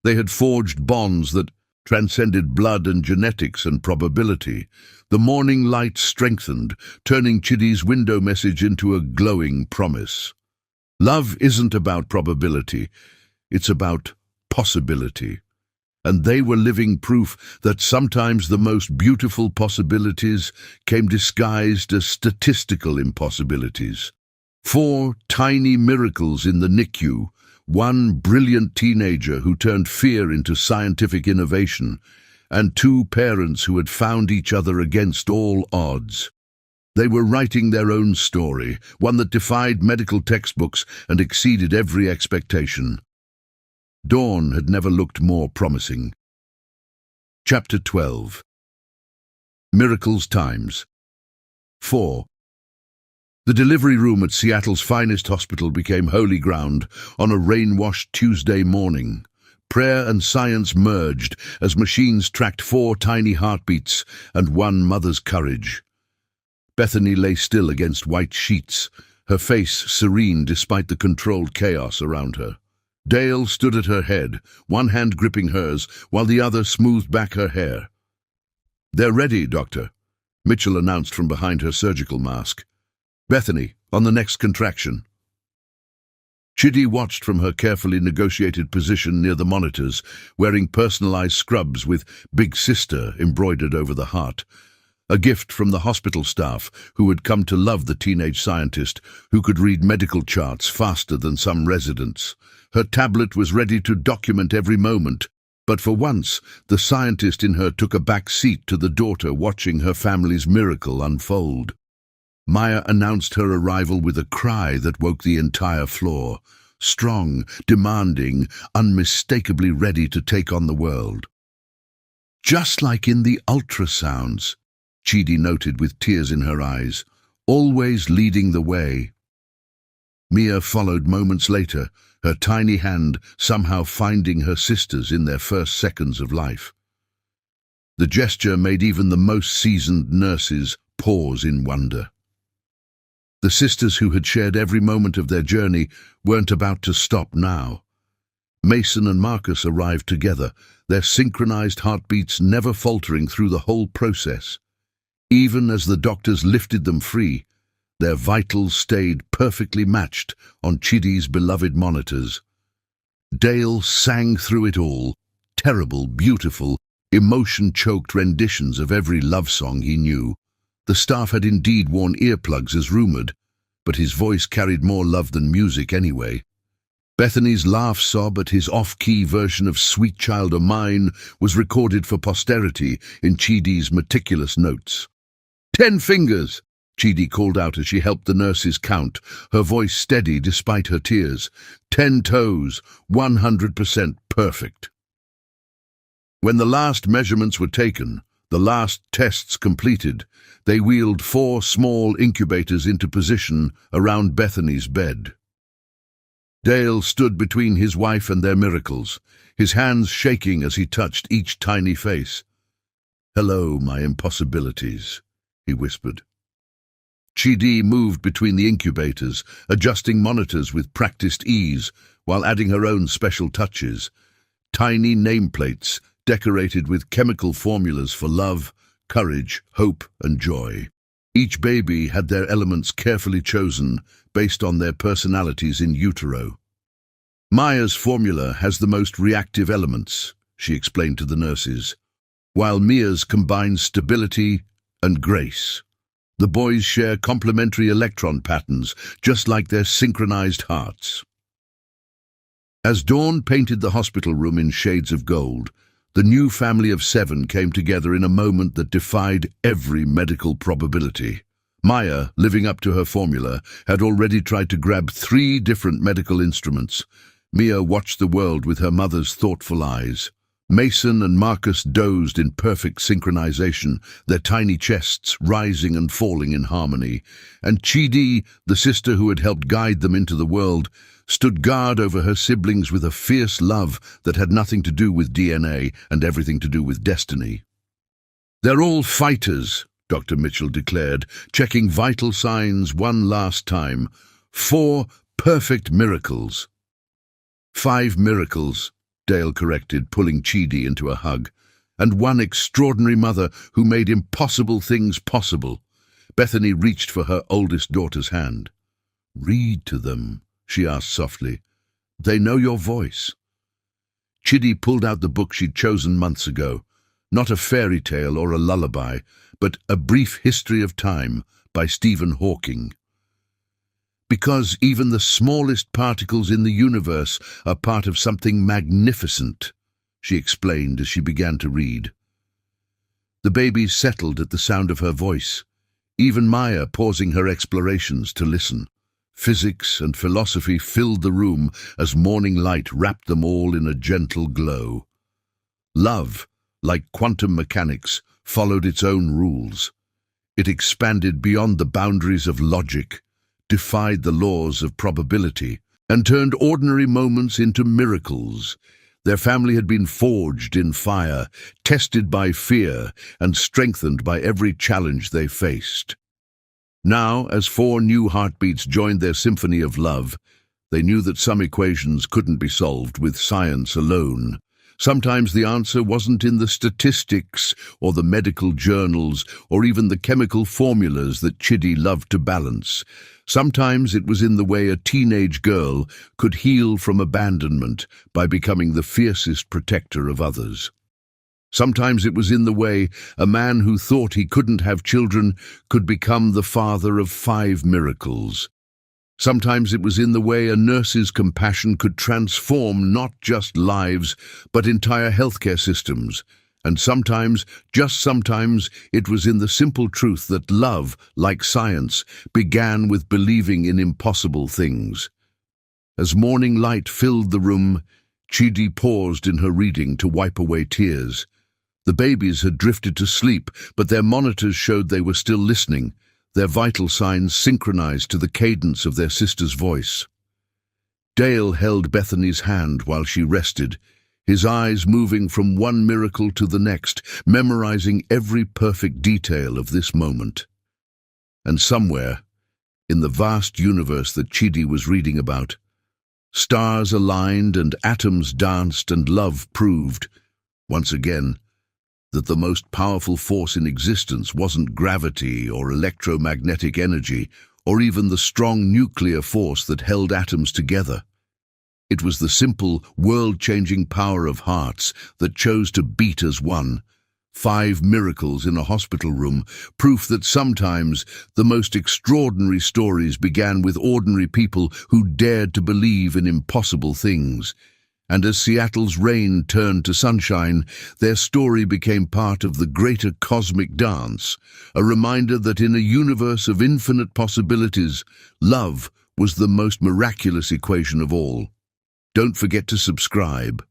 They had forged bonds that transcended blood and genetics and probability. The morning light strengthened, turning Chidi's window message into a glowing promise. Love isn't about probability, it's about possibility. And they were living proof that sometimes the most beautiful possibilities came disguised as statistical impossibilities. 4 tiny miracles in the NICU, 1 brilliant teenager who turned fear into scientific innovation, and 2 parents who had found each other against all odds. They were writing their own story, one that defied medical textbooks and exceeded every expectation. Dawn had never looked more promising. Chapter 12. Miracles Times 4. The delivery room at Seattle's finest hospital became holy ground on a rain-washed Tuesday morning. Prayer and science merged as machines tracked 4 tiny heartbeats and 1 mother's courage. Bethany lay still against white sheets, her face serene despite the controlled chaos around her. Dale stood at her head, one hand gripping hers, while the other smoothed back her hair. "They're ready, Doctor," Mitchell announced from behind her surgical mask. "Bethany, on the next contraction." Chidi watched from her carefully negotiated position near the monitors, wearing personalized scrubs with "Big Sister" embroidered over the heart. A gift from the hospital staff, who had come to love the teenage scientist, who could read medical charts faster than some residents. Her tablet was ready to document every moment, but for once, the scientist in her took a back seat to the daughter watching her family's miracle unfold. Maya announced her arrival with a cry that woke the entire floor. strong, demanding, unmistakably ready to take on the world. Just like in the ultrasounds, Chidi noted with tears in her eyes, always leading the way. Mia followed moments later, her tiny hand somehow finding her sisters in their first seconds of life. The gesture made even the most seasoned nurses pause in wonder. The sisters who had shared every moment of their journey weren't about to stop now. Mason and Marcus arrived together, their synchronized heartbeats never faltering through the whole process. Even as the doctors lifted them free, their vitals stayed perfectly matched on Chidi's beloved monitors. Dale sang through it all, terrible, beautiful, emotion-choked renditions of every love song he knew. The staff had indeed worn earplugs as rumored, but his voice carried more love than music anyway. Bethany's laugh sob at his off-key version of Sweet Child O' Mine was recorded for posterity in Chidi's meticulous notes. 10 fingers! Chidi called out as she helped the nurses count, her voice steady despite her tears. 10 toes, 100% perfect. When the last measurements were taken, the last tests completed, they wheeled 4 small incubators into position around Bethany's bed. Dale stood between his wife and their miracles, his hands shaking as he touched each tiny face. "Hello, my impossibilities," he whispered. Chidi moved between the incubators, adjusting monitors with practiced ease, while adding her own special touches. Tiny nameplates, decorated with chemical formulas for love, courage, hope, and joy. Each baby had their elements carefully chosen, based on their personalities in utero. "Maya's formula has the most reactive elements," she explained to the nurses, "while Mia's combines stability and grace. The boys share complementary electron patterns, just like their synchronized hearts." As dawn painted the hospital room in shades of gold, the new family of 7 came together in a moment that defied every medical probability. Maya, living up to her formula, had already tried to grab 3 different medical instruments. Mia watched the world with her mother's thoughtful eyes. Mason and Marcus dozed in perfect synchronization, their tiny chests rising and falling in harmony. And Chidi, the sister who had helped guide them into the world, stood guard over her siblings with a fierce love that had nothing to do with DNA and everything to do with destiny. "They're all fighters," Dr. Mitchell declared, checking vital signs one last time. 4 perfect miracles. 5 miracles, Dale corrected, pulling Chidi into a hug. "And 1 extraordinary mother who made impossible things possible." Bethany reached for her oldest daughter's hand. "Read to them," she asked softly. "They know your voice." Chidi pulled out the book she'd chosen months ago. Not a fairy tale or a lullaby, but A Brief History of Time by Stephen Hawking. "Because even the smallest particles in the universe are part of something magnificent," she explained as she began to read. The babies settled at the sound of her voice, even Maya pausing her explorations to listen. Physics and philosophy filled the room as morning light wrapped them all in a gentle glow. Love, like quantum mechanics, followed its own rules. It expanded beyond the boundaries of logic, defied the laws of probability, and turned ordinary moments into miracles. Their family had been forged in fire, tested by fear, and strengthened by every challenge they faced. Now, as 4 new heartbeats joined their symphony of love, they knew that some equations couldn't be solved with science alone. Sometimes the answer wasn't in the statistics or the medical journals or even the chemical formulas that Chidi loved to balance. Sometimes it was in the way a teenage girl could heal from abandonment by becoming the fiercest protector of others. Sometimes it was in the way a man who thought he couldn't have children could become the father of 5 miracles. Sometimes it was in the way a nurse's compassion could transform not just lives, but entire healthcare systems. And sometimes, just sometimes, it was in the simple truth that love, like science, began with believing in impossible things. As morning light filled the room, Chidi paused in her reading to wipe away tears. The babies had drifted to sleep, but their monitors showed they were still listening, their vital signs synchronized to the cadence of their sister's voice. Dale held Bethany's hand while she rested, his eyes moving from one miracle to the next, memorizing every perfect detail of this moment. And somewhere, in the vast universe that Chidi was reading about, stars aligned and atoms danced, and love proved, once again, that the most powerful force in existence wasn't gravity or electromagnetic energy, or even the strong nuclear force that held atoms together. It was the simple, world-changing power of hearts that chose to beat as one. 5 miracles in a hospital room, proof that sometimes the most extraordinary stories began with ordinary people who dared to believe in impossible things. And as Seattle's rain turned to sunshine, their story became part of the greater cosmic dance, a reminder that in a universe of infinite possibilities, love was the most miraculous equation of all. Don't forget to subscribe.